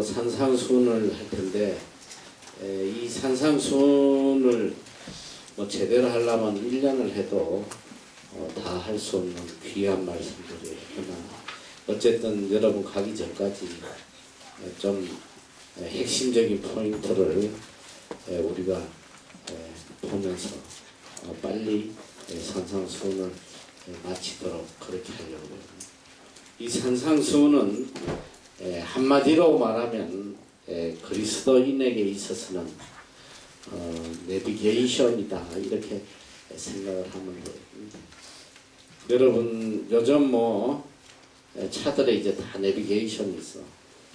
산상수훈을 할 텐데, 이 산상수훈을 뭐 제대로 하려면 1년을 해도 다 할 수 없는 귀한 말씀들이에요. 그러나 어쨌든 여러분 가기 전까지 좀 핵심적인 포인트를 우리가 보면서 빨리 산상수훈을 마치도록 그렇게 하려고요. 이 산상수훈은 한마디로 말하면 그리스도인에게 있어서는 내비게이션이다 이렇게 생각을 하면 돼요. 여러분 요즘 뭐 차들에 이제 다 내비게이션이 있어.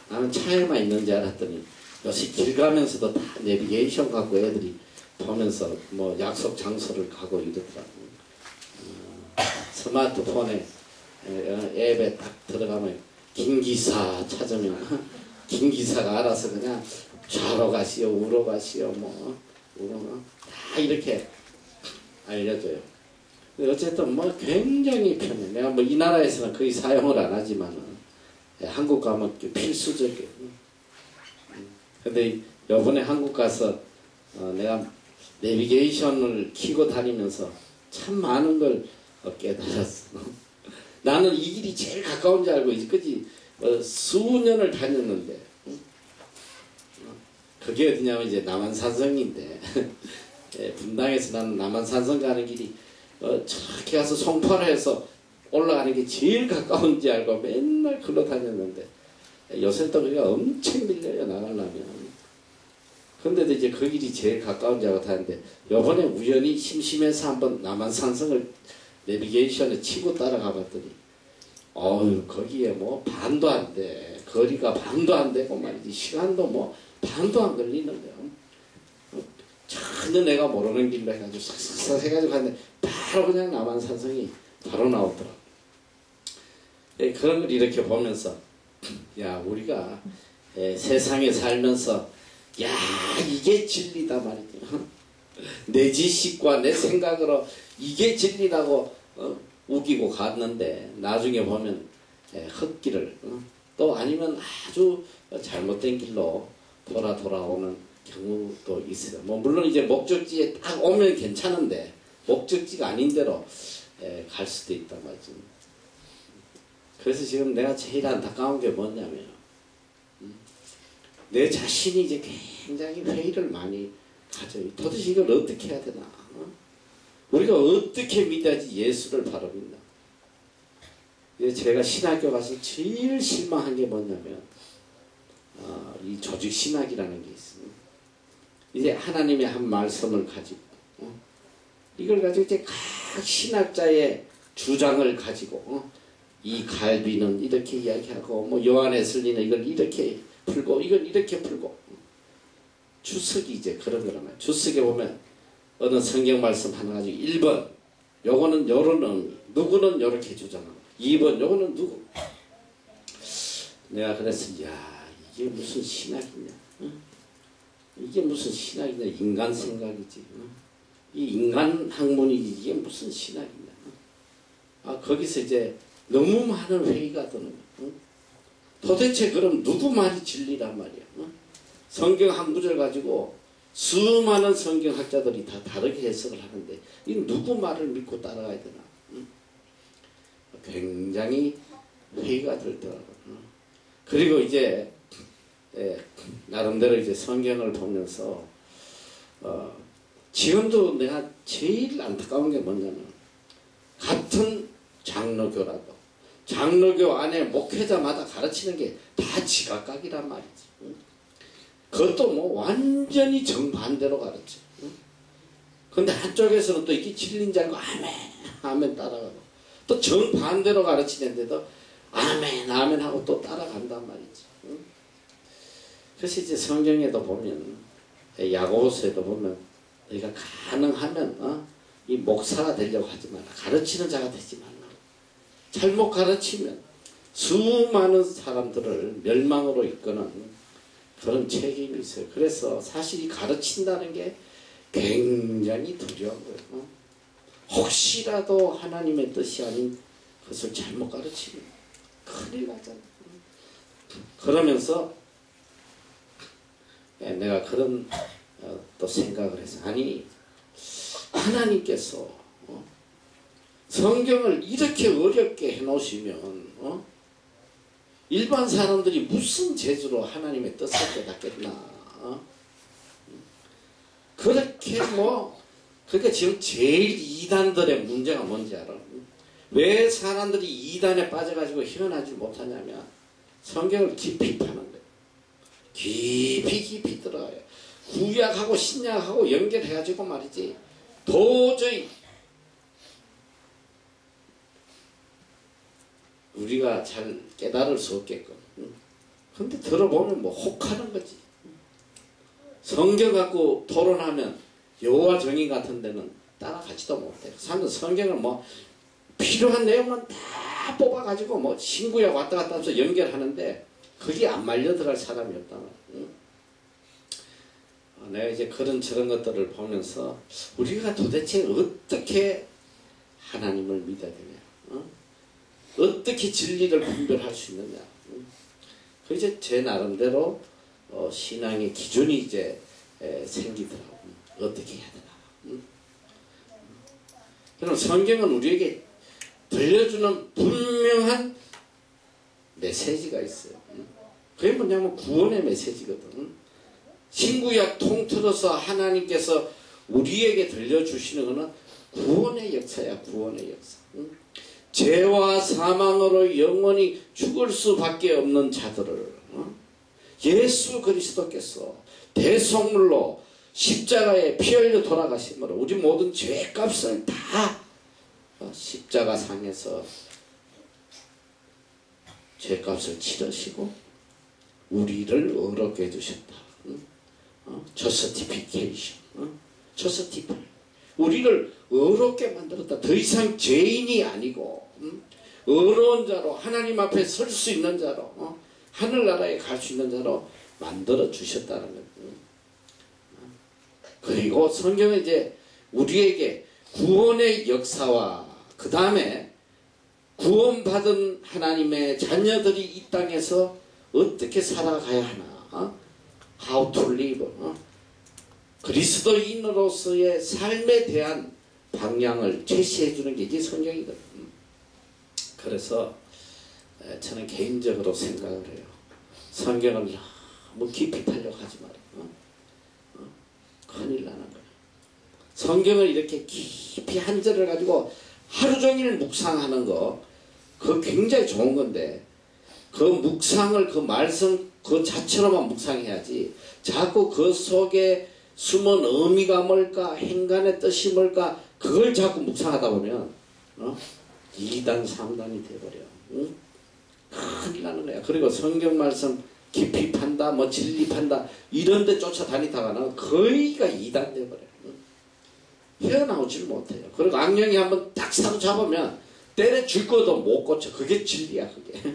나는 차에만 있는 줄 알았더니 요새 길 가면서도 다 내비게이션 갖고 애들이 보면서 뭐 약속 장소를 가고 이러더라고. 스마트폰에 앱에 딱 들어가면 김기사 찾으면 김기사가 알아서 그냥 좌로 가시오 우로 가시오 뭐 다 이렇게 알려줘요. 어쨌든 뭐 굉장히 편해. 내가 뭐 이 나라에서는 거의 사용을 안 하지만은 한국 가면 필수적이에요. 근데 요번에 한국 가서 내가 내비게이션을 켜고 다니면서 참 많은 걸 깨달았어. 나는 이 길이 제일 가까운 줄 알고 이제까지 수년을 다녔는데 그게 어디냐면 이제 남한산성인데 분당에서 나는 남한산성 가는 길이 저렇게 가서 송파로해서 올라가는 게 제일 가까운 줄 알고 맨날 글로 다녔는데 요새 또 그게 엄청 밀려요 나가려면. 근데도 이제 그 길이 제일 가까운 줄 알고 다녔는데 요번에 우연히 심심해서 한번 남한산성을 내비게이션에 치고 따라가 봤더니 거기에 뭐 반도 안 돼. 거리가 반도 안 되고 말이지. 시간도 뭐 반도 안 걸리는 거야. 전혀 내가 모르는 길로 해가지고 싹싹 해가지고 갔는데 바로 그냥 남한산성이 바로 나오더라. 그런 걸 이렇게 보면서 야 우리가 세상에 살면서 야 이게 진리다 말이지. 내 지식과 내 생각으로 이게 진리라고 우기고 갔는데 나중에 보면 헛길을 또 아니면 아주 잘못된 길로 돌아오는 경우도 있어요. 뭐 물론 이제 목적지에 딱 오면 괜찮은데 목적지가 아닌 대로 갈 수도 있단 말이죠. 그래서 지금 내가 제일 안타까운 게 뭐냐면 내 자신이 이제 굉장히 회의를 많이 가져요. 도대체 이걸 어떻게 해야 되나? 우리가 어떻게 믿어야지 예수를 바로 믿나? 제가 신학교 가서 제일 실망한 게 뭐냐면 이 조직신학이라는 게 있습니다. 이제 하나님의 한 말씀을 가지고 이걸 가지고 이제 각 신학자의 주장을 가지고 이 갈비는 이렇게 이야기하고 뭐 요한에슬리는 이걸 이렇게 풀고 이걸 이렇게 풀고 주석이 이제 그런 거란 말이에요. 주석에 보면 어느 성경 말씀 하나 가지고 1번 요거는 요런 의미 누구는 요렇게 주장하고 2번 요거는 누구 내가 그래서 야 이게 무슨 신학이냐 이게 무슨 신학이냐 인간 생각이지 이 인간 학문이지 이게 무슨 신학이냐 거기서 이제 너무 많은 회의가 드는 거야. 도대체 그럼 누구 말이 진리란 말이야. 성경 한 구절 가지고 수많은 성경학자들이 다 다르게 해석을 하는데 이 누구 말을 믿고 따라가야 되나. 굉장히 회의가 들더라고요. 그리고 이제 나름대로 이제 성경을 보면서 지금도 내가 제일 안타까운 게 뭐냐면 같은 장로교라도 장로교 안에 목회자마다 가르치는 게 다 지각각이란 말이지. 그것도 뭐 완전히 정반대로 가르쳐. 근데 한쪽에서는 또 이게 진리인 줄 알고 아멘 아멘 따라가고 또 정반대로 가르치는데도 아멘 아멘 하고 또 따라간단 말이지. 그래서 이제 성경에도 보면 야고보서에도 보면 너희가 가능하면 이 목사가 되려고 하지 마라. 가르치는 자가 되지 말라. 잘못 가르치면 수많은 사람들을 멸망으로 이끄는 그런 책임이 있어요. 그래서 사실 이 가르친다는 게 굉장히 두려운 거예요. 혹시라도 하나님의 뜻이 아닌 것을 잘못 가르치면 큰일 나잖아요. 그러면서 내가 그런 또 생각을 해서 아니 하나님께서 성경을 이렇게 어렵게 해놓으시면 일반 사람들이 무슨 재주로 하나님의 뜻을 깨닫겠나. 그렇게 그러니까 지금 제일 이단들의 문제가 뭔지 알아? 왜 사람들이 이단에 빠져가지고 헤어나지 못하냐면 성경을 깊이 파는 거예요. 깊이 들어가요. 구약하고 신약하고 연결해가지고 말이지 도저히 우리가 잘 깨달을 수 없게끔. 근데 들어보면 혹하는 거지. 성경 갖고 토론하면 여호와 정의 같은 데는 따라가지도 못해. 사람들 성경을 필요한 내용만 다 뽑아가지고 신구약 왔다 갔다 하면서 연결하는데 그게 안 말려 들어갈 사람이 없다. 내가 이제 저런 것들을 보면서 우리가 도대체 어떻게 하나님을 믿어야 되냐, 어떻게 진리를 분별할 수 있느냐. 그 이제 제 나름대로 신앙의 기준이 이제 생기더라고. 어떻게 해야 되나. 그럼 성경은 우리에게 들려주는 분명한 메시지가 있어요. 그게 뭐냐면 구원의 메시지거든. 신구약 통틀어서 하나님께서 우리에게 들려주시는 것은 구원의 역사야. 구원의 역사. 죄와 사망으로 영원히 죽을 수밖에 없는 자들을 예수 그리스도께서 대속물로 십자가에 피 흘려 돌아가심으로 우리 모든 죄값을 다 십자가상에서 죄값을 치르시고 우리를 의롭게 해주셨다. 저스티피케이션, 저스티파이, 우리를 의롭게 만들었다. 더 이상 죄인이 아니고 의로운 자로 하나님 앞에 설 수 있는 자로 하늘나라에 갈 수 있는 자로 만들어 주셨다는 거예요. 그리고 성경은 이제 우리에게 구원의 역사와 그 다음에 구원받은 하나님의 자녀들이 이 땅에서 어떻게 살아가야 하나, how to live, 그리스도인으로서의 삶에 대한 방향을 제시해 주는 게 이게 성경이거든. 그래서 저는 개인적으로 생각을 해요. 성경을 너무 깊이 타려고 하지 마라. 큰일 나는 거야. 성경을 이렇게 깊이 한 절을 가지고 하루 종일 묵상하는 거, 그거 굉장히 좋은 건데, 그 묵상을 그 말씀 그 자체로만 묵상해야지, 자꾸 그 속에 숨은 의미가 뭘까, 행간의 뜻이 뭘까, 그걸 자꾸 묵상하다 보면 2단 3단이 돼버려. 큰일 나는 거야. 그리고 성경 말씀 깊이 판다, 진리 판다, 이런 데 쫓아다니다가는 거의가 2단 돼버려. 헤어나오질 못해요. 그리고 악령이 한번 딱 사로잡으면 때려 죽어도 못 고쳐. 그게 진리야. 그게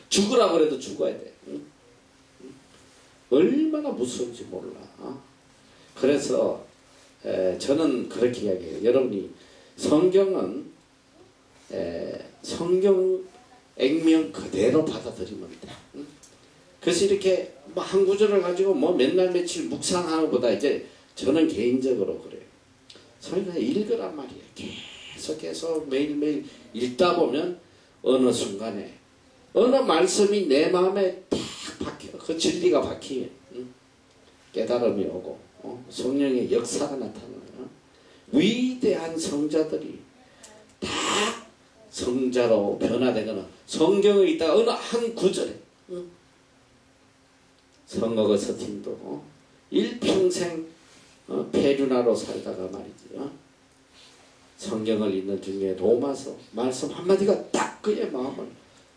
죽으라 그래도 죽어야 돼. 얼마나 무서운지 몰라. 그래서 저는 그렇게 이야기해요. 여러분이 성경은 성경 액면 그대로 받아들이면 돼. 그래서 이렇게 한 구절을 가지고 맨날 며칠 묵상하는 것보다 이제 저는 개인적으로 그래요. 성경을 읽으란 말이에요. 계속 매일매일 읽다 보면 어느 순간에 어느 말씀이 내 마음에 딱 박혀. 그 진리가 박히면 깨달음이 오고 성령의 역사가 나타나요. 위대한 성자들이 다 성자로 변화되거나 성경에 있다가 어느 한 구절에 성어 거스틴도 일평생 페류나로 살다가 말이지, 성경을 읽는 중에 로마서 말씀 한마디가 딱 그의 마음을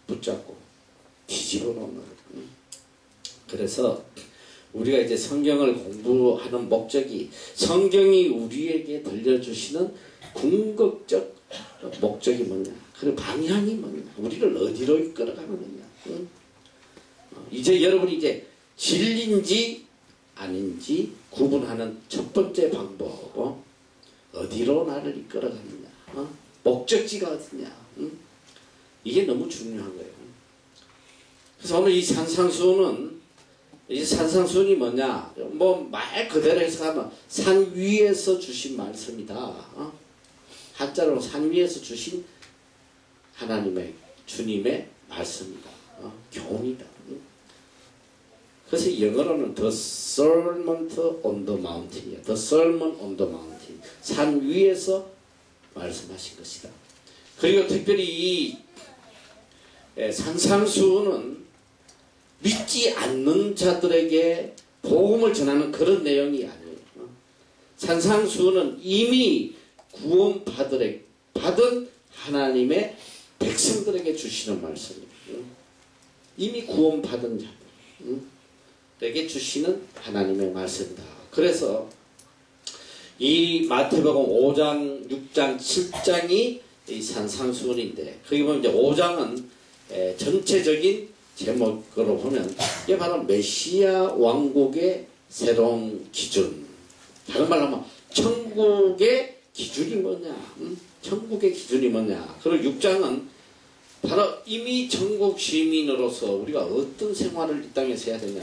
붙잡고 뒤집어 놓는 거예요. 그래서 우리가 이제 성경을 공부하는 목적이, 성경이 우리에게 들려주시는 궁극적 목적이 뭐냐, 그 방향이 뭐냐, 우리를 어디로 이끌어가느냐. 이제 여러분이 이제 진리인지 아닌지 구분하는 첫 번째 방법, 어디로 나를 이끌어가느냐, 목적지가 어디냐, 이게 너무 중요한 거예요. 그래서 오늘 이 산상수훈은 이 산상수훈이 뭐냐? 뭐 말 그대로 해석하면 산 위에서 주신 말씀이다. 한자로 산 위에서 주신 하나님의 주님의 말씀이다. 교훈이다. 그래서 영어로는 The Sermon on the Mountain이야. The Sermon on the Mountain. 산 위에서 말씀하신 것이다. 그리고 특별히 이 산상수훈은 믿지 않는 자들에게 복음을 전하는 그런 내용이 아니에요. 산상수훈은 이미 구원받은 하나님의 백성들에게 주시는 말씀이에요. 이미 구원받은 자들에게 주시는 하나님의 말씀이다. 그래서 이 마태복음 5장, 6장, 7장이 이 산상수훈인데 거기 보면 이제 5장은 전체적인 제목으로 보면 이게 바로 메시아 왕국의 새로운 기준. 다른 말로 하면 천국의 기준이 뭐냐? 천국의 기준이 뭐냐? 그리고 6장은 바로 이미 천국 시민으로서 우리가 어떤 생활을 이 땅에서 해야 되냐?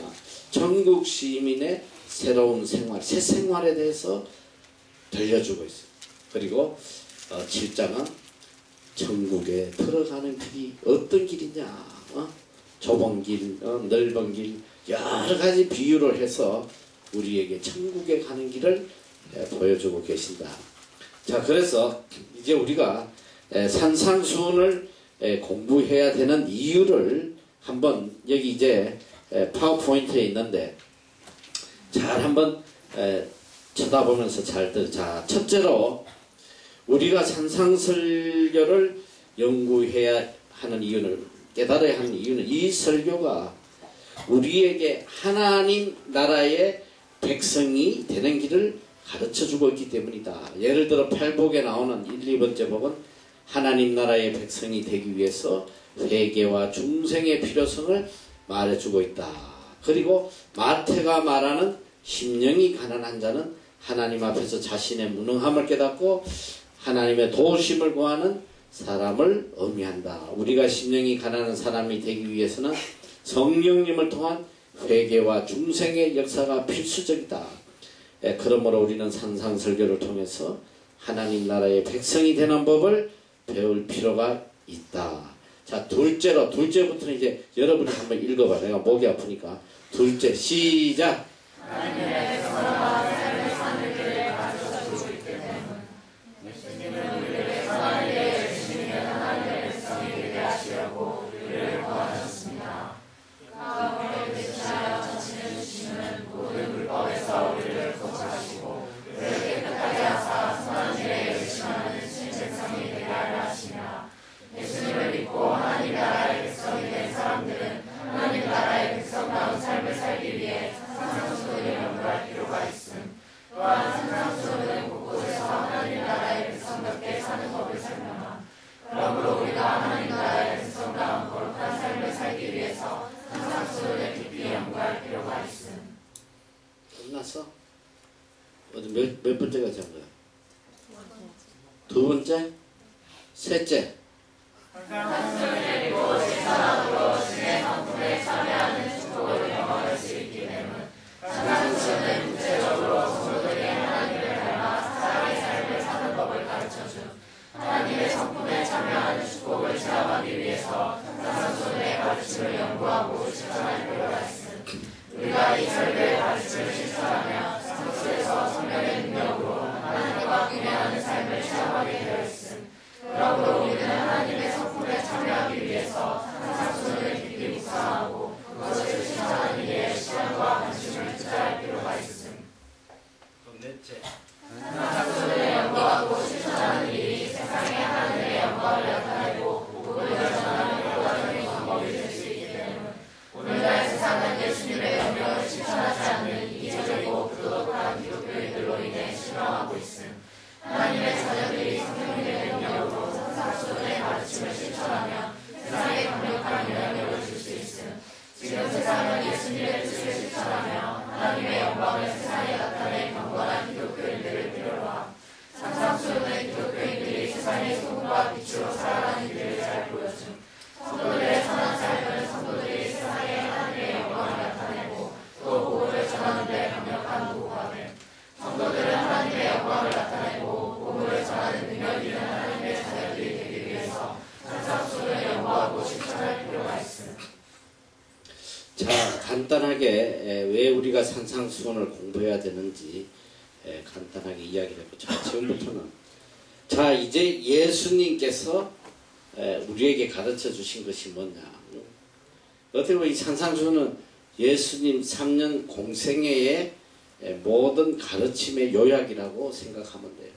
천국 시민의 새로운 생활, 새 생활에 대해서 들려주고 있어요. 그리고 7장은 천국에 들어가는 길이 어떤 길이냐? 좁은 길, 넓은 길, 여러 가지 비유를 해서 우리에게 천국에 가는 길을 보여주고 계신다. 자, 그래서 이제 우리가 산상수훈을 공부해야 되는 이유를 한번 여기 이제 파워포인트에 있는데 잘 한번 쳐다보면서 잘 자, 첫째로 우리가 산상설교를 연구해야 하는 이유는 깨달아야 하는 이유는 이 설교가 우리에게 하나님 나라의 백성이 되는 길을 가르쳐주고 있기 때문이다. 예를 들어 팔복에 나오는 1, 2번째 복은 하나님 나라의 백성이 되기 위해서 회개와 중생의 필요성을 말해주고 있다. 그리고 마태가 말하는 심령이 가난한 자는 하나님 앞에서 자신의 무능함을 깨닫고 하나님의 도우심을 구하는 사람을 의미한다. 우리가 심령이 가난한 사람이 되기 위해서는 성령님을 통한 회개와 중생의 역사가 필수적이다. 그러므로 우리는 산상설교를 통해서 하나님 나라의 백성이 되는 법을 배울 필요가 있다. 자, 둘째부터는 이제 여러분이 한번 읽어봐. 내가 목이 아프니까. 둘째, 시작! 하나님의 백성과 삶의 산들길을 가르쳐주고 있기 때문 예수님은 우리를 선하게 열심히 하나님의 백성이 되게 하시려고 우리를 구하셨습니다. 가운데 계시하여 자신을 주시는 모든 불법에서 우리를 구하시고 우리를 깨끗하게 하사 선한 일에 열심하는 신 백성이 되게 하려 하시며 예수님을 믿고 하나님 나라의 백성이 된 사람들은 하나님 나라의 백성다운 삶을 살기 위해 산상수훈을 연구할 필요가 있음. 또한 산상수훈은 곳곳에서 하나님 나라의 백성답게 사는 법을 설명함. 그러므로 우리가 하나님 나라의 백성다운 거룩한 삶을 살기 위해서 산상수훈을 깊이 연구할 필요가 있음. 끝났어? 어디 몇 번째까지 한 거야? 두 번째? 셋째? 산상수훈을 믿고 실천함으로 신의 성품에 참여하는 축복을 경험할 수 있기 때문 산상수훈은 구체적으로 성도들이 하나님을 닮아 사랑의 삶을 사는 법을 가르쳐준 하나님의 성품에 참여하는 축복을 체험하기 위해서 산상수훈의 가르침을 연구하고 실천할 필요가 있음. 우리가 이 설교의 가르침을 실천하며 성수에서 성령의 능력으로 하나님과 교제하는 삶을 체험하게 되어 있음. 그러므로 우리는 하나님의 성품에 참여하기 위해서 산상수훈을 깊이 묵상하고 그것을 실천하는 일에 시간과 관심을 투자할 필요가 있음. 넷째, 산상수훈을 연구하고 실천하는 일이 세상에 하나님의 영광을 나타내고 복음을 전하는 효과적인 방법이 될 수 있기 때문 오늘날 세상은 예수님의 명령을 실천하지 않는 이기적이고 부도덕한 기독교인들로 인해 실망하고 있음. 하나님의 자녀들이 성령님의 능력으로 산상수훈의 가르침을 실천하며 세상에 강력한 영향력을 줄 수 있음. 지금 세상은 예수님의 뜻을 실천하며 하나님의 영광을 세상에 나타내 경건한 기독교인들을 필요로 함. 산상수훈은 기독교인들이 세상의 소금과 빛으로 살아가는 길을 잘 보여줌. 성도들의 선한 삶은 성도들이 세상에 하나님의 영광을 나타내고 또 간단하게 왜 우리가 산상수훈을 공부해야 되는지 간단하게 이야기를 해보죠. 자, 지금부터는 자 이제 예수님께서 우리에게 가르쳐 주신 것이 뭐냐. 어떻게 보면 이 산상수훈은 예수님 3년 공생애의 모든 가르침의 요약이라고 생각하면 돼요.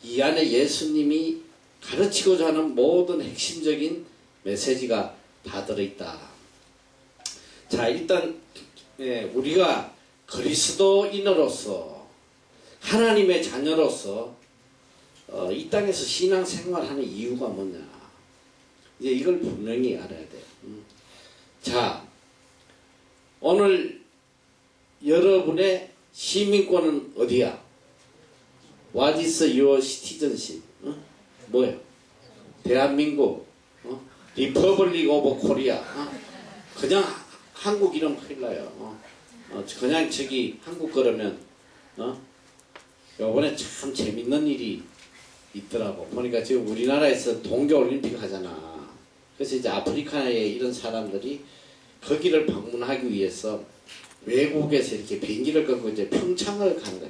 이 안에 예수님이 가르치고자 하는 모든 핵심적인 메시지가 다 들어있다. 자, 일단 우리가 그리스도인으로서 하나님의 자녀로서 이 땅에서 신앙생활하는 이유가 뭐냐. 이제 이걸 분명히 알아야 돼요. 자, 오늘 여러분의 시민권은 어디야? What is your citizenship? 뭐예요? 대한민국, 리퍼블릭 오브 코리아. 그냥 한국 이름 큰일 나요. 그냥 저기 한국 그러면 요번에 참 재밌는 일이 있더라고. 보니까 지금 우리나라에서 동계올림픽 하잖아. 그래서 이제 아프리카의 이런 사람들이 거기를 방문하기 위해서 외국에서 이렇게 비행기를 끊고 이제 평창을 가는 거야.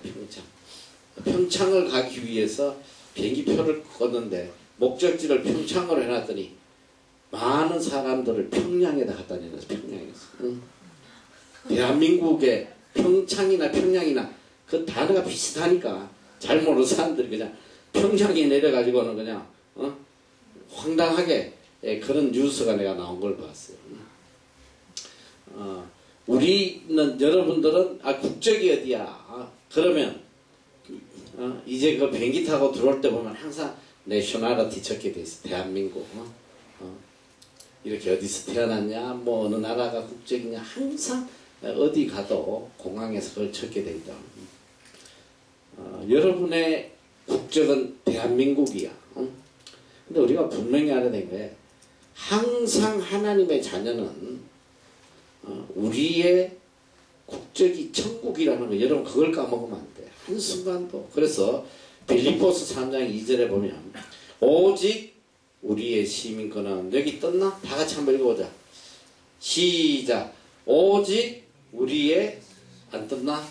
평창을 가기 위해서 비행기표를 껐는데 목적지를 평창으로 해놨더니 많은 사람들을 평양에다 갖다 내놨어. 평양에서. 응? 대한민국의 평창이나 평양이나 그 단어가 비슷하니까 잘 모르는 사람들이 그냥 평양에 내려가지고는 그냥 황당하게 그런 뉴스가 내가 나온 걸 봤어요. 우리는 여러분들은 국적이 어디야? 그러면 이제 그 비행기 타고 들어올 때 보면 항상 내셔널리티 적게 돼 있어. 대한민국. 이렇게 어디서 태어났냐, 뭐 어느 나라가 국적이냐, 항상 어디 가도 공항에서 그걸 적게 돼 있다. 여러분의 국적은 대한민국이야. 근데 우리가 분명히 알아야 되는 게 항상 하나님의 자녀는 우리의 국적이 천국이라는 거, 여러분 그걸 까먹으면 안 돼. 한순간도. 그래서 빌립보서 3장 2절에 보면 오직 우리의 시민권은 여기 떴나? 다 같이 한번 읽어보자. 시작. 오직 우리의 안 떴나?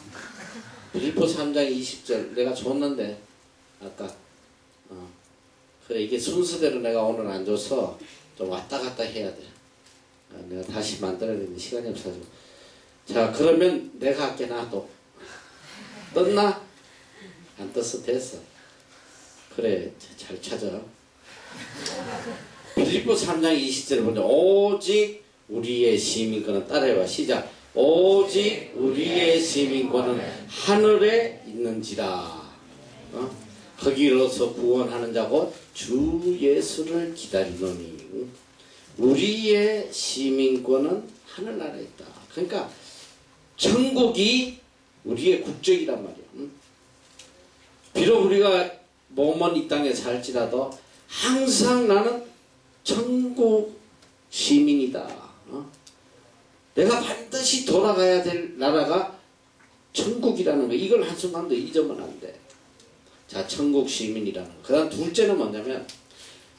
빌립보 3장 20절 내가 줬는데 아까 그래 이게 순서대로 내가 오늘 안 줘서 좀 왔다 갔다 해야 돼. 내가 다시 만들어야 되는데 시간이 없어가지고. 자 그러면 내가 할게. 나도 떴나? 안 떴어. 됐어. 그래 잘 찾아. 빌립보 3장 20절을 보자. 오직 우리의 시민권은 따라해봐. 시작. 오직 우리의 시민권은 하늘에 있는지라. 거기로서 구원하는 자고 주 예수를 기다리노니. 우리의 시민권은 하늘나라에 있다. 그러니까 천국이 우리의 국적이란 말이야. 비록 우리가 몸은 이 땅에 살지라도 항상 나는 천국 시민이다. 내가 반드시 돌아가야 될 나라가 천국이라는 거. 이걸 한순간도 잊으면 안 돼. 자, 천국 시민이라는 거. 그 다음 둘째는 뭐냐면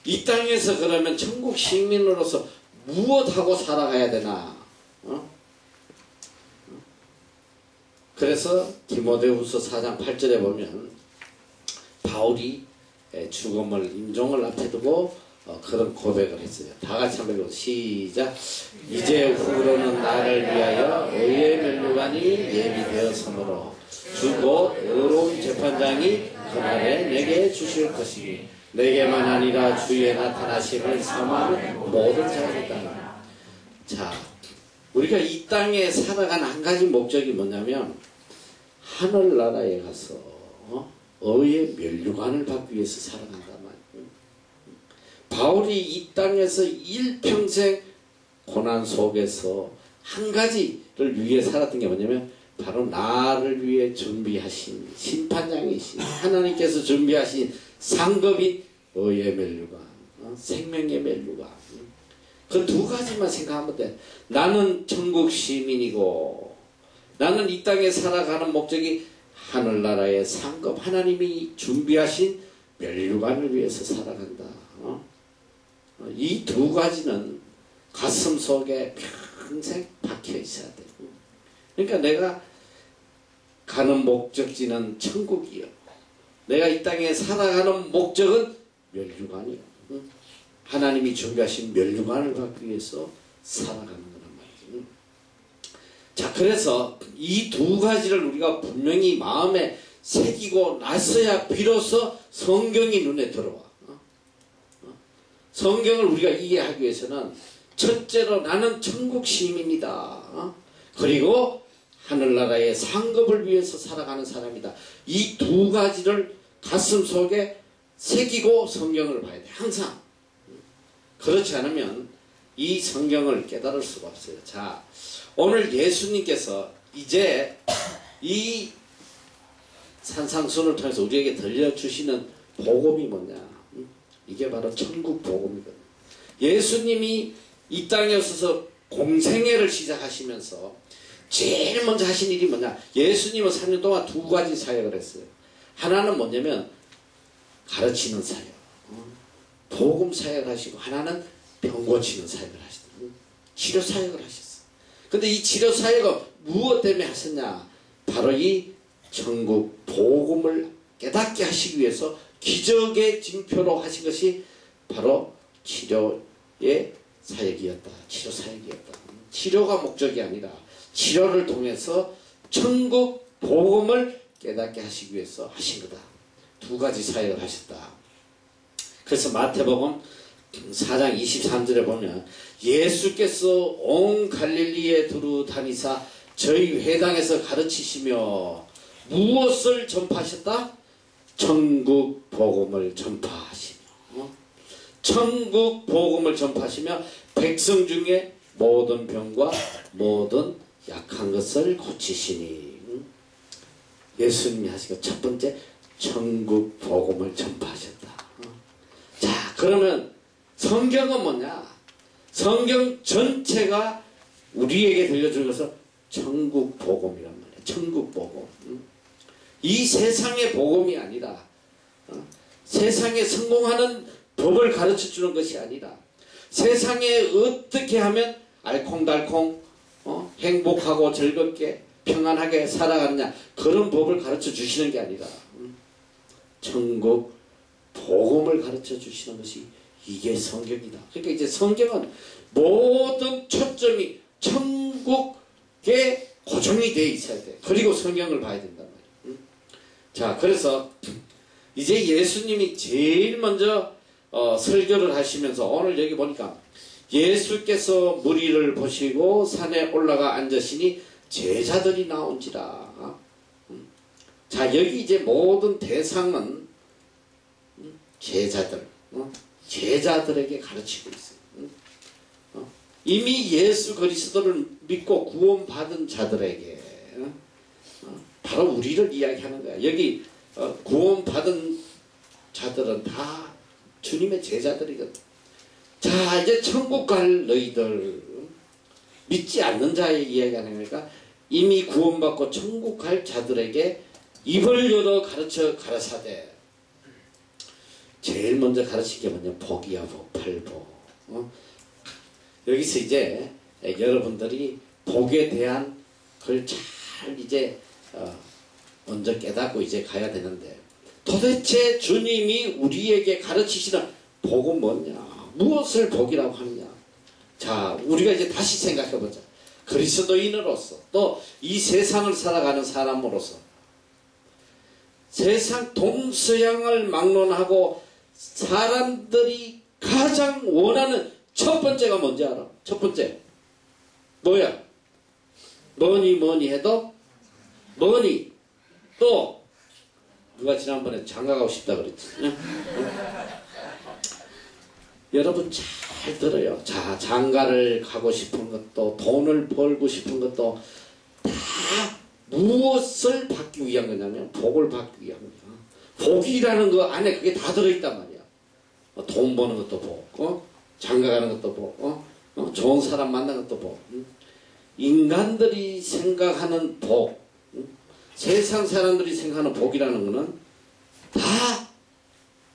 이 땅에서 그러면 천국 시민으로서 무엇하고 살아가야 되나. 그래서 디모데후서 4장 8절에 보면 바울이 죽음을 임종을 앞에 두고 그런 고백을 했어요. 다 같이 한번 읽어. 시작. 이제 후로는 나를 위하여 의의 면류관이 예비되었으므로 주곧 의로운 재판장이 그날에 내게 주실 것이니 내게만 아니라 주의 나타나심을 사모하는 모든 자들이다. 자, 우리가 이 땅에 살아가는 한 가지 목적이 뭐냐면 하늘나라에 가서 의의 면류관을 받기 위해서 살아간단 말이에요. 바울이 이 땅에서 일평생 고난 속에서 한 가지를 위해 살았던 게 뭐냐면 바로 나를 위해 준비하신 심판장이신 하나님께서 준비하신 상급인 의의 면류관, 생명의 면류관. 그 두 가지만 생각하면 돼. 나는 천국 시민이고 나는 이 땅에 살아가는 목적이 하늘나라의 상급 하나님이 준비하신 면류관을 위해서 살아간다. 이 두 가지는 가슴 속에 평생 박혀 있어야 돼. 그러니까 내가 가는 목적지는 천국이요. 내가 이 땅에 살아가는 목적은 멸류관이요. 하나님이 준비하신 멸류관을 받기 위해서 살아가는 거란 말이죠. 자, 그래서 이 두 가지를 우리가 분명히 마음에 새기고 나서야 비로소 성경이 눈에 들어와. 성경을 우리가 이해하기 위해서는 첫째로 나는 천국 시민이다. 그리고 하늘나라의 상급을 위해서 살아가는 사람이다. 이 두 가지를 가슴 속에 새기고 성경을 봐야 돼. 항상. 그렇지 않으면 이 성경을 깨달을 수가 없어요. 자, 오늘 예수님께서 이제 이 산상순을 통해서 우리에게 들려주시는 복음이 뭐냐? 이게 바로 천국 복음이거든요. 예수님이 이 땅에 오셔서 공생애를 시작하시면서 제일 먼저 하신 일이 뭐냐? 예수님은 3년 동안 두 가지 사역을 했어요. 하나는 뭐냐면 가르치는 사역, 복음 사역을 하시고, 하나는 병 고치는 사역을 하시더라고요. 치료 사역을 하셨어요. 근데 이 치료 사역은 무엇 때문에 하셨냐? 바로 이 천국 복음을 깨닫게 하시기 위해서 기적의 징표로 하신 것이 바로 치료의 사역이었다. 치료 사역이었다. 치료가 목적이 아니라 치료를 통해서 천국 복음을 깨닫게 하시기 위해서 하신 거다. 두 가지 사역을 하셨다. 그래서 마태복음 4장 23절에 보면 예수께서 온 갈릴리에 두루 다니사 저희 회당에서 가르치시며 무엇을 전파하셨다? 천국 복음을 전파하시며, 천국 복음을 전파하시며 백성 중에 모든 병과 모든 약한 것을 고치시니. 예수님이 하신 것 첫 번째, 천국 복음을 전파하셨다. 자, 그러면 성경은 뭐냐? 성경 전체가 우리에게 들려주는 것은 천국 복음이란 말이에요. 천국 복음. 이 세상의 복음이 아니라, 세상에 성공하는 법을 가르쳐 주는 것이 아니라, 세상에 어떻게 하면 알콩달콩 행복하고 즐겁게 평안하게 살아가느냐, 그런 법을 가르쳐 주시는 게 아니라 천국 복음을 가르쳐 주시는 것이 이게 성경이다. 그러니까 이제 성경은 모든 초점이 천국에 고정이 되어 있어야 돼. 그리고 성경을 봐야 된단 말이에요. 자, 그래서 이제 예수님이 제일 먼저 설교를 하시면서, 오늘 여기 보니까 예수께서 무리를 보시고 산에 올라가 앉으시니 제자들이 나온지라. 자, 여기 이제 모든 대상은 제자들, 제자들에게 가르치고 있어요. 이미 예수 그리스도를 믿고 구원받은 자들에게, 바로 우리를 이야기하는 거야. 여기 구원받은 자들은 다 주님의 제자들이거든. 자, 이제 천국 갈 너희들, 믿지 않는 자의 이야기하는 거니까 이미 구원받고 천국 갈 자들에게 입을 열어 가르사되, 제일 먼저 가르친 게 뭐냐? 복이야, 복, 팔복. 여기서 이제 여러분들이 복에 대한 걸 잘 이제 먼저 깨닫고 이제 가야 되는데, 도대체 주님이 우리에게 가르치시는 복은 뭐냐? 무엇을 복이라고 하느냐? 자, 우리가 이제 다시 생각해보자. 그리스도인으로서, 또 이 세상을 살아가는 사람으로서, 세상 동서양을 막론하고 사람들이 가장 원하는 첫 번째가 뭔지 알아? 첫 번째 뭐야? 뭐니 해도 뭐니, 또 누가 지난번에 장가가고 싶다 그랬지? 여러분 잘 들어요. 자, 장가를 가고 싶은 것도, 돈을 벌고 싶은 것도 다 무엇을 받기 위한 거냐면 복을 받기 위한 거야. 복이라는 거 안에 그게 다 들어있단 말이야. 돈 버는 것도 복, 장가 가는 것도 복, 좋은 사람 만나는 것도 복. 인간들이 생각하는 복, 세상 사람들이 생각하는 복이라는 거는 다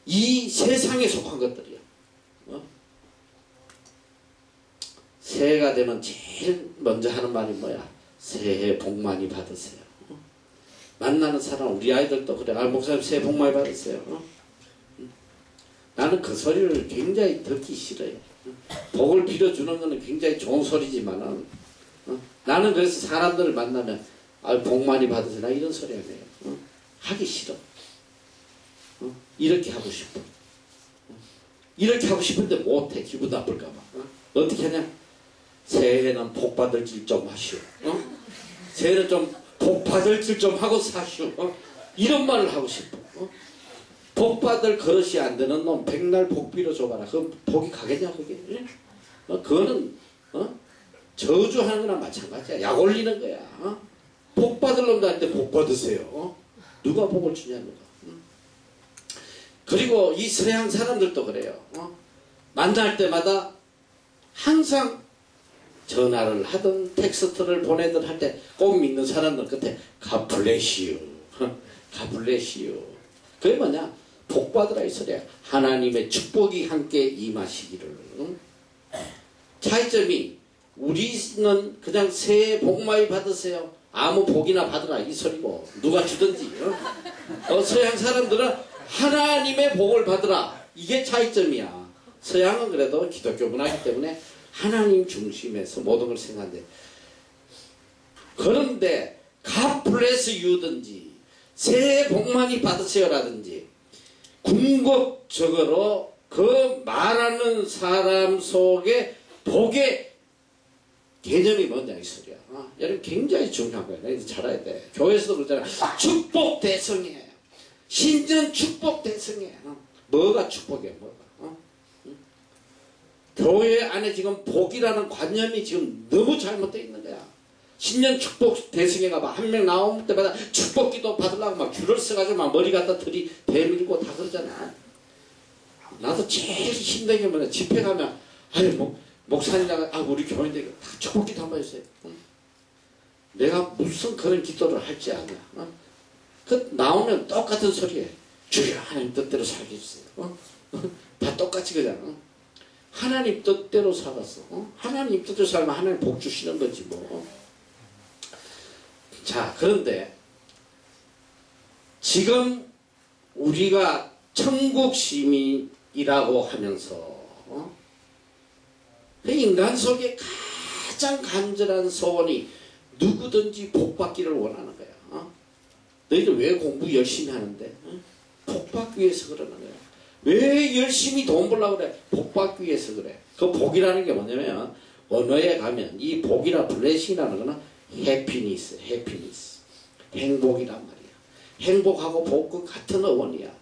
이 세상에 속한 것들이야. 새해가 되면 제일 제일 먼저 하는 말이 뭐야? 새해 복 많이 받으세요. 만나는 사람, 우리 아이들도 그래. 아, 목사님 새해 복 많이 받으세요. 나는 그 소리를 굉장히 듣기 싫어요. 복을 빌어주는 것은 굉장히 좋은 소리지만은 나는 그래서 사람들을 만나면 아, 복 많이 받으세요. 나 이런 소리 안 해요. 하기 싫어. 이렇게 하고 싶어. 이렇게 하고 싶은데 못해. 기분 나쁠까봐. 어떻게 하냐? 새해는 복 받을 줄 좀 하시오. 새해는 좀 복 받을 줄 좀 하고 사시오. 이런 말을 하고 싶어. 복 받을 그릇이 안 되는 놈 백날 복 빌어줘봐라. 그럼 복이 가겠냐 그게? 그거는 저주하는 거나 마찬가지야. 약 올리는 거야. 복 받을 놈들한테 복 받으세요. 누가 복을 주냐 누가. 그리고 이 서양 사람들도 그래요. 만날 때마다 항상 전화를 하든 텍스트를 보내든 할 때 꼭 믿는 사람들 끝에 God bless you. God bless you. 그게 뭐냐? 복 받으라 이 소리야. 하나님의 축복이 함께 임하시기를. 차이점이 우리는 그냥 새해 복 많이 받으세요. 아무 복이나 받으라 이 소리고 누가 주든지. 서양 사람들은 하나님의 복을 받으라. 이게 차이점이야. 서양은 그래도 기독교 문화이기 때문에 하나님 중심에서 모든 걸 생각하는데 그런데 God bless you든지 새해 복 많이 받으세요라든지 궁극적으로 그 말하는 사람 속에 복의 개념이 뭐냐 이 소리야. 여러분 굉장히 중요한 거야. 너희들 잘 알아야 돼. 교회에서도 그러잖아. 축복 대성이에요. 신전 축복 대성이에요. 뭐가 축복이야 뭐가. 교회 안에 지금 복이라는 관념이 지금 너무 잘못되어 있는 거야. 신년 축복 대승에 가봐. 한 명 나올 때마다 축복기도 받으려고 막 줄을 서가지고 막 머리 갖다 대밀고 다 그러잖아. 나도 제일 힘든 게 뭐냐. 집회 가면, 아유, 목사님이랑, 우리 교인들 다 축복기도 한번 해주세요. 내가 무슨 그런 기도를 할지 아냐. 나오면 똑같은 소리에, 주여 하나님 뜻대로 살게 해주세요. 다 똑같이 그냥. 하나님 뜻대로 살았어. 하나님 뜻대로 살면 하나님 복 주시는 거지 뭐. 자, 그런데 지금 우리가 천국 시민이라고 하면서 인간 속에 가장 간절한 소원이 누구든지 복 받기를 원하는 거야. 너희들 왜 공부 열심히 하는데? 복 받기 위해서 그러는 거야. 왜 열심히 돈 벌려고 그래? 복 받기 위해서 그래. 그 복이라는 게 뭐냐면 언어에 가면 이 복이나 블레싱이라는 거는 해피니스, 행복이란 말이야. 행복하고 복은 같은 어원이야.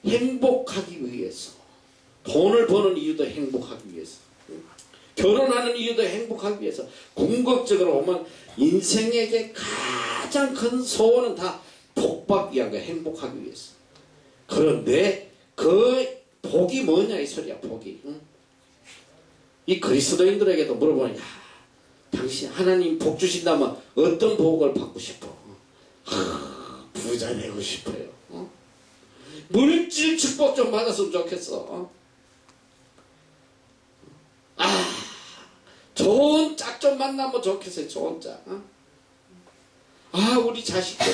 행복하기 위해서. 돈을 버는 이유도 행복하기 위해서. 결혼하는 이유도 행복하기 위해서. 궁극적으로 보면 인생에게 가장 큰 소원은 다 복받기 위한 거야. 행복하기 위해서. 그런데 그 복이 뭐냐 이 소리야. 복이. 이 그리스도인들에게도 물어보면 당신 하나님 복 주신다면 어떤 복을 받고 싶어? 부자 되고 싶어요. 물질 축복 좀 받았으면 좋겠어. 좋은 짝 좀 만나면 좋겠어요. 좋은 짝. 우리 자식들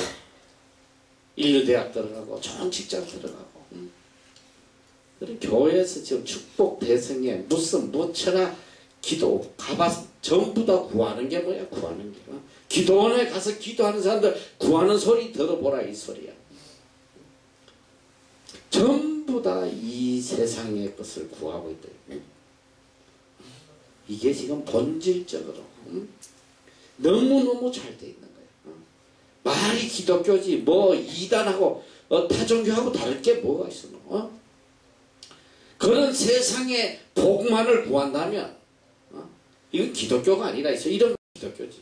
인류대학 들어가고 좋은 직장 들어가고. 교회에서 지금 축복 대성에 무슨 무처나 기도 가봐서 전부 다 구하는 게 뭐야? 구하는 게. 기도원에 가서 기도하는 사람들 구하는 소리 들어보라 이 소리야. 전부 다 이 세상의 것을 구하고 있다. 이게 지금 본질적으로 너무너무 잘 돼 있는 거예요. 말이 기독교지 뭐 이단하고 타종교하고 다를 게 뭐가 있어. 그런 세상의 복만을 구한다면 이건 기독교가 아니라 있어. 이런 기독교지.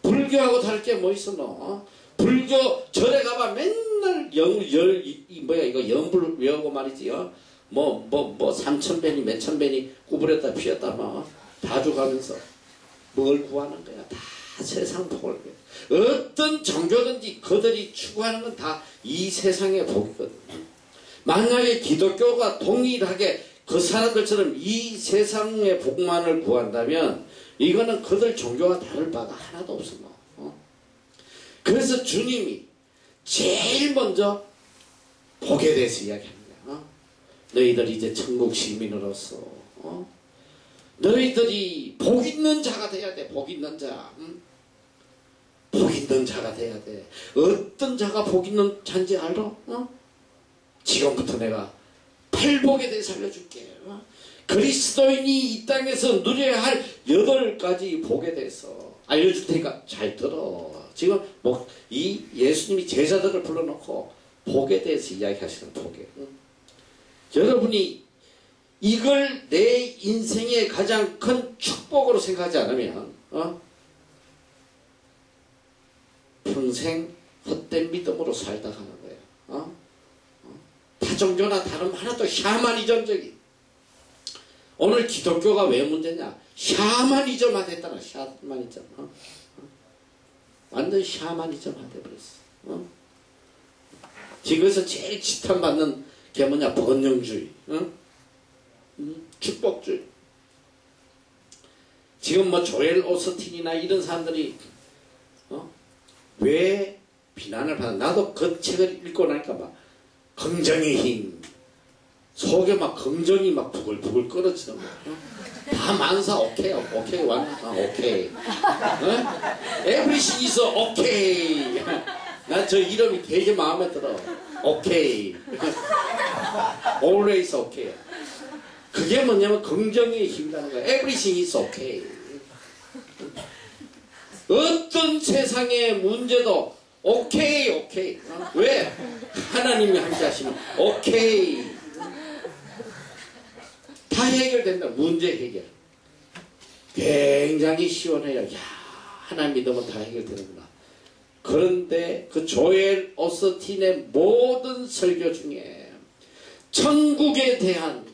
불교하고 다를 게 뭐 있어 너. 불교 절에 가봐 맨날 이거 연불 외우고 말이지. 뭐 3,000배니 몇천 배니 구부렸다 피웠다 뭐 다 줘가면서 뭘 구하는 거야. 다 세상 복을. 어떤 종교든지 그들이 추구하는 건 다 이 세상의 복이거든. 만약에 기독교가 동일하게 그 사람들처럼 이 세상의 복만을 구한다면 이거는 그들 종교와 다를 바가 하나도 없어. 그래서 주님이 제일 먼저 복에 대해서 이야기합니다. 너희들이 이제 천국 시민으로서 너희들이 복 있는 자가 돼야 돼. 복 있는 자. 복 있는 자가 돼야 돼. 어떤 자가 복 있는 자인지 알아? 지금부터 내가 팔복에 대해서 알려줄게. 그리스도인이 이 땅에서 누려야 할 8가지 복에 대해서 알려줄 테니까 잘 들어. 지금 이 예수님이 제자들을 불러놓고 복에 대해서 이야기하시는 복에. 여러분이 이걸 내 인생의 가장 큰 축복으로 생각하지 않으면 평생 헛된 믿음으로 살다 가는 거예요. 타종교나 다름 하나도 샤머니즘적인. 오늘 기독교가 왜 문제냐? 샤머니즘화 됐다나. 샤머니즘. 완전 샤머니즘화 돼버렸어. 지금에서 제일 지탄받는 게 뭐냐? 번영주의. 축복주의. 지금 뭐 조엘 오스틴이나 이런 사람들이 왜 비난을 받는? 나도 그 책을 읽고 나니까 막 긍정의 힘, 속에 막 긍정이 막 부글부글 끓어지는 거야. 다 만사 오케이 오케이. Everything is okay. 난 저 이름이 되게 마음에 들어. 오케이. Always okay. 그게 뭐냐면 긍정의 힘이라는 거야. Everything is okay. 어떤 세상의 문제도 오케이. 왜? 하나님이 함께 하시면 오케이. 다 해결된다. 문제 해결. 굉장히 시원해요. 야, 하나님 믿으면 다 해결되는구나. 그런데 그 조엘 오스틴의 모든 설교 중에 천국에 대한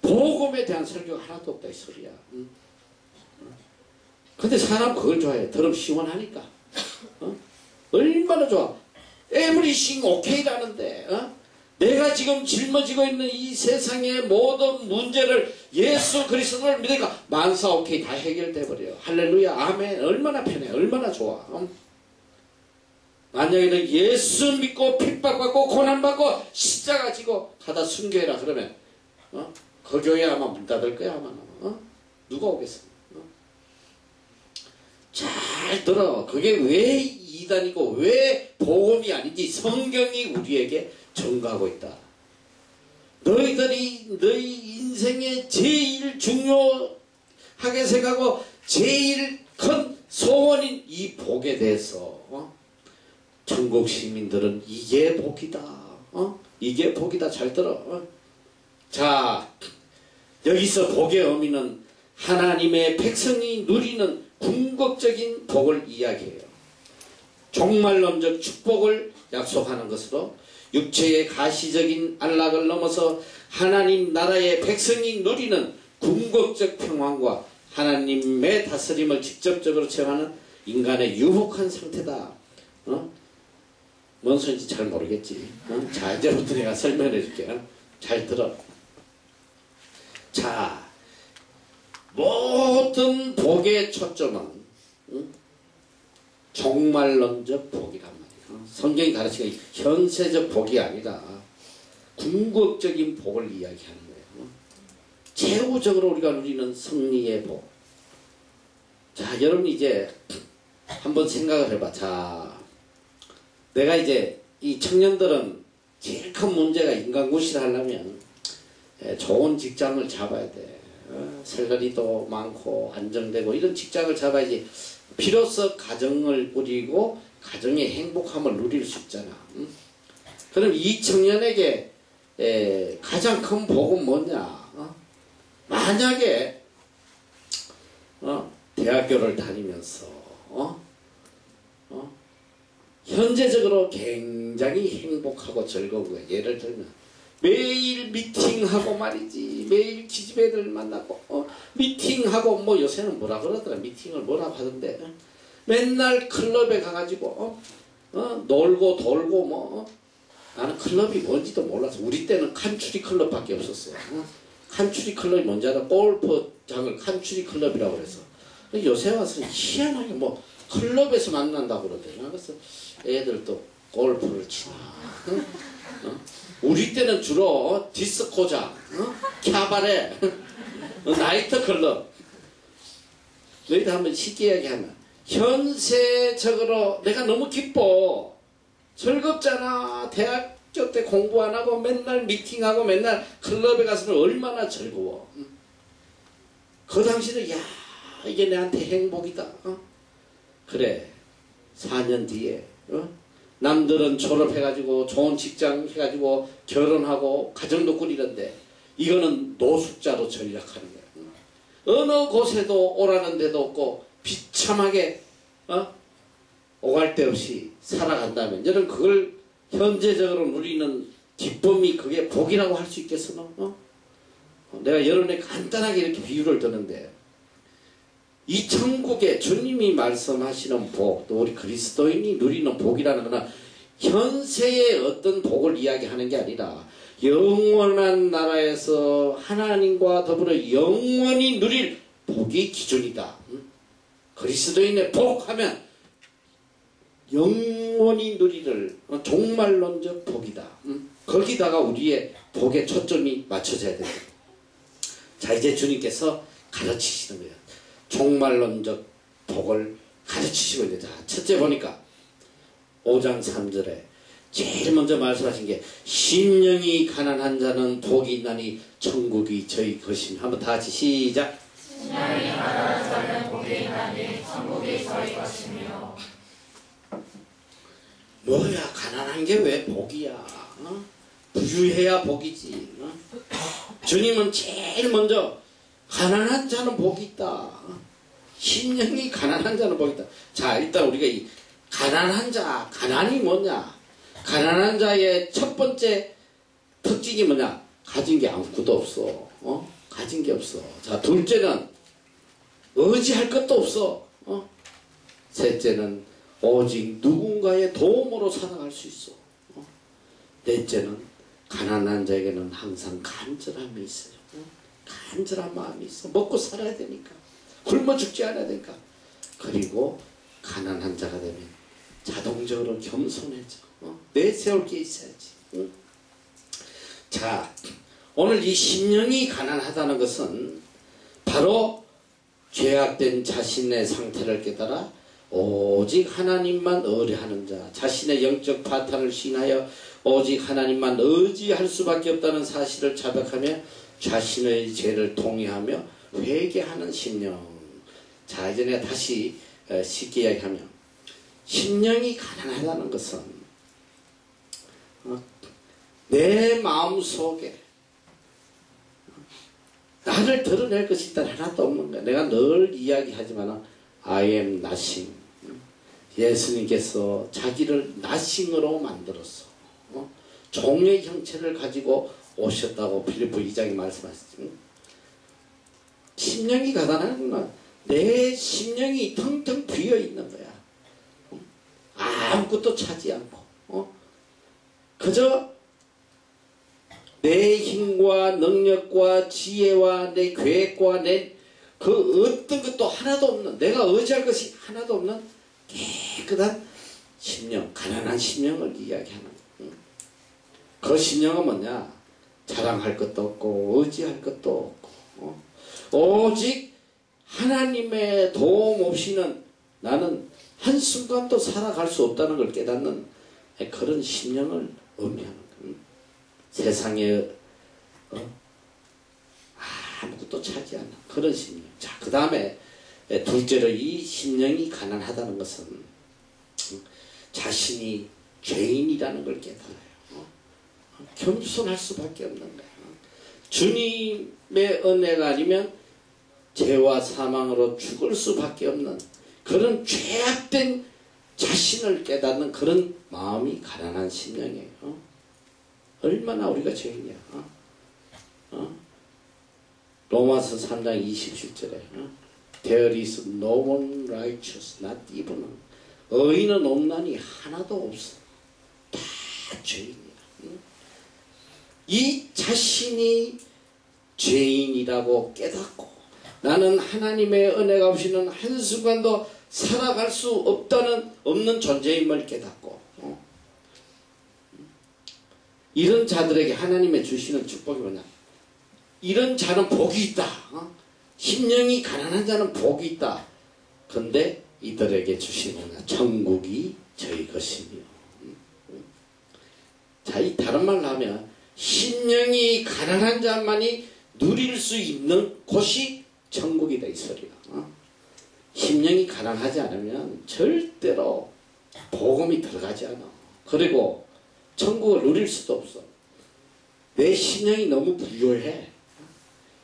복음에 대한 설교가 하나도 없다 이 소리야. 근데 사람 그걸 좋아해. 들으면 시원하니까. 얼마나 좋아. Everything okay라는데 내가 지금 짊어지고 있는 이 세상의 모든 문제를 예수 그리스도를 믿으니까 만사 오케이 다 해결돼 버려요. 할렐루야 아멘. 얼마나 편해. 얼마나 좋아. 만약에는 예수 믿고 핍박받고 고난받고 십자가 지고 가다 순교해라 그러면 그 교회 아마 문 닫을 거야 아마. 누가 오겠어. 잘 들어. 그게 왜 이단이고 왜 복음이 아닌지 성경이 우리에게 증거하고 있다. 너희들이 너희 인생에 제일 중요하게 생각하고 제일 큰 소원인 이 복에 대해서 천국 시민들은 이게 복이다. 이게 복이다. 잘 들어. 자, 여기서 복의 의미는 하나님의 백성이 누리는 궁극적인 복을 이야기해요. 종말론적 축복을 약속하는 것으로 육체의 가시적인 안락을 넘어서 하나님 나라의 백성이 누리는 궁극적 평안과 하나님의 다스림을 직접적으로 체험하는 인간의 유복한 상태다. 뭔 소리인지 잘 모르겠지. 자, 이제부터 내가 설명해 줄게. 잘 들어. 자, 모든 복의 초점은 종말론적 복이란 말이야. 성경이 가르치는 현세적 복이 아니라 궁극적인 복을 이야기하는 거예요. 최후적으로 우리가 누리는 승리의 복. 자, 여러분 이제 한번 생각을 해봐. 자, 내가 이제 이 청년들은 제일 큰 문제가 인간구실을 하려면 좋은 직장을 잡아야 돼. 살거리도 많고 안정되고 이런 직장을 잡아야지 비로소 가정을 꾸리고 가정의 행복함을 누릴 수 있잖아. 그럼 이 청년에게 가장 큰 복은 뭐냐? 만약에 대학교를 다니면서 현재적으로 굉장히 행복하고 즐거운 거야. 예를 들면 매일 미팅하고 말이지. 매일 기집애들 만나고 미팅하고 뭐 요새는 뭐라 그러더라. 미팅을 뭐라고 하던데 맨날 클럽에 가가지고 놀고 돌고 뭐 나는 클럽이 뭔지도 몰라서 우리 때는 칸츄리 클럽밖에 없었어. 칸츄리 클럽이 뭔지 알아? 골프장을 칸츄리 클럽이라고 그래서 요새 와서 희한하게 뭐 클럽에서 만난다고 그러더라. 그래서 애들도 골프를 치나. 우리 때는 주로 디스코장, 캬바레, 나이트 클럽. 너희들 한번 쉽게 이야기하면 현세적으로 내가 너무 기뻐. 즐겁잖아. 대학교 때 공부 안 하고 맨날 미팅하고 맨날 클럽에 가서는 얼마나 즐거워. 그 당시는 야 이게 내한테 행복이다. 그래 4년 뒤에 남들은 졸업해가지고 좋은 직장 해가지고 결혼하고 가정도 꾸리는데 이거는 노숙자로 전락하는 거야. 어느 곳에도 오라는 데도 없고 비참하게 오갈 데 없이 살아간다면 여러분 그걸 현재적으로 누리는 기쁨이 그게 복이라고 할 수 있겠어? 내가 여러분에 간단하게 이렇게 비유를 드는데 이 천국에 주님이 말씀하시는 복, 또 우리 그리스도인이 누리는 복이라는 것은 현세의 어떤 복을 이야기하는 게 아니라 영원한 나라에서 하나님과 더불어 영원히 누릴 복이 기준이다. 그리스도인의 복하면 영원히 누리를 종말론적 복이다. 거기다가 우리의 복의 초점이 맞춰져야 된다. 자 이제 주님께서 가르치시는 거예요. 종말론적 복을 가르치시고 있는데 자 첫째 보니까 5장 3절에 제일 먼저 말씀하신 게 심령이 가난한 자는 복이 있나니 천국이 저희 것입니다. 한번 다 같이 시작. 심령이 가난한 자는 복이 있나니 천국이 저희 것이며. 뭐야 가난한 게 왜 복이야? 부유해야 복이지. 주님은 제일 먼저 가난한 자는 복이 있다. 심령이 가난한 자는 복이 있다. 자 일단 우리가 이 가난한 자, 가난이 뭐냐? 가난한 자의 첫 번째 특징이 뭐냐? 가진 게 아무것도 없어. 가진 게 없어. 자 둘째는 의지할 것도 없어. 셋째는 오직 누군가의 도움으로 살아갈 수 있어. 넷째는 가난한 자에게는 항상 간절함이 있어요. 간절한 마음이 있어. 먹고 살아야 되니까. 굶어 죽지 않아야 되니까. 그리고 가난한 자가 되면 자동적으로 겸손해져. 내세울 게 있어야지. 자, 오늘 이 심령이 가난하다는 것은 바로 죄악된 자신의 상태를 깨달아 오직 하나님만 의뢰하는 자, 자신의 영적 파탄을 시인하여 오직 하나님만 의지할 수밖에 없다는 사실을 자백하며 자신의 죄를 통회하며 회개하는 심령. 자 이제 내가 다시 쉽게 이야기하면 심령이 가난하다는 것은 내 마음속에 나를 드러낼 것이 일단 하나도 없는 거야. 내가 늘 이야기하지만 I am nothing. 예수님께서 자기를 nothing으로 만들었어. 종의 형체를 가지고 오셨다고 필리포 2장에 말씀하셨죠. 심령이 가난한 건 내 심령이 텅텅 비어 있는 거야. 아무것도 차지 않고 그저 내 힘과 능력과 지혜와 내 계획과 내 그 어떤 것도 하나도 없는, 내가 의지할 것이 하나도 없는 깨끗한 심령, 가난한 심령을 이야기하는 거야. 그 심령은 뭐냐? 자랑할 것도 없고 의지할 것도 없고 오직 하나님의 도움 없이는 나는 한순간도 살아갈 수 없다는 걸 깨닫는 그런 심령을 의미하는 거야. 세상에 아무것도 차지 않는 그런 심령. 자, 그 다음에 둘째로 이 심령이 가난하다는 것은 자신이 죄인이라는 걸 깨달아요. 겸손할 수밖에 없는 거야. 주님의 은혜가 아니면 죄와 사망으로 죽을 수밖에 없는 그런 죄악된 자신을 깨닫는 그런 마음이 가난한 심령이에요. 얼마나 우리가 죄인이야. 로마서 3장 27절에 There is no one righteous, not even. 의인은 없나니 하나도 없어. 다 죄인이야. 이 자신이 죄인이라고 깨닫고 나는 하나님의 은혜가 없이는 한순간도 살아갈 수 없는 존재임을 깨닫고 이런 자들에게 하나님의 주시는 축복이 뭐냐? 이런 자는 복이 있다. 심령이 가난한 자는 복이 있다. 근데 이들에게 주시는 천국이 저희 것이며. 자, 이 다른 말로 하면 심령이 가난한 자만이 누릴 수 있는 곳이 천국이다 이 소리야. 심령이 가난하지 않으면 절대로 복음이 들어가지 않아. 그리고 천국을 누릴 수도 없어. 내 심령이 너무 부유해.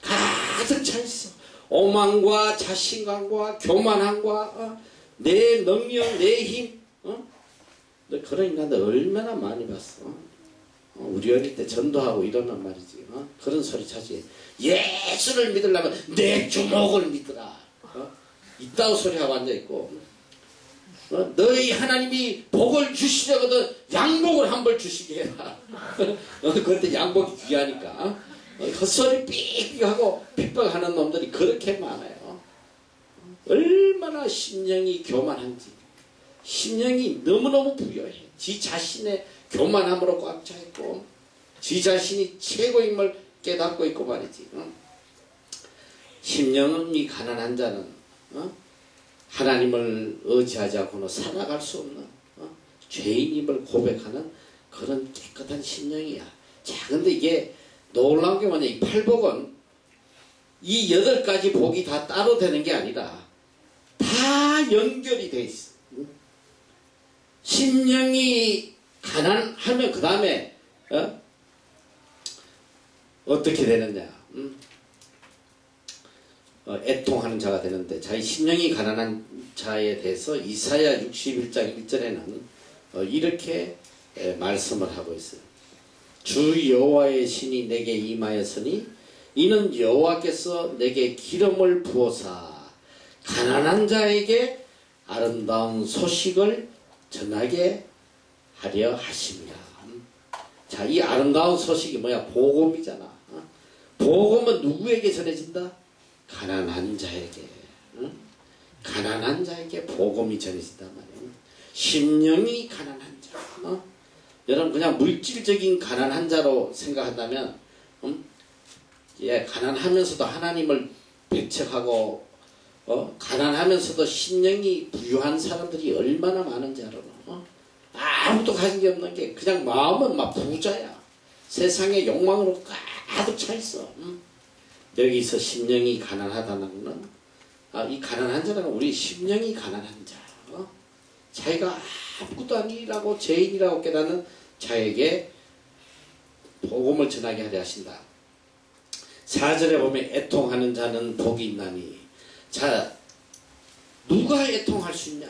가득 차 있어. 오만과 자신감과 교만함과 내 능력, 내 힘. 너 그런 인간들 얼마나 많이 봤어. 우리 어릴 때 전도하고 이러는 말이지. 그런 소리 차지. 예수를 믿으려면 내 주먹을 믿으라. 이따위 소리하고 앉아있고. 너희 하나님이 복을 주시려거든 양복을 한 벌 주시게 해라. 그때 양복이 귀하니까. 헛소리 삑삑하고 핍박하는 놈들이 그렇게 많아요. 얼마나 심령이 교만한지. 심령이 너무너무 부여해. 지 자신의 교만함으로 꽉 차 있고 지 자신이 최고임을 깨닫고 있고 말이지. 심령이 가난한 자는 하나님을 의지하지 않고는 살아갈 수 없는 죄인임을 고백하는 그런 깨끗한 심령이야. 자, 근데 이게 놀라운 게 뭐냐? 이 팔복은 이 8가지 복이 다 따로 되는 게 아니라 다 연결이 돼 있어. 심령이 가난하면 그 다음에 어떻게 되느냐? 애통하는 자가 되는데, 자기 심령이 가난한 자에 대해서 이사야 61장 1절에는 이렇게 말씀을 하고 있어요. 주 여호와의 신이 내게 임하였으니 이는 여호와께서 내게 기름을 부어사 가난한 자에게 아름다운 소식을 전하게 하려 하십니다. 자, 이 아름다운 소식이 뭐야? 복음이잖아. 복음은 누구에게 전해진다? 가난한 자에게. 가난한 자에게 복음이 전해진단 말이에요. 심령이 가난한 자. 여러분 그냥 물질적인 가난한 자로 생각한다면 예, 가난하면서도 하나님을 배척하고 가난하면서도 심령이 부유한 사람들이 얼마나 많은지 알아. 아무도 가진 게 없는 게 그냥 마음은 막 부자야. 세상에 욕망으로 가득 차 있어. 여기서 심령이 가난하다는 것은 이 가난한 자는 우리 심령이 가난한 자. 자기가 아무것도 아니라고 죄인이라고 깨닫는 자에게 복음을 전하게 하려 하신다. 4절에 보면 애통하는 자는 복이 있나니. 자, 누가 애통할 수 있냐?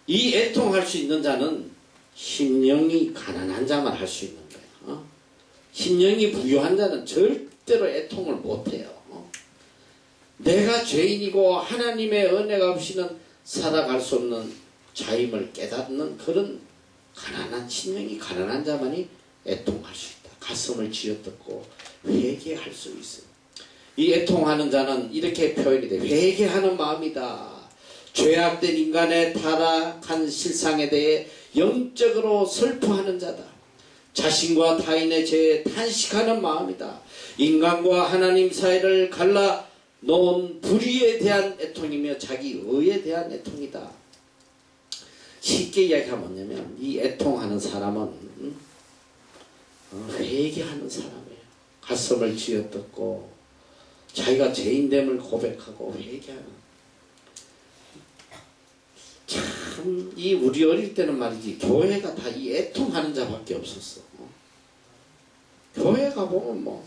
이 애통할 수 있는 자는 심령이 가난한 자만 할 수 있는 거예요. 심령이 부유한 자는 절대로 애통을 못해요. 내가 죄인이고 하나님의 은혜가 없이는 살아갈 수 없는 자임을 깨닫는 그런 가난한 심령이 가난한 자만이 애통할 수 있다. 가슴을 쥐어뜯고 회개할 수 있어요. 이 애통하는 자는 이렇게 표현이 돼. 회개하는 마음이다. 죄악된 인간의 타락한 실상에 대해 영적으로 슬퍼하는 자다. 자신과 타인의 죄에 탄식하는 마음이다. 인간과 하나님 사이를 갈라 놓은 불의에 대한 애통이며 자기 의에 대한 애통이다. 쉽게 이야기하면 뭐냐면 이 애통하는 사람은 회개하는 사람이에요. 가슴을 쥐어뜯고 자기가 죄인됨을 고백하고 회개하는. 참, 이 우리 어릴 때는 말이지 교회가 다 이 애통하는 자밖에 없었어. 교회 가보면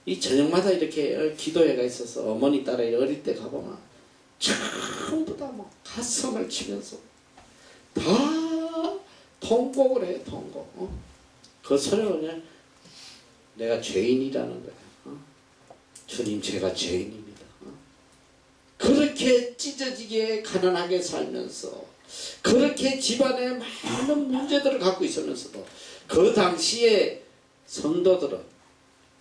이 저녁마다 이렇게 기도회가 있어서 어머니 따라 어릴 때 가보면 전부 다 가슴을 치면서 다 통곡을 해. 통곡. 그 소리가 그냥 내가 죄인이라는 거야. 주님, 제가 죄인입니다. 그렇게 찢어지게 가난하게 살면서 그렇게 집안에 많은 문제들을 갖고 있으면서도 그 당시에 성도들은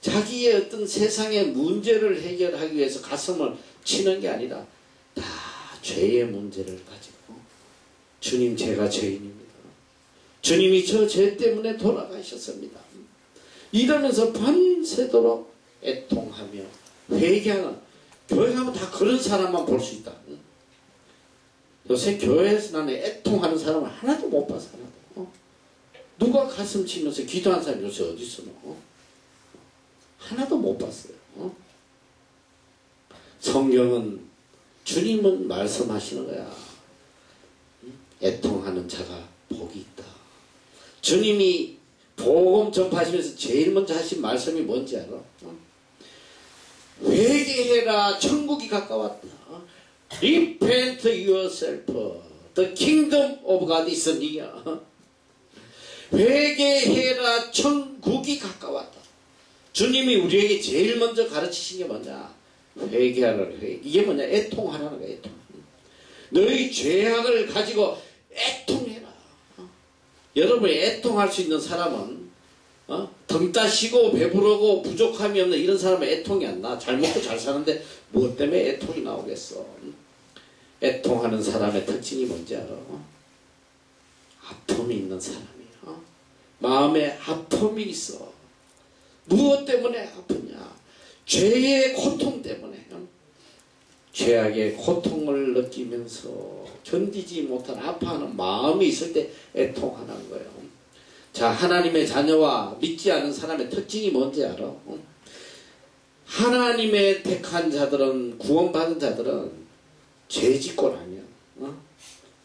자기의 어떤 세상의 문제를 해결하기 위해서 가슴을 치는 게 아니라 다 죄의 문제를 가지고 주님 제가 죄인입니다. 주님이 저 죄 때문에 돌아가셨습니다. 이러면서 밤새도록 애통하며 회개하는, 교회 가면 다 그런 사람만 볼 수 있다. 요새 교회에서 나는 애통하는 사람을 하나도 못 봐서 하나도. 누가 가슴 치면서 기도하는 사람이 요새 어디 있어? 하나도 못 봤어요. 성경은, 주님은 말씀하시는 거야. 애통하는 자가 복이 있다. 주님이 복음 전파하시면서 제일 먼저 하신 말씀이 뭔지 알아? 회개해라, 천국이 가까웠다. Repent yourself. The kingdom of God is near. 회개해라, 천국이 가까웠다. 주님이 우리에게 제일 먼저 가르치신 게 뭐냐? 회개하라. 이게 뭐냐? 애통하라는 거야. 애통. 너희 죄악을 가지고 애통해라. 여러분이 애통할 수 있는 사람은 등 따시고 배부르고 부족함이 없는 이런 사람은 애통이 안 나. 잘 먹고 잘 사는데 무엇 때문에 애통이 나오겠어? 애통하는 사람의 특징이 뭔지 알아? 아픔이 있는 사람이야. 마음에 아픔이 있어. 무엇 때문에 아프냐? 죄의 고통 때문에. 죄악의 고통을 느끼면서 견디지 못한 아파하는 마음이 있을 때 애통하는 거예요. 자, 하나님의 자녀와 믿지 않은 사람의 특징이 뭔지 알아? 하나님의 택한 자들은, 구원받은 자들은 죄짓권 아니야.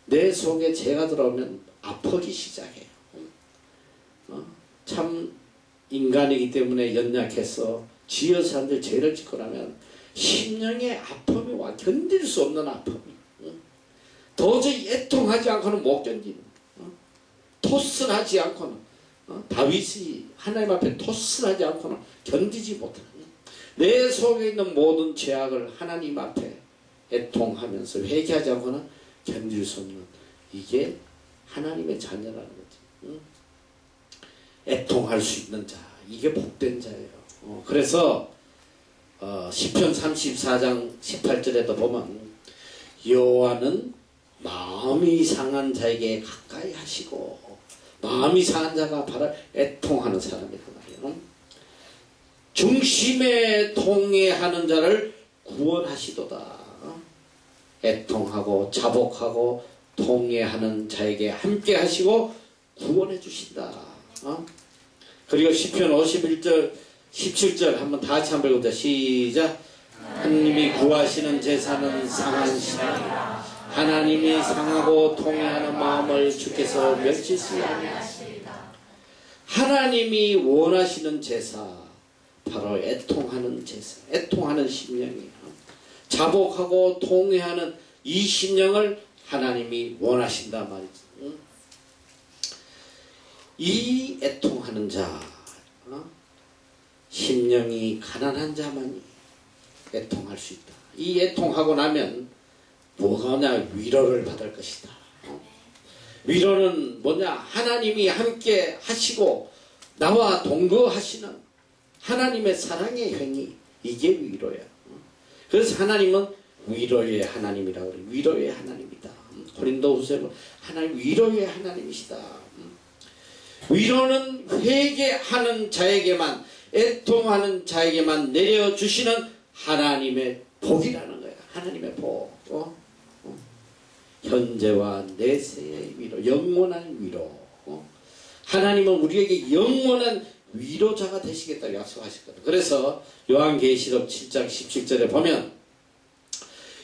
내 속에 죄가 들어오면 아프기 시작해요. 참 인간이기 때문에 연약해서 지어서 한들 죄를 짓고 나면 심령의 아픔이 와. 견딜 수 없는 아픔이. 도저히 애통하지 않고는 못 견디는. 토스하지 않고는. 다윗이 하나님 앞에 토스하지 않고는 견디지 못하는. 내 속에 있는 모든 죄악을 하나님 앞에 애통하면서 회개하지 않고는 견딜 수 없는. 이게 하나님의 자녀라는 거지. 애통할 수 있는 자. 이게 복된 자예요. 그래서 시편 34장 18절에도 보면 여호와는 마음이 상한 자에게 가까이 하시고, 마음이 상한 자가 바로 애통하는 사람이란 말이에요. 중심에 통해하는 자를 구원하시도다. 애통하고 자복하고 통해하는 자에게 함께 하시고 구원해 주신다. 그리고 시편 51절 17절 한번 다 같이 한번 읽어보자. 시작. 하나님이 구하시는 제사는 상한 신앙이라. 하나님이 상하고 통해하는 마음을 주께서 멸치시리라. 하나님이 원하시는 제사, 바로 애통하는 제사, 애통하는 심령이에요. 자복하고 통해하는 이 심령을 하나님이 원하신다 말이지. 이 애통하는 자, 심령이 가난한 자만이 애통할 수 있다. 이 애통하고 나면 뭐가 오냐? 위로를 받을 것이다. 위로는 뭐냐? 하나님이 함께 하시고 나와 동거하시는 하나님의 사랑의 행위, 이게 위로야. 그래서 하나님은 위로의 하나님이라고 그래요. 위로의 하나님이다. 고린도후서에 하나님 위로의 하나님이시다. 위로는 회개하는 자에게만, 애통하는 자에게만 내려주시는 하나님의 복이라는 거야. 하나님의 복. 현재와 내세의 위로, 영원한 위로. 하나님은 우리에게 영원한 위로자가 되시겠다고 약속하셨거든. 그래서 요한계시록 7장 17절에 보면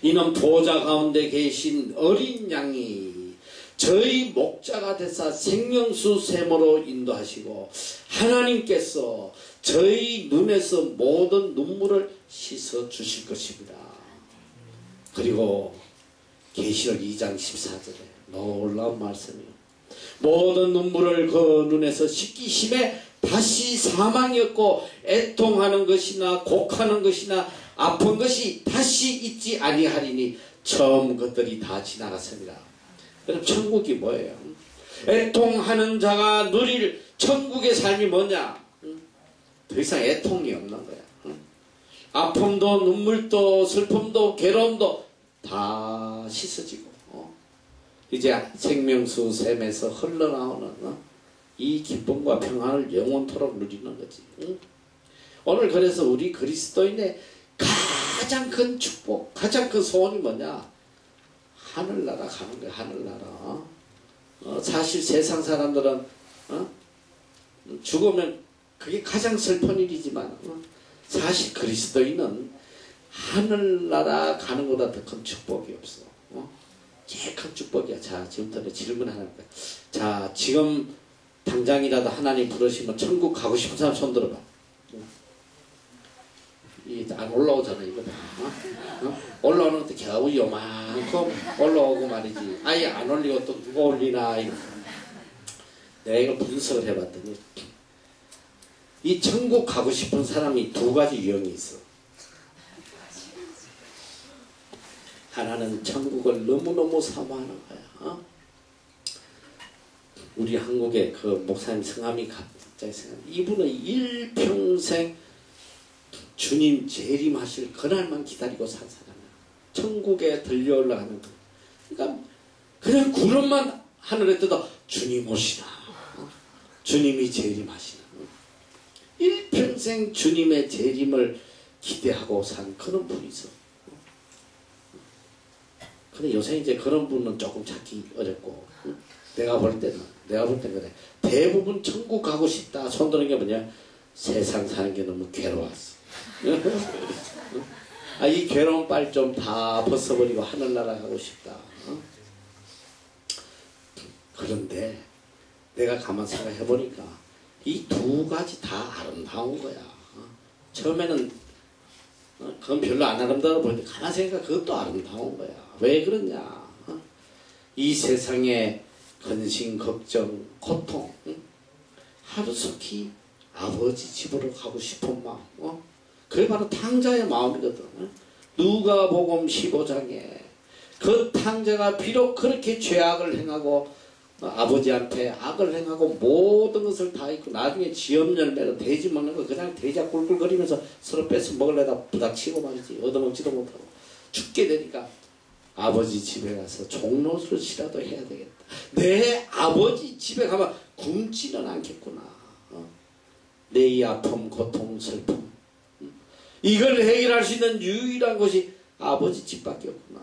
이는 보좌 가운데 계신 어린 양이 저희 목자가 되사 생명수 샘으로 인도하시고 하나님께서 저희 눈에서 모든 눈물을 씻어 주실 것입니다. 그리고 계시록 2장 14절에 놀라운 말씀이에요. 모든 눈물을 그 눈에서 씻기심에 다시 사망이 없고 애통하는 것이나 곡하는 것이나 아픈 것이 다시 있지 아니하리니 처음 것들이 다 지나갔습니다. 그럼 천국이 뭐예요? 애통하는 자가 누릴 천국의 삶이 뭐냐? 더 이상 애통이 없는 거야. 아픔도 눈물도 슬픔도 괴로움도 다 씻어지고 이제 생명수 샘에서 흘러나오는 이 기쁨과 평안을 영원토록 누리는 거지. 오늘 그래서 우리 그리스도인의 가장 큰 축복, 가장 큰 소원이 뭐냐? 하늘나라 가는 거야. 하늘나라. 사실 세상 사람들은 죽으면 그게 가장 슬픈 일이지만 사실 그리스도인은 하늘나라 가는 것보다 더 큰 축복이 없어. 제일 큰 축복이야. 자, 지금부터 질문 하나 할까요? 자, 지금 당장이라도 하나님 부르시면 천국 가고 싶은 사람 손 들어봐. 이게 안 올라오잖아, 이거. 올라오는 것도 겨우 요만큼 올라오고 말이지. 아예 안 올리고 또 누가 올리나. 이거. 내가 이걸 분석을 해봤더니 이 천국 가고 싶은 사람이 두 가지 유형이 있어. 하나는 천국을 너무너무 사모하는 거야. 우리 한국의 그 목사님 성함이 갑자기 생각. 이분은 일평생 주님 재림하실 그날만 기다리고 산 사람이야. 천국에 들려 올라가는 거. 그러니까 그냥 구름만 하늘에 뜯어 주님 오시나. 주님이 재림하시나. 일평생 주님의 재림을 기대하고 산 그런 분이 있어. 근데 요새 이제 그런 분은 조금 찾기 어렵고, 내가 볼 때는 그래. 대부분 천국 가고 싶다 손드는 게 뭐냐? 세상 사는 게 너무 괴로웠어. 이 괴로운 빨 좀 다 벗어버리고 하늘나라 가고 싶다. 그런데 내가 가만 생각해보니까 이 두 가지 다 아름다운 거야. 처음에는 그건 별로 안 아름다워 보이는데 가만 생각하니까 그것도 아름다운 거야. 왜 그러냐? 이 세상에 근심, 걱정, 고통, 하루속히 아버지 집으로 가고 싶은 마음, 그게 바로 탕자의 마음이거든. 누가복음 15장에 그 탕자가 비록 그렇게 죄악을 행하고 아버지한테 악을 행하고 모든 것을 다 있고 나중에 지엄열매로 돼지 먹는 거 그냥 돼지가 꿀꿀거리면서 서로 뺏어 먹으려다 부닥치고 말이지. 얻어먹지도 못하고 죽게 되니까 아버지 집에 가서 종노릇이라도 해야 되겠다. 내 아버지 집에 가면 굶지는 않겠구나. 내 이 아픔, 고통, 슬픔 이걸 해결할 수 있는 유일한 곳이 아버지 집밖에 없구나.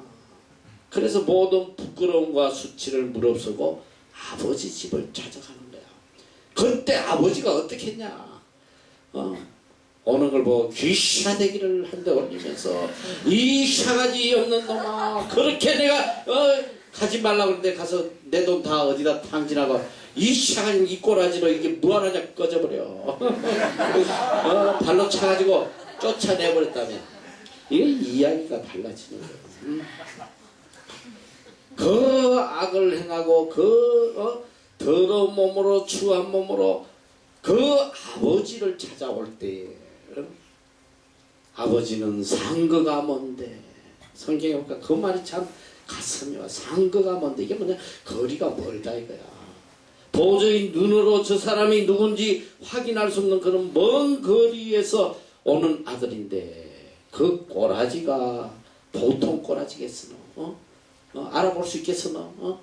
그래서 모든 부끄러움과 수치를 무릅쓰고 아버지 집을 찾아가는 거야. 그때 아버지가 어떻게 했냐? 오는 걸 보고 귀샤대기를 한 대 올리면서 이 샤가지 없는 놈아, 그렇게 내가 가지 말라고 그러는데 가서 내 돈 다 어디다 탕진하고 이 샤가지 이 꼬라지로 이게 무한하냐 꺼져버려. 발로 차가지고 쫓아내버렸다면 이게 이야기가 달라지는 거예요. 그 악을 행하고 그 더러운 몸으로 추한 몸으로 그 아버지를 찾아올 때 아버지는 상거가 먼데, 성경에 보니까 그 말이 참 가슴이 와. 상거가 먼데 이게 뭐냐? 거리가 멀다 이거야. 도저히 눈으로 저 사람이 누군지 확인할 수 없는 그런 먼 거리에서 오는 아들인데 그 꼬라지가 보통 꼬라지겠어. 알아볼 수 있겠어 너?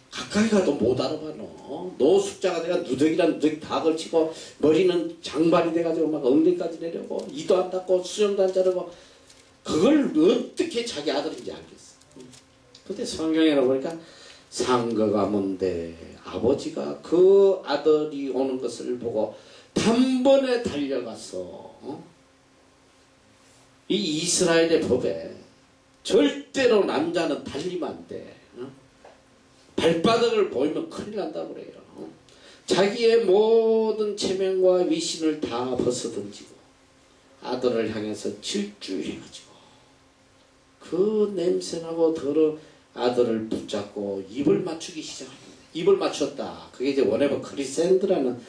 가까이 가도 못 알아봐 너. 노숙자가 내가 누더기란 누더기 다 걸치고 머리는 장발이 돼가지고 막 엉덩이까지 내려고 이도 안 닦고 수염도 안 자르고 그걸 어떻게 자기 아들인지 알겠어. 근데 성경에 보니까 상거가 뭔데 아버지가 그 아들이 오는 것을 보고 단번에 달려가서 이 이스라엘의 법에 절대로 남자는 달리면 안 돼. 발바닥을 보이면 큰일 난다고 그래요. 자기의 모든 체면과 위신을 다 벗어던지고 아들을 향해서 질주해가지고 그 냄새나고 더러운 아들을 붙잡고 입을 맞추기 시작합니다. 입을 맞췄다. 그게 이제 원해버 크리센드라는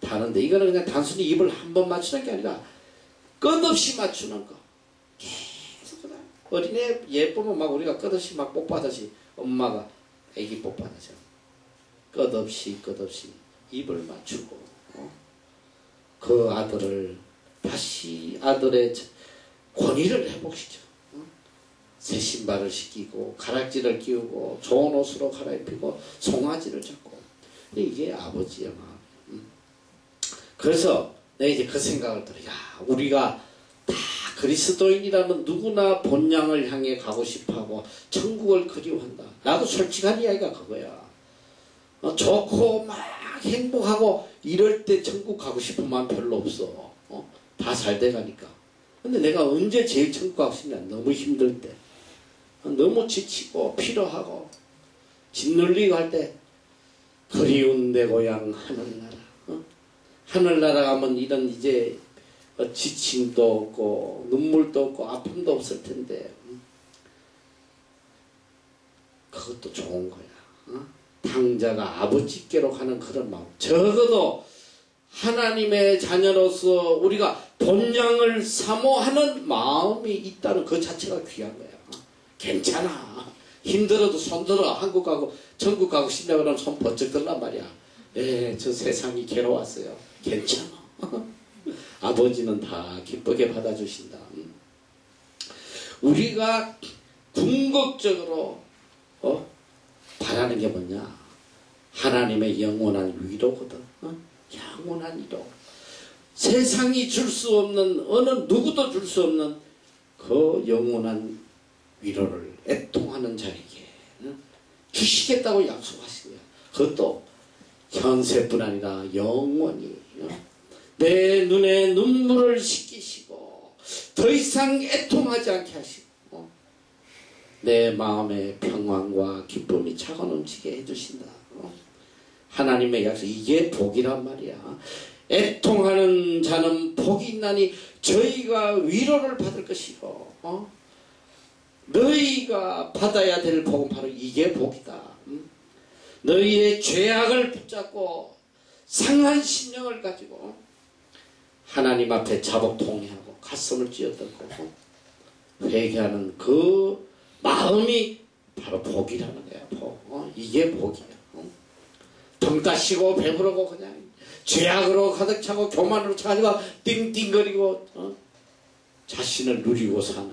단어인데 이거는 그냥 단순히 입을 한 번 맞추는 게 아니라 끝없이 맞추는 거. 계속 그냥 어린애 예쁘면 막 우리가 끝없이 막 뽀뽀하듯이 엄마가 애기 뽀뽀하죠. 끝없이 입을 맞추고 그 아들을 다시 아들의 권위를 회복시켜. 새 신발을 신기고 가락지를 끼우고 좋은 옷으로 갈아입히고 송아지를 잡고. 이게 아버지의 마음. 그래서 내가 이제 그 생각을 들어. 야, 우리가 다 그리스도인이라면 누구나 본향을 향해 가고 싶어하고 천국을 그리워한다. 나도 솔직한 이야기가 그거야. 좋고 막 행복하고 이럴 때 천국 가고 싶은 마음 별로 없어. 다 잘 돼가니까. 근데 내가 언제 제일 천국 가고 싶냐? 너무 힘들 때. 너무 지치고 피로하고 짓눌리고 할 때 그리운 내 고향 하늘나라. 하늘나라 가면 이런 이제 지침도 없고 눈물도 없고 아픔도 없을 텐데 그것도 좋은 거야. 당자가 아버지께로 가는 그런 마음. 적어도 하나님의 자녀로서 우리가 본향을 사모하는 마음이 있다는 그 자체가 귀한 거야. 괜찮아. 힘들어도 손들어. 한국 가고 천국 가고 싶냐 그러면 손 번쩍 들란 말이야. 예, 저 세상이 괴로웠어요. 괜찮아. 아버지는 다 기쁘게 받아주신다. 우리가 궁극적으로 바라는 게 뭐냐? 하나님의 영원한 위로거든. 영원한 위로. 세상이 줄 수 없는, 어느 누구도 줄 수 없는 그 영원한 위로를 애통하는 자에게 주시겠다고 약속하신 거야. 그것도 현세뿐 아니라 영원히. 내 눈에 눈물을 씻기시고 더 이상 애통하지 않게 하시고 내 마음에 평안과 기쁨이 차고 넘치게 해주신다. 하나님의 약속. 이게 복이란 말이야. 애통하는 자는 복이 있나니 저희가 위로를 받을 것이고 너희가 받아야 될 복은 바로 이게 복이다. 너희의 죄악을 붙잡고 상한 심령을 가지고 하나님 앞에 자복통회하고 가슴을 쥐어뜯고 회개하는 그 마음이 바로 복이라는 거야. 복. 이게 복이야. 등 따시고 배부르고 그냥 죄악으로 가득 차고 교만으로 차가지고 띵띵거리고 자신을 누리고 사는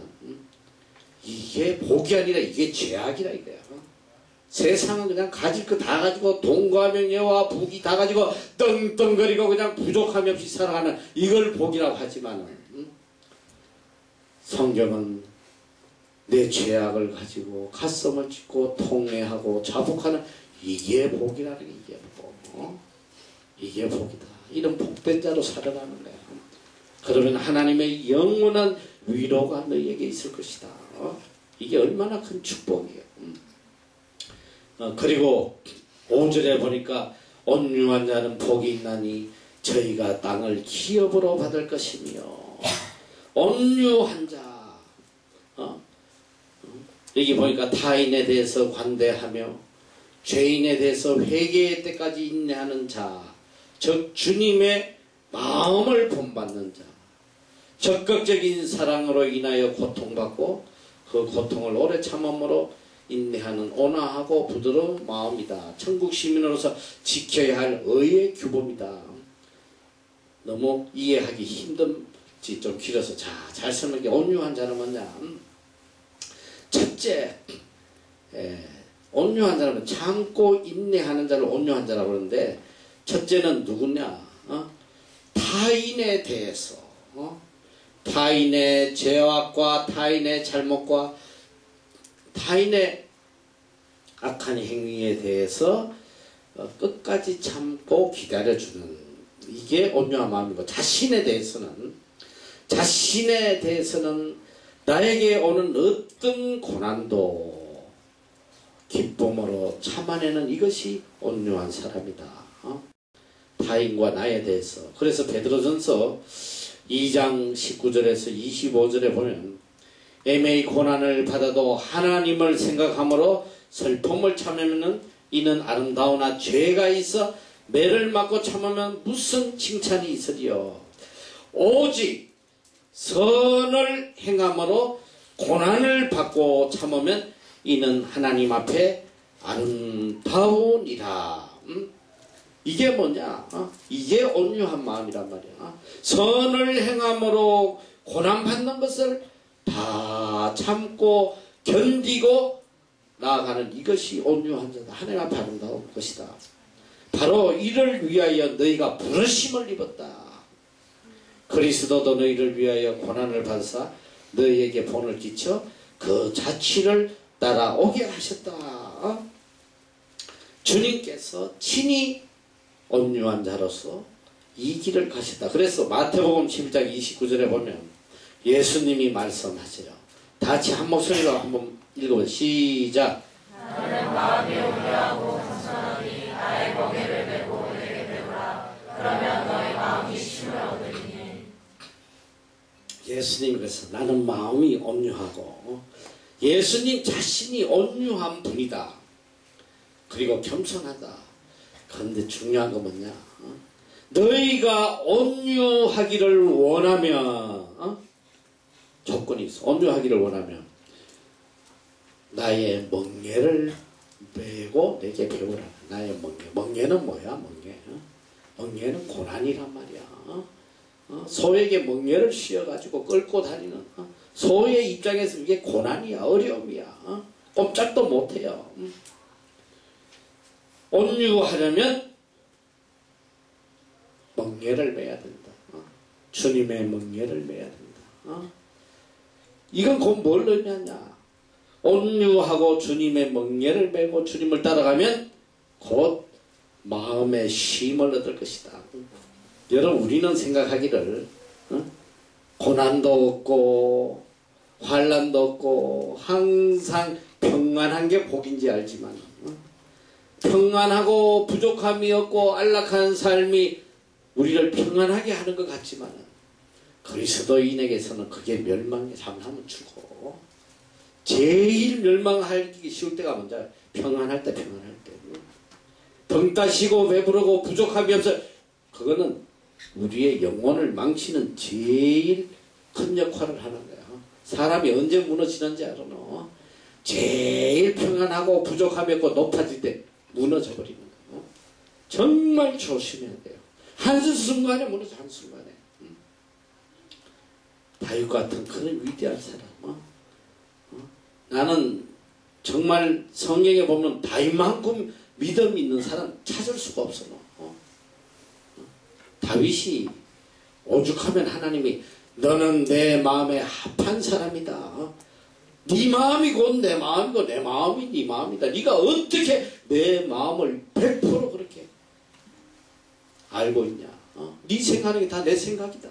이게 복이 아니라 이게 죄악이라 이거야. 세상은 그냥 가질 거 다 가지고 돈과 명예와 부귀 다 가지고 떵떵거리고 그냥 부족함이 없이 살아가는 이걸 복이라고 하지만 성경은 내 죄악을 가지고 가슴을 찢고 통회하고 자복하는 이게 복이라는 게 이게 복. 이게 복이다. 이런 복된 자로 살아가는 거야. 그러면 하나님의 영원한 위로가 너희에게 있을 것이다. 이게 얼마나 큰 축복이에요. 그리고 5절에 보니까 온유한 자는 복이 있나니 저희가 땅을 기업으로 받을 것이며 온유한 자. 여기 보니까 타인에 대해서 관대하며 죄인에 대해서 회개의 때까지 인내하는 자, 즉 주님의 마음을 본받는 자, 적극적인 사랑으로 인하여 고통받고 그 고통을 오래 참음으로 인내하는 온화하고 부드러운 마음이다. 천국 시민으로서 지켜야 할 의의 규범이다. 너무 이해하기 힘든지 좀 길어서 잘 설명해. 온유한 자는 뭐냐? 첫째, 온유한 자는 참고 인내하는 자를 온유한 자라고 그러는데 첫째는 누구냐? 타인에 대해서 타인의 죄악과 타인의 잘못과 타인의 악한 행위에 대해서 끝까지 참고 기다려주는 이게 온유한 마음이고 자신에 대해서는 나에게 오는 어떤 고난도 기쁨으로 참아내는 이것이 온유한 사람이다. 타인과 나에 대해서. 그래서 베드로전서 2장 19절에서 25절에 보면 애매히 고난을 받아도 하나님을 생각함으로 슬픔을 참으면 이는 아름다우나 죄가 있어 매를 맞고 참으면 무슨 칭찬이 있으리요. 오직 선을 행함으로 고난을 받고 참으면 이는 하나님 앞에 아름다우니라. 이게 뭐냐? 이게 온유한 마음이란 말이야. 선을 행함으로 고난받는 것을 다 참고 견디고 나아가는 이것이 온유한 자다. 하나님 앞에 아름다운 것이다. 바로 이를 위하여 너희가 부르심을 입었다. 그리스도도 너희를 위하여 고난을 받으사 너희에게 본을 끼쳐 그 자취를 따라오게 하셨다. 주님께서 친히 온유한 자로서 이 길을 가셨다. 그래서 마태복음 11장 29절에 보면 예수님이 말씀하세요. 다 같이 한 목소리로 한번 읽어보세요. 시작. 나는 마음이 온유하고 겸손하니 나의 멍에를 메고 내게 배우라. 그러면 너의 마음이 쉼을 얻으리니. 예수님 그래서 나는 마음이 온유하고 예수님 자신이 온유한 분이다. 그리고 겸손하다. 그런데 중요한 건 뭐냐? 너희가 온유하기를 원하면 조건이 있어. 온유하기를 원하면 나의 멍에를 메고 내게 배우라. 나의 멍에. 멍에는 뭐야? 멍에는 고난이란 말이야. 소에게 멍에를 씌워가지고 끌고 다니는 소의 입장에서 이게 고난이야. 어려움이야. 꼼짝도 못해요. 온유하려면 멍에를 매야 된다. 주님의 멍에를 매야 된다. 이건 곧 뭘 의미하냐? 온유하고 주님의 멍에를 메고 주님을 따라가면 곧 마음의 쉼을 얻을 것이다. 여러분 우리는 생각하기를 고난도 없고 환난도 없고 항상 평안한 게 복인지 알지만 평안하고 부족함이 없고 안락한 삶이 우리를 평안하게 하는 것 같지만 그리스도인에게서는 그게 멸망의 상함을 주고 제일 멸망하기 쉬울 때가 뭔지 알아요? 평안할 때. 덩 따시고 배부르고 부족함이 없어. 그거는 우리의 영혼을 망치는 제일 큰 역할을 하는 거야. 사람이 언제 무너지는지 알아? 제일 평안하고 부족함이 없고 높아질 때 무너져 버리는 거야. 정말 조심해야 돼요. 한순간에 무너져. 한순간에. 다윗 같은 그런 위대한 사람. 나는 정말 성경에 보면 다윗만큼 믿음이 있는 사람 찾을 수가 없어. 다윗이 오죽하면 하나님이 너는 내 마음에 합한 사람이다. 네 마음이 곧 내 마음이고 내 마음이 네 마음이다. 네가 어떻게 내 마음을 100% 그렇게 알고 있냐. 네 생각하는 게 다 내 생각이다.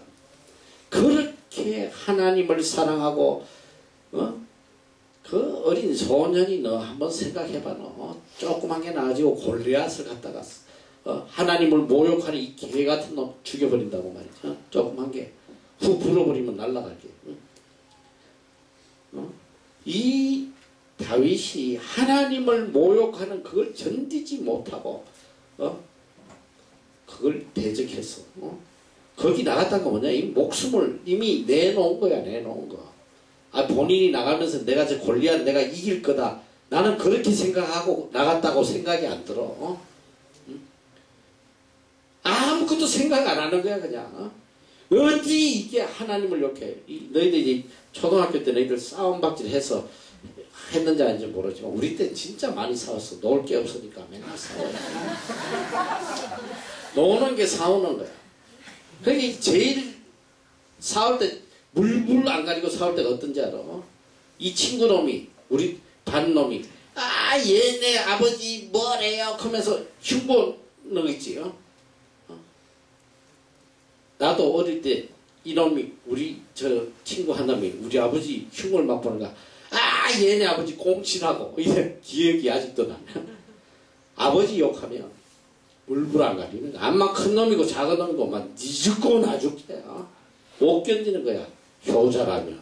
그렇게 하나님을 사랑하고 그 어린 소년이 너 한번 생각해봐. 너 조그만 게 나가지고 골리앗을 갖다가 하나님을 모욕하는 이 개 같은 놈 죽여버린다고 말이죠. 조그만 게 후 불어버리면 날아가게. 이 다윗이 하나님을 모욕하는 그걸 견디지 못하고 그걸 대적해서 거기 나갔다는 거 뭐냐? 이 목숨을 이미 내놓은 거야. 내놓은 거. 본인이 나가면서 내가 저 골리앗 내가 이길 거다. 나는 그렇게 생각하고 나갔다고 생각이 안 들어. 아무것도 생각 안 하는 거야 그냥. 어디 이게 하나님을 이렇게 너희들이 초등학교 때 너희들 싸움박질 해서 했는지 아닌지 모르지만 우리 때 진짜 많이 싸웠어. 놀 게 없으니까 맨날 싸워요. 노는 게 싸우는 거야. 그게 제일 싸울 때 물불 안 가리고 싸울 때가 어떤지 알아? 이 친구놈이 우리 반놈이 얘네 아버지 뭐래요? 하면서 흉보는 거 있지. 나도 어릴 때 이놈이 우리 저 친구 하나님이 우리 아버지 흉을 맛보는 거야. 얘네 아버지 꽁치라고. 이제 기억이 아직도 나면 아버지 욕하면 물불 안 가리는 거야. 암만 큰 놈이고 작은 놈이고 막 니죽고 나죽게 못 견디는 거야. 효자라면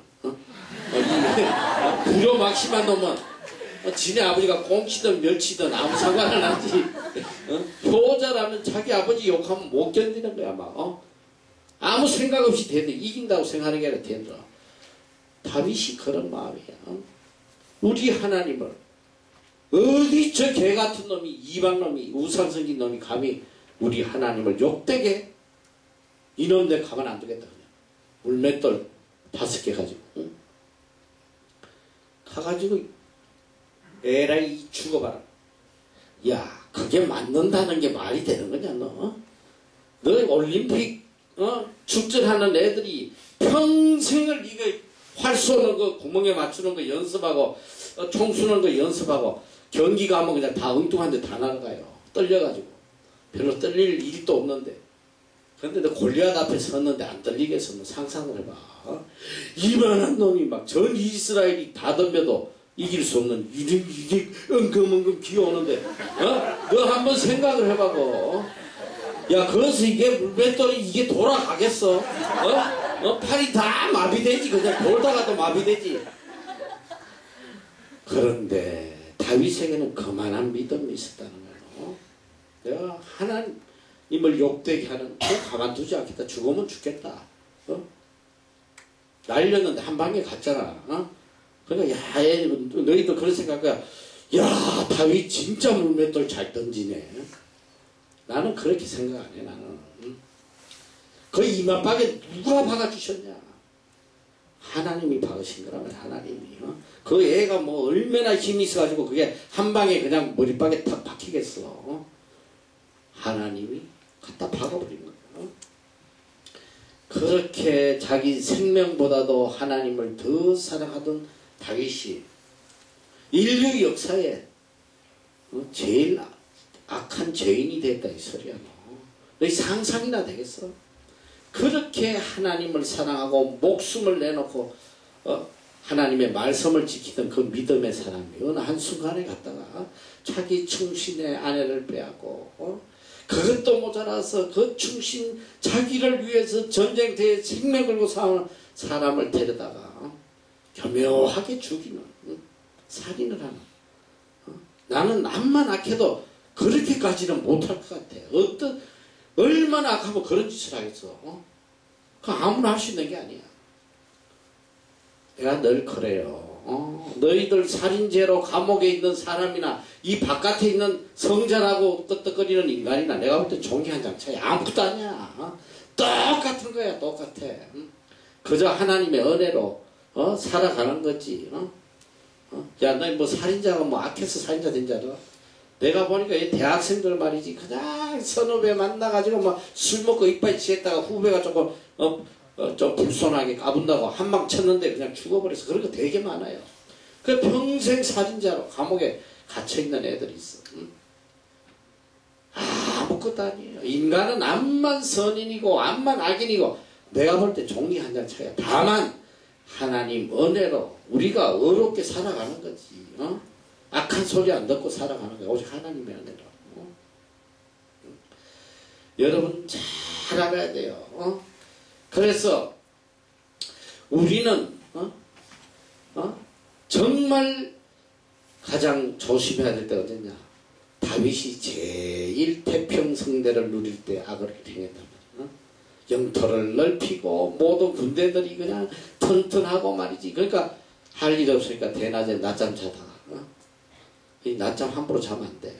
불효 막심한 놈은 지네 아버지가 꽁치든 멸치든 아무 상관은 없지. 효자라면 자기 아버지 욕하면 못 견디는 거야. 막 아무 생각 없이 대대 이긴다고 생각하는 게 아니라 대들어. 다윗이 그런 마음이야. 우리 하나님을 어디 저 개 같은 놈이 이방놈이 우상성긴 놈이 감히 우리 하나님을 욕되게 이놈들 가만 안 두겠다. 그냥 물맷돌 5개 가지고 응? 가가지고 에라이 죽어봐라. 야 그게 맞는다는 게 말이 되는 거냐 너? 너 올림픽 출전하는 애들이 평생을 이거 활 쏘는 거 구멍에 맞추는 거 연습하고 총 쏘는 거 연습하고 경기 가면 그냥 다 엉뚱한 데 다 나가요. 떨려가지고 별로 떨릴 일이 또 없는데 근데 너 골리앗 앞에 섰는데 안 떨리겠어. 너 상상을 해봐. 이만한 놈이 막 전 이스라엘이 다 덤벼도 이길 수 없는 이게 엉금엉금 기어오는데 너 한번 생각을 해봐고. 야 그래서 이게 물맷돌이 이게 돌아가겠어? 팔이 다 마비되지. 그냥 돌다가도 마비되지. 그런데 다윗에게는 그만한 믿음이 있었다는 거예요. 내가 하나님을 욕되게 하는 거 가만두지 않겠다. 죽으면 죽겠다. 날렸는데 한 방에 갔잖아. 그러니까 야 너희도 그런 생각이야. 야 다윗 진짜 물맷돌 잘 던지네. 나는 그렇게 생각 안 해. 나는 그 이마박에 누가 박아주셨냐. 하나님이 박으신 거라면 하나님이. 그 애가 뭐 얼마나 힘이 있어가지고 그게 한 방에 그냥 머리박에 탁 박히겠어. 하나님이 갖다 박아버린 거야. 그렇게 자기 생명보다도 하나님을 더 사랑하던 다윗이 인류 역사에 제일 악한 죄인이 됐다 이 소리야. 너희 상상이나 되겠어? 그렇게 하나님을 사랑하고 목숨을 내놓고 하나님의 말씀을 지키던 그 믿음의 사람이 어느 한순간에 갔다가 자기 충신의 아내를 빼앗고 그것도 모자라서 그 충신 자기를 위해서 전쟁터에 생명 걸고 싸우는 사람을 데려다가 교묘하게 죽이는 살인을 하는. 나는 남만 악해도 그렇게까지는 못할 것 같아. 얼마나 악하면 그런 짓을 하겠어. 그 아무나 할 수 있는 게 아니야. 내가 늘 그래요. 너희들 살인죄로 감옥에 있는 사람이나 이 바깥에 있는 성전하고 끄떡거리는 인간이나 내가 볼 때 종이 한 장 차이 아무것도 아니야. 똑같은 거야. 똑같아. 그저 하나님의 은혜로 살아가는 거지. 야, 너희 뭐 살인자가 뭐 악해서 살인자 된 줄 알아? 내가 보니까 이 대학생들 말이지 그냥 선후배 만나가지고 막 술 먹고 이빨 취했다가 후배가 조금 좀 불손하게 까분다고 한 방 쳤는데 그냥 죽어버려서 그런 거 되게 많아요. 그 평생 살인자로 감옥에 갇혀있는 애들이 있어. 아무것도 아니에요. 인간은 암만 선인이고 암만 악인이고 내가 볼 때 종이 한 장 차이야. 다만 하나님 은혜로 우리가 의롭게 살아가는 거지. 악한 소리 안 듣고 살아가는 거야. 오직 하나님의 은혜로. 여러분 잘 알아야 돼요. 그래서 우리는 정말 가장 조심해야 될 때가 언제냐. 다윗이 제일 태평성대를 누릴 때 악을 행했단 말이야. 영토를 넓히고 모든 군대들이 그냥 튼튼하고 말이지. 그러니까 할 일 없으니까 대낮에 낮잠 자다가 이 낮잠 함부로 자면 안 돼.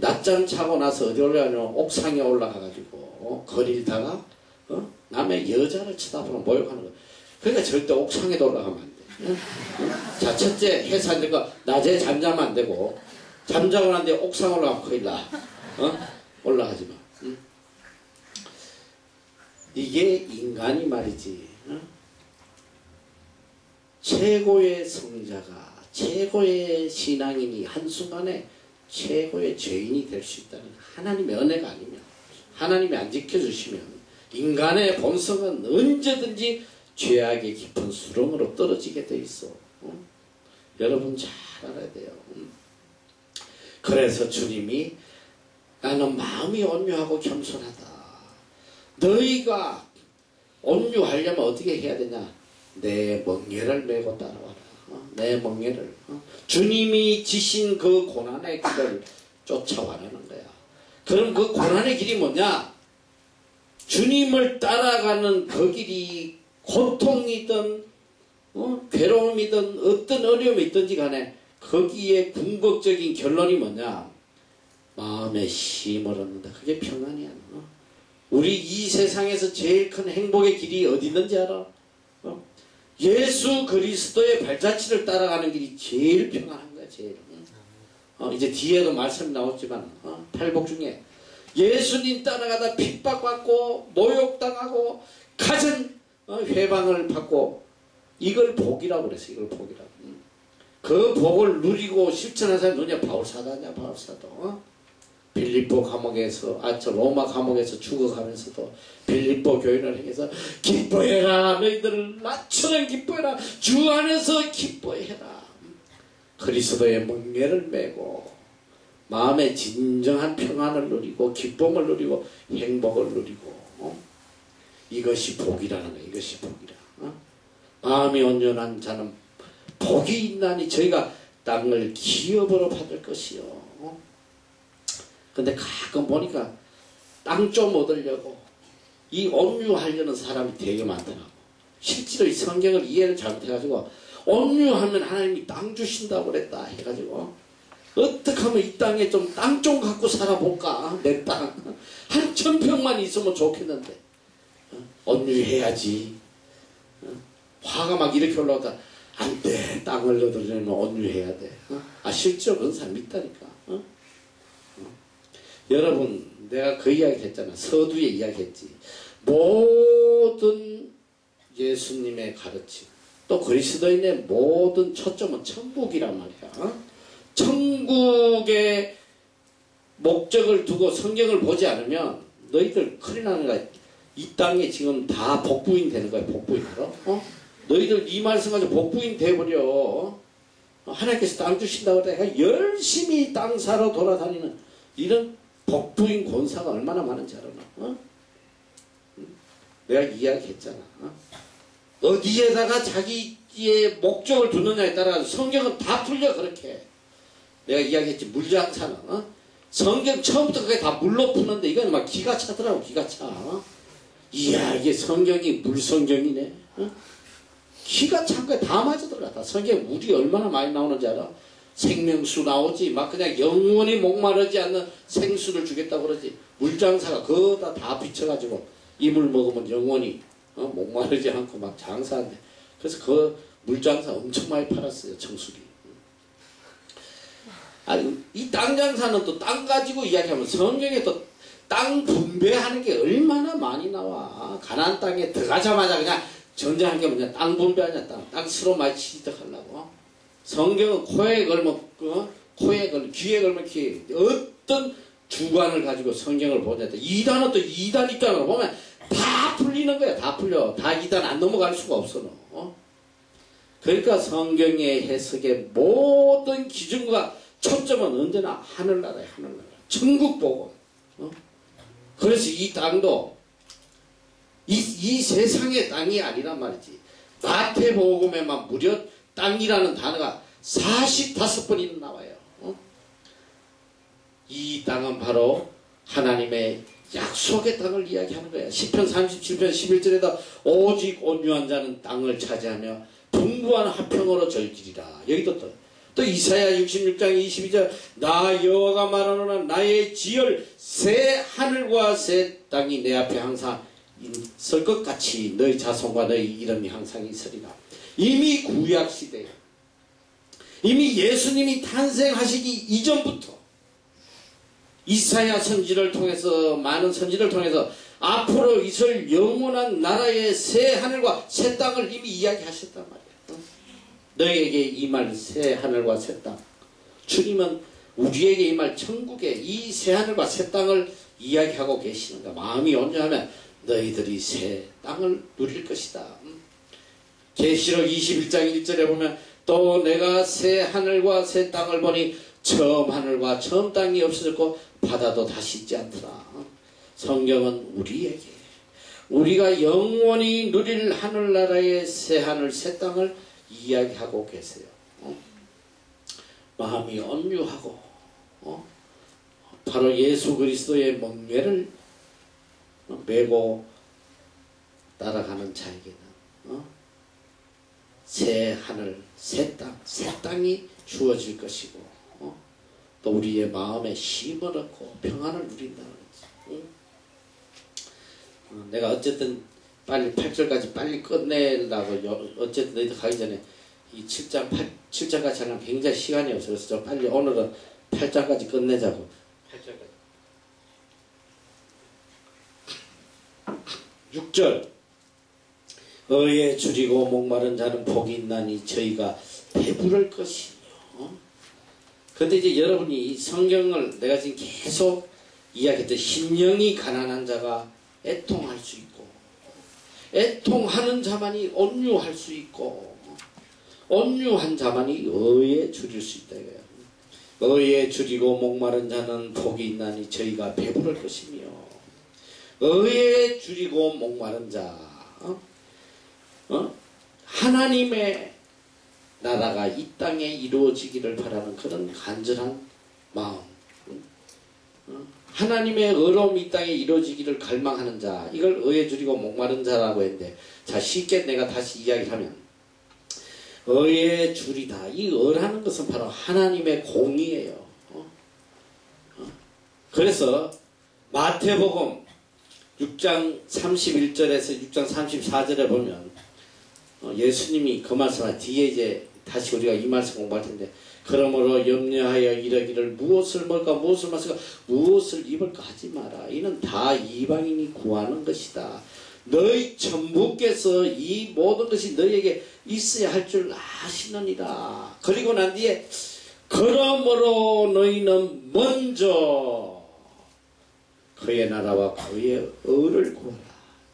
낮잠 자고 나서 어디 올라가냐면 옥상에 올라가가지고 거리다가 남의 여자를 쳐다보면 모욕하는 거야. 그러니까 절대 옥상에도 올라가면 안 돼. 자, 첫째 해서 이거 낮에 잠자면 안 되고 잠자고 난 뒤에 옥상 올라가면 큰일 나. 올라가지 마. 이게 인간이 말이지. 최고의 성자가 최고의 신앙인이 한순간에 최고의 죄인이 될 수 있다는 하나님의 은혜가 아니면 하나님이 안 지켜주시면 인간의 본성은 언제든지 죄악의 깊은 수렁으로 떨어지게 돼 있어. 여러분 잘 알아야 돼요. 그래서 주님이 나는 마음이 온유하고 겸손하다. 너희가 온유하려면 어떻게 해야 되냐. 내 멍에를 메고 따라와라. 내 멍에를. 주님이 지신 그 고난의 길을 쫓아와라는 거야. 그럼 그 고난의 길이 뭐냐. 주님을 따라가는 그 길이 고통이든 괴로움이든 어떤 어려움이 있든지 간에 거기에 궁극적인 결론이 뭐냐. 마음에 쉼을 얻는다. 그게 평안이야. 우리 이 세상에서 제일 큰 행복의 길이 어디 있는지 알아? 예수 그리스도의 발자취를 따라가는 길이 제일 평안한 거야. 제일. 이제 뒤에도 말씀이 나오지만 팔복 중에 예수님 따라가다 핍박받고 모욕당하고 가진 회방을 받고 이걸 복이라고 그랬어. 이걸 복이라고. 그 복을 누리고 실천한 사람이 누구냐? 바울사도냐? 바울사도. 빌립보 감옥에서 로마 감옥에서 죽어가면서도 빌립보 교인을 행해서 기뻐해라. 너희들을 나처럼 기뻐해라. 주 안에서 기뻐해라. 그리스도의 멍에를 메고 마음의 진정한 평안을 누리고 기쁨을 누리고 행복을 누리고 이것이 복이라는 거예요. 이것이 복이라. 마음이 온전한 자는 복이 있나니 저희가 땅을 기업으로 받을 것이요. 근데 가끔 보니까 땅 좀 얻으려고 이 온유하려는 사람이 되게 많더라고. 실제로 이 성경을 이해를 잘못해가지고 온유하면 하나님이 땅 주신다고 그랬다 해가지고 어떻게 하면 이 땅에 좀 땅 좀 갖고 살아볼까? 내 땅 한 1000평만 있으면 좋겠는데 온유해야지. 화가 막 이렇게 올라오다 안돼. 땅을 얻으려면 온유해야 돼. 실제로 그런 사람이 있다니까. 여러분 내가 그 이야기 했잖아. 서두에 이야기했지. 모든 예수님의 가르침 또 그리스도인의 모든 초점은 천국이란 말이야. 천국의 목적을 두고 성경을 보지 않으면 너희들 큰일 나는 거야. 이 땅에 지금 다 복부인 되는 거야. 복부인으로. 너희들 이 말씀 가지고 복부인 돼버려. 하나님께서 땅 주신다고 그래. 열심히 땅 사러 돌아다니는 이런 복부인 권사가 얼마나 많은지 알아? 내가 이야기했잖아. 어디에다가 자기의 목적을 두느냐에 따라 성경은 다 풀려. 그렇게 내가 이야기했지. 물장사는 성경 처음부터 그게 다 물로 푸는데 이건 막 기가 차더라고. 기가 차. 이야 이게 성경이 물성경이네. 기가 찬 거야. 다 맞아들어가. 다 성경 물이 얼마나 많이 나오는지 알아? 생명수 나오지. 막 그냥 영원히 목마르지 않는 생수를 주겠다고 그러지. 물장사가 그거다 다 비춰가지고 이 물 먹으면 영원히 목마르지 않고 막 장사한대. 그래서 그 물장사 엄청 많이 팔았어요. 청수기. 아니 이 땅 장사는 또 땅 가지고 이야기하면 성경에 또 땅 분배하는 게 얼마나 많이 나와. 가나안 땅에 들어가자마자 그냥 전쟁한 게 뭐냐. 땅 분배하냐. 땅 서로 많이 취득하려고. 성경은 코에 걸면 코에 걸면 귀에 걸면 귀에 어떤 주관을 가지고 성경을 보냐. 이단은 또 이단 입장으로 보면 다 풀리는 거야. 다 풀려. 다 이단 안 넘어갈 수가 없어. 너. 그러니까 성경의 해석의 모든 기준과 초점은 언제나 하늘나라야. 하늘나라. 천국 보고. 그래서 이 땅도 이 세상의 땅이 아니란 말이지. 마태복음에만 무려 땅이라는 단어가 45번이나 나와요. 이 땅은 바로 하나님의 약속의 땅을 이야기하는 거야. 시편 37편 11절에도 오직 온유한 자는 땅을 차지하며 풍부한 화평으로 절기리라. 여기도 또 이사야 66장 22절 나 여호와가 말하노라 나의 지열 새 하늘과 새 땅이 내 앞에 항상 있을 것 같이 너희 자손과 너희 이름이 항상 있으리라. 이미 구약시대에 이미 예수님이 탄생하시기 이전부터 이사야 선지를 통해서 많은 선지를 통해서 앞으로 있을 영원한 나라의 새 하늘과 새 땅을 이미 이야기하셨단 말이야. 너희에게 임할 새 하늘과 새 땅. 주님은 우리에게 임할 천국의 이 새 하늘과 새 땅을 이야기하고 계시는 거야. 마음이 온유하면 너희들이 새 땅을 누릴 것이다. 계시록 21장 1절에 보면 또 내가 새 하늘과 새 땅을 보니 처음 하늘과 처음 땅이 없어졌고 바다도 다시 있지 않더라. 성경은 우리에게 우리가 영원히 누릴 하늘나라의 새 하늘 새 땅을 이야기하고 계세요. 마음이 온유하고 바로 예수 그리스도의 멍에를 메고 따라가는 자에게는 새 하늘 새 땅이 주어질 것이고 또 우리의 마음에 힘을 얻고 평안을 누린다는 거지. 응? 내가 어쨌든 빨리 8절까지 빨리 끝내려고 어쨌든 너희들 가기 전에 이 7장까지 하려면 굉장히 시간이 없어서 그래서 저 빨리 오늘은 8장까지 끝내자고. 8절까지. 6절. 의에 줄이고 목마른 자는 복이 있나니 저희가 배부를 것이며. 근데 이제 여러분이 이 성경을 내가 지금 계속 이야기했던 심령이 가난한 자가 애통할 수 있고 애통하는 자만이 온유할 수 있고 온유한 자만이 의에 줄일 수 있다 이거야. 의에 줄이고 목마른 자는 복이 있나니 저희가 배부를 것이며. 의에 줄이고 목마른 자 하나님의 나라가 이 땅에 이루어지기를 바라는 그런 간절한 마음, 하나님의 의로움이 이 땅에 이루어지기를 갈망하는 자, 이걸 의에 줄이고 목마른 자라고 했는데, 자 쉽게 내가 다시 이야기를 하면 의에 줄이다, 이 의라는 것은 바로 하나님의 공의예요. 그래서 마태복음 6장 31절에서 6장 34절에 보면 예수님이 그 말씀을 뒤에 이제 다시 우리가 이 말씀 공부할 텐데, 그러므로 염려하여 이르기를 무엇을 먹을까 무엇을 마실까 무엇을 입을까 하지 마라. 이는 다 이방인이 구하는 것이다. 너희 천부께서 이 모든 것이 너희에게 있어야 할 줄 아시느니라. 그리고 난 뒤에 그러므로 너희는 먼저 그의 나라와 그의 의를 구하라.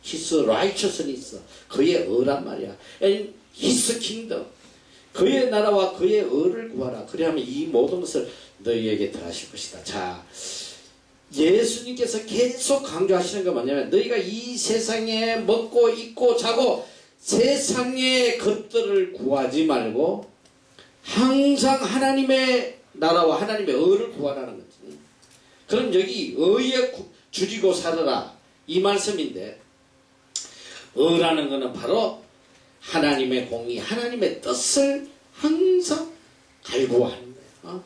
His righteousness, 그의 의란 말이야. And His kingdom, 그의 나라와 그의 의를 구하라. 그래야만 이 모든 것을 너희에게 더하실 것이다. 자, 예수님께서 계속 강조하시는 건 뭐냐면, 너희가 이 세상에 먹고 입고 자고 세상의 것들을 구하지 말고 항상 하나님의 나라와 하나님의 의를 구하라는 거지. 그럼 여기 의에 줄이고 살아라 이 말씀인데, 의라는 것은 바로 하나님의 공의, 하나님의 뜻을 항상 갈구하는 거예요.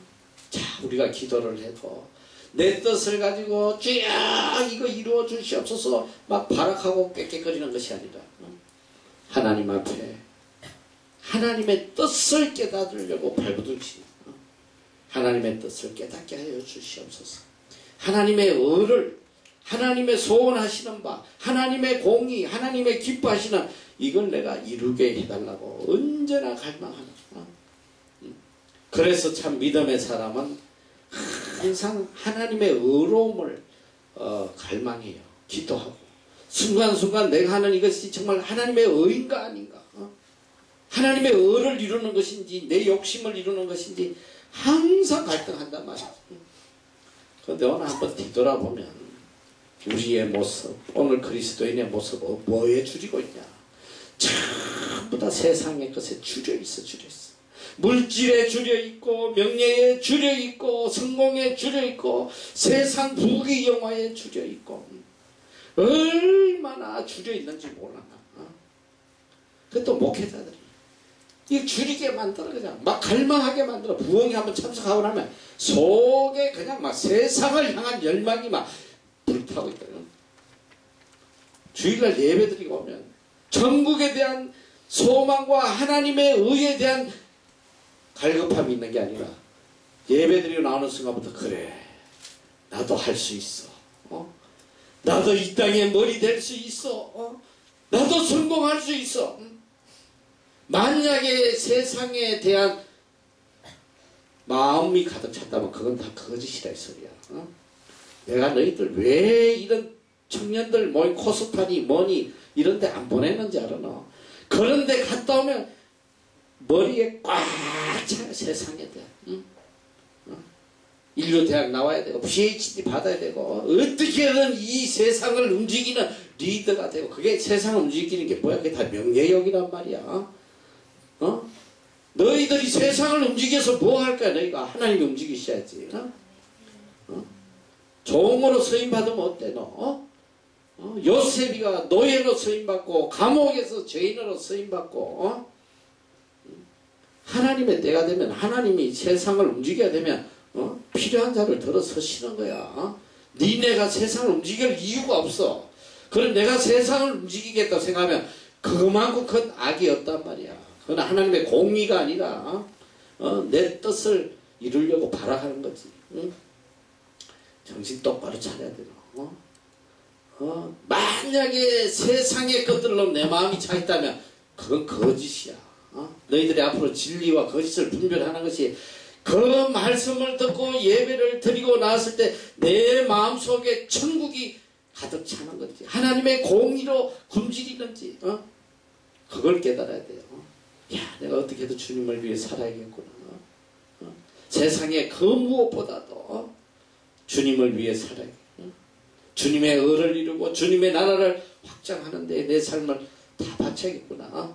자, 우리가 기도를 해도 내 뜻을 가지고 주야 이거 이루어 주시옵소서 막 발악하고 꾀꾀거리는 것이 아니라 하나님 앞에 하나님의 뜻을 깨닫으려고 발버둥치는, 하나님의 뜻을 깨닫게 하여 주시옵소서. 하나님의 의를, 하나님의 소원하시는 바, 하나님의 공의, 하나님의 기뻐하시는 이걸 내가 이루게 해달라고 언제나 갈망하는. 그래서 참 믿음의 사람은 항상 하나님의 의로움을 갈망해요. 기도하고 순간순간 내가 하는 이것이 정말 하나님의 의인가 아닌가, 하나님의 의를 이루는 것인지 내 욕심을 이루는 것인지 항상 갈등한단 말이지. 그런데 오늘 한번 뒤돌아보면 우리의 모습, 오늘 그리스도인의 모습은 뭐에 줄이고 있냐? 전부 다 세상의 것에 줄여 있어. 물질에 줄여 있고, 명예에 줄여 있고, 성공에 줄여 있고, 세상 부귀 영화에 줄여 있고, 얼마나 줄여 있는지 몰라. 그것도 목회자들이 이 줄이게 만들어 그냥 막 갈망하게 만들어. 부흥에 한번 참석하고 나면 속에 그냥 막 세상을 향한 열망이 막 불타고 있거든. 주일날 예배드리고 오면 천국에 대한 소망과 하나님의 의에 대한 갈급함이 있는 게 아니라 예배드리고 나오는 순간부터 그래 나도 할 수 있어, 나도 이 땅에 머리 될 수 있어, 나도 성공할 수 있어. 만약에 세상에 대한 마음이 가득 찼다면 그건 다 거짓이라 이 소리야. 내가 너희들 왜 이런 청년들 모임 코스타니 뭐니 이런 데 안 보내는지 알아나? 그런데 갔다 오면 머리에 꽉 차요. 세상에 대한. 인류 대학 나와야 되고 PhD 받아야 되고 어떻게든 이 세상을 움직이는 리더가 되고, 그게 세상을 움직이는 게 뭐야? 그게 다 명예욕이란 말이야. 너희들이 세상을 움직여서 뭐 할 거야? 너희가 하나님이 움직이셔야지. 종으로 서임받으면 어때 너? 요셉이가 노예로 서임받고 감옥에서 죄인으로 서임받고, 하나님의 때가 되면, 하나님이 세상을 움직여야 되면 필요한 자를 들어서시는 거야. 니네가 세상을 움직일 이유가 없어. 그럼 내가 세상을 움직이겠다고 생각하면 그만큼 큰 악이 없단 말이야. 그건 하나님의 공의가 아니라 내 뜻을 이루려고 발악하는 거지. 응? 정신 똑바로 차려야 되나. 만약에 세상의 것들로 내 마음이 차 있다면 그건 거짓이야. 너희들이 앞으로 진리와 거짓을 분별하는 것이 그 말씀을 듣고 예배를 드리고 나왔을 때 내 마음속에 천국이 가득 차는 건지 하나님의 공의로 굶주리는지 그걸 깨달아야 돼요. 야, 내가 어떻게 해도 주님을 위해 살아야겠구나. 세상에 그 무엇보다도 주님을 위해 살아야겠구나. 주님의 의를 이루고 주님의 나라를 확장하는 데 내 삶을 다 바쳐야겠구나.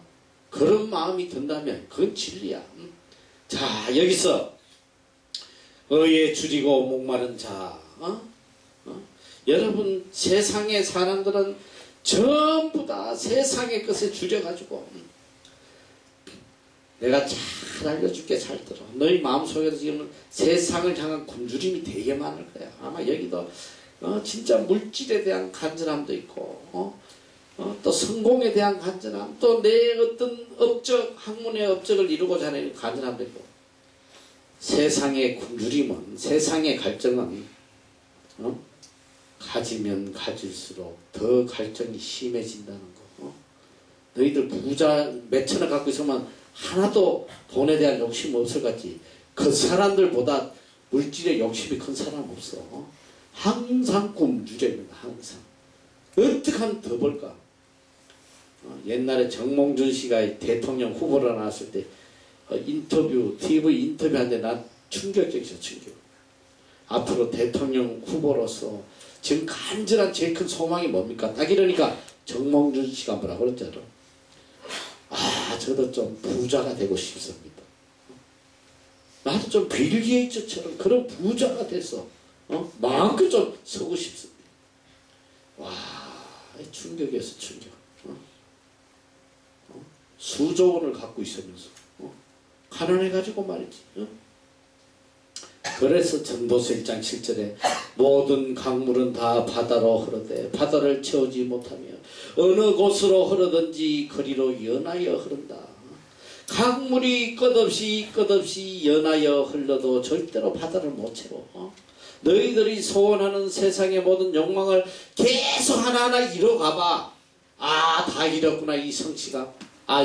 그런 마음이 든다면 그건 진리야. 자, 여기서 의에 줄이고 목마른 자. 여러분, 세상의 사람들은 전부 다 세상의 것에 줄여가지고 내가 잘 알려줄게. 잘 들어. 너희 마음속에도 지금 세상을 향한 굶주림이 되게 많을 거야. 아마 여기도 진짜 물질에 대한 간절함도 있고 또 성공에 대한 간절함, 또 내 어떤 업적, 학문의 업적을 이루고자 하는 간절함도 있고, 세상의 굶주림은, 세상의 갈증은 가지면 가질수록 더 갈증이 심해진다는 거. 너희들 부자 몇 천원 갖고 있으면 하나도 돈에 대한 욕심 없을 것 같지. 그 사람들보다 물질에 욕심이 큰 사람 없어. 항상 굶주려입니다. 항상. 어떻게 하면 더 벌까? 옛날에 정몽준 씨가 대통령 후보로 나왔을 때 TV 인터뷰하는데 난 충격적이었어. 충격. 앞으로 대통령 후보로서 지금 간절한 제일 큰 소망이 뭡니까? 딱 이러니까 정몽준 씨가 뭐라고 그랬잖아. 저도 좀 부자가 되고 싶습니다. 나도 좀 빌 게이츠처럼 그런 부자가 돼서 마음껏 좀 서고 싶습니다. 와, 충격이었어. 충격. 수조 원을 갖고 있으면서 가난해가지고 말이지. 그래서 전도서 1장 7절에 모든 강물은 다 바다로 흐르되 바다를 채우지 못하며 어느 곳으로 흐르든지 그리로 연하여 흐른다. 강물이 끝없이 연하여 흘러도 절대로 바다를 못 채워. 너희들이 소원하는 세상의 모든 욕망을 계속 하나하나 이뤄가봐. 다 이뤘구나. 이 성취가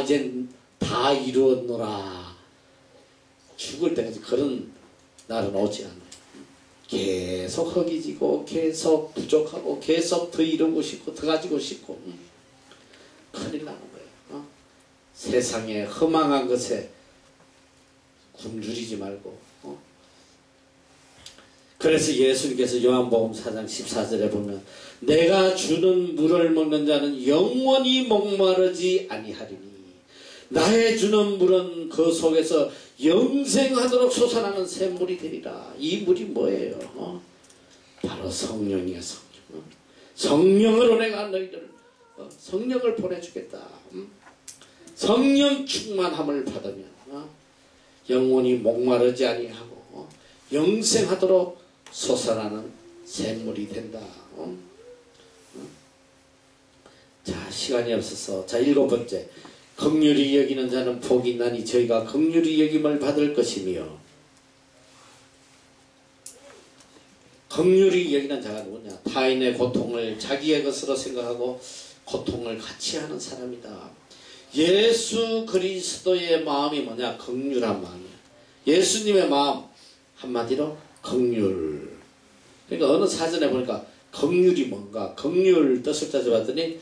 이젠 다 이루었노라. 죽을 때까지 그런 날은 오지 않아요. 계속 허기지고 계속 부족하고 계속 더 이루고 싶고 더 가지고 싶고 큰일 나는 거예요. 세상에 허망한 것에 굶주리지 말고. 그래서 예수님께서 요한복음 4장 14절에 보면 내가 주는 물을 먹는 자는 영원히 목마르지 아니하리니 나의 주는 물은 그 속에서 영생하도록 솟아나는 샘물이 되리라. 이 물이 뭐예요? 바로 성령이야. 성령으로 내가 너희들 성령을 보내주겠다. 성령 충만함을 받으면 영원히 목마르지 아니하고 영생하도록 솟아나는 샘물이 된다. 자, 시간이 없어서 자, 7번째, 긍휼히 여기는 자는 복이 있나니 저희가 긍휼히 여김을 받을 것이며. 긍휼히 여기는 자가 누구냐? 타인의 고통을 자기의 것으로 생각하고 고통을 같이 하는 사람이다. 예수 그리스도의 마음이 뭐냐? 긍휼한 마음이야. 예수님의 마음 한마디로 긍휼. 그러니까 어느 사전에 보니까 긍휼이 뭔가, 긍휼 뜻을 따져봤더니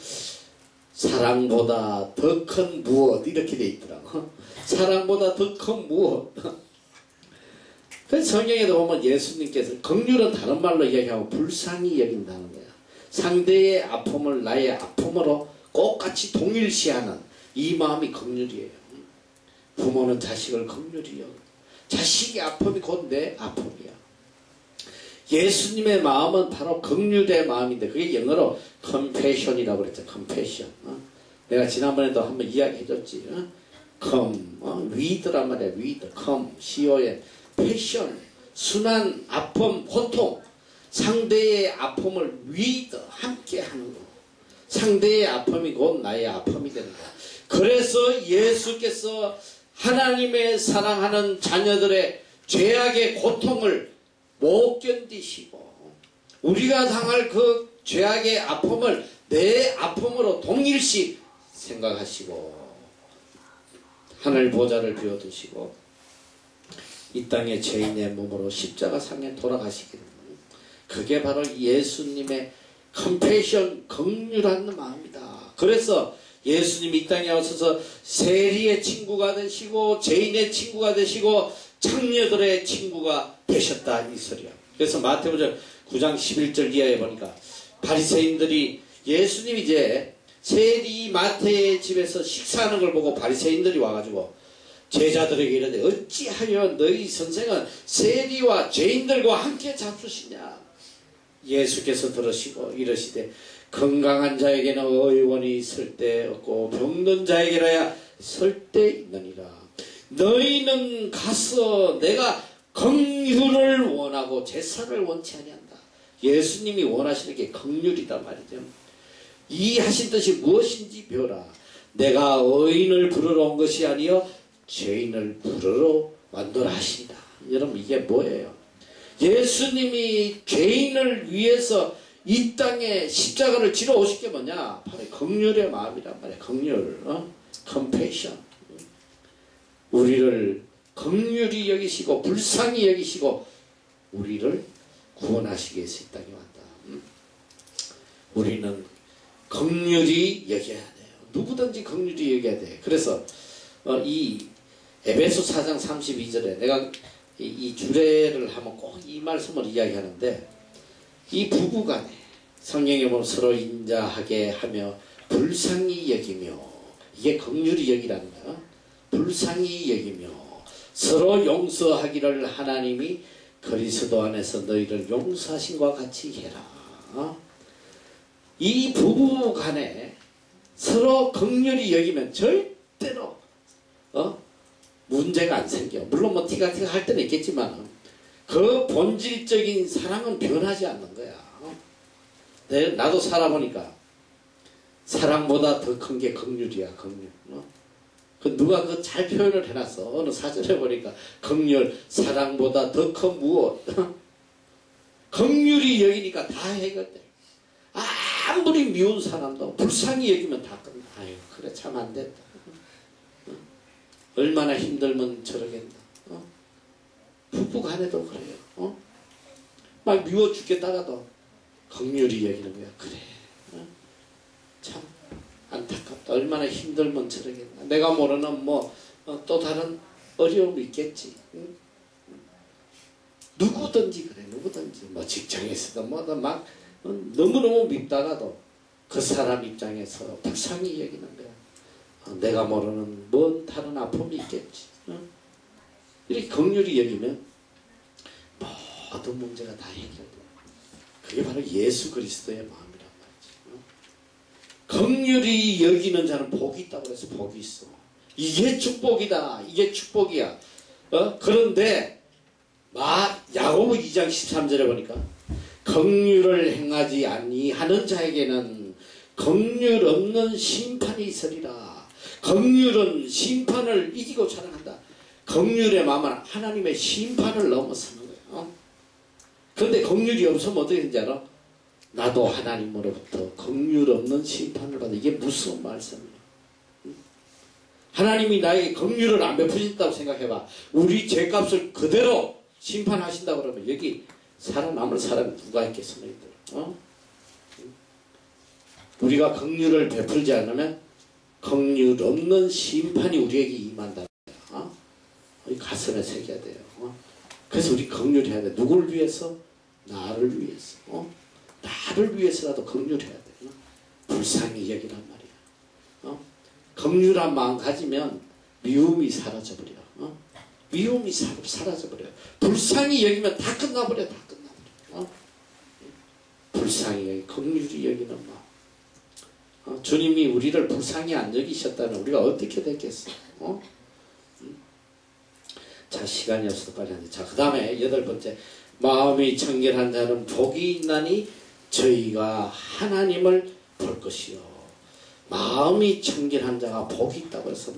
사랑보다 더 큰 무엇 이렇게 돼 있더라고. 사랑보다 더 큰 무엇. 그래서 성경에도 보면 예수님께서 긍휼은 다른 말로 이야기하면 불쌍히 여긴다는 거야. 상대의 아픔을 나의 아픔으로 똑같이 동일시하는 이 마음이 긍휼이에요. 부모는 자식을 긍휼히 여겨. 자식의 아픔이 곧 내 아픔이야. 예수님의 마음은 바로 긍휼의 마음인데 그게 영어로 compassion이라고 그랬죠. compassion. 내가 지난번에도 한번 이야기해줬지. come, with란 말이야. with, come, con, passion. 순한 아픔, 고통, 상대의 아픔을 위더 함께 하는 거. 상대의 아픔이 곧 나의 아픔이 되는 거. 그래서 예수께서 하나님의 사랑하는 자녀들의 죄악의 고통을 못 견디시고 우리가 당할 그 죄악의 아픔을 내 아픔으로 동일시 생각하시고 하늘 보좌를 비워두시고 이 땅의 죄인의 몸으로 십자가상에 돌아가시기를. 그게 바로 예수님의 컴패션, 긍휼한 마음이다. 그래서 예수님이 이 땅에 오셔서 세리의 친구가 되시고 죄인의 친구가 되시고 창녀들의 친구가 되셨다 이 소리야. 그래서 마태복음 9장 11절 이하에 보니까 바리새인들이 예수님이 이제 세리 마태의 집에서 식사하는 걸 보고 바리새인들이 와가지고 제자들에게 이르되 어찌하여 너희 선생은 세리와 죄인들과 함께 잡수시냐. 예수께서 들으시고 이르시되 건강한 자에게는 의원이 있을 때 없고 병든 자에게라야 설 때 있느니라. 너희는 가서 내가 긍휼을 원하고 제사를 원치 아니한다. 예수님이 원하시는 게 긍휼이다 말이죠. 이 하신 뜻이 무엇인지 배우라. 내가 의인을 부르러 온 것이 아니여 죄인을 부르러 만들어 하신다. 여러분 이게 뭐예요? 예수님이 죄인을 위해서 이 땅에 십자가를 지러 오실 게 뭐냐? 바로 긍휼의 마음이란 말이야. 긍휼, 컴패션. 우리를 긍휼히 여기시고 불쌍히 여기시고 우리를 구원하시기 위해서 이 땅에 왔다. 우리는 긍휼히 여겨야 돼요. 누구든지 긍휼히 여겨야 돼. 그래서 이 에베소 4장 32절에 내가 이 주례를 하면 꼭 이 말씀을 이야기하는데 이 부부간에 성경에 보면 서로 인자하게 하며 불쌍히 여기며 이게 긍휼히 여기라는 거야. 불쌍히 여기며 서로 용서하기를 하나님이 그리스도 안에서 너희를 용서하신 것 같이 해라. 이 부부간에 서로 긍휼히 여기면 절대로 문제가 안 생겨. 물론 뭐 티가 할 때는 있겠지만 그 본질적인 사랑은 변하지 않는 거야. 나도 살아보니까 사랑보다 더 큰 게 긍휼이야. 긍휼. 그 누가 그 잘 표현을 해놨어. 어느 사전에 보니까 긍휼 사랑보다 더 큰 무엇. 긍휼히 여기니까 다 해결돼. 아무리 미운 사람도 불쌍히 여기면 다 끝나. 아유 그래 참 안 됐다. 얼마나 힘들면 저러겠나. 부부간에도 그래요. 막 미워 죽겠다가도 긍휼히 여기는 거야. 그래. 참 안타깝다. 얼마나 힘들면 저러겠나. 내가 모르는 또 다른 어려움이 있겠지. 누구든지 그래. 누구든지 뭐 직장에서도 막 너무너무 밉다가도 그 사람 입장에서 불쌍히 여기는 거야. 내가 모르는 뭔 다른 아픔이 있겠지. 이렇게 긍휼히 여기면 모든 문제가 다 해결돼. 그게 바로 예수 그리스도의 마음이란 말이지. 긍휼히 여기는 자는 복이 있다고 해서 복이 있어. 이게 축복이다. 이게 축복이야. 그런데 야고보 2장 13절에 보니까 긍휼을 행하지 아니하는 자에게는 긍휼 없는 심판이 있으리라. 긍휼은 심판을 이기고 자랑한다. 긍휼의 마음은 하나님의 심판을 넘어서는 거예요. 그런데 긍휼이 없으면 어떻게 되는지 알아? 나도 하나님으로부터 긍휼 없는 심판을 받아. 이게 무슨 말씀이야? 하나님이 나에게 긍휼을 안 베푸신다고 생각해봐. 우리 죄값을 그대로 심판하신다고 그러면 여기 살아남을 사람이 누가 있겠어 너희들? 우리가 긍휼을 베풀지 않으면 긍휼 없는 심판이 우리에게 임한다. 가슴에 새겨야 돼요. 그래서 우리 긍휼해야 돼. 누굴 위해서? 나를 위해서. 나를 위해서라도 긍휼해야 돼. 불쌍히 여기란 말이야. 긍휼한 마음 가지면 미움이 사라져버려. 미움이 사라져버려. 불쌍히 여기면 다 끝나버려. 다 끝나버려. 불쌍히 여기, 긍휼히 여기는 마음. 주님이 우리를 불쌍히 안 여기셨다면 우리가 어떻게 됐겠어? 자, 자, 시간이 없어서 빨리 하는데. 자, 그 다음에 8번째. 마음이 청결한 자는 복이 있나니 저희가 하나님을 볼 것이요. 마음이 청결한 자가 복이 있다고 해서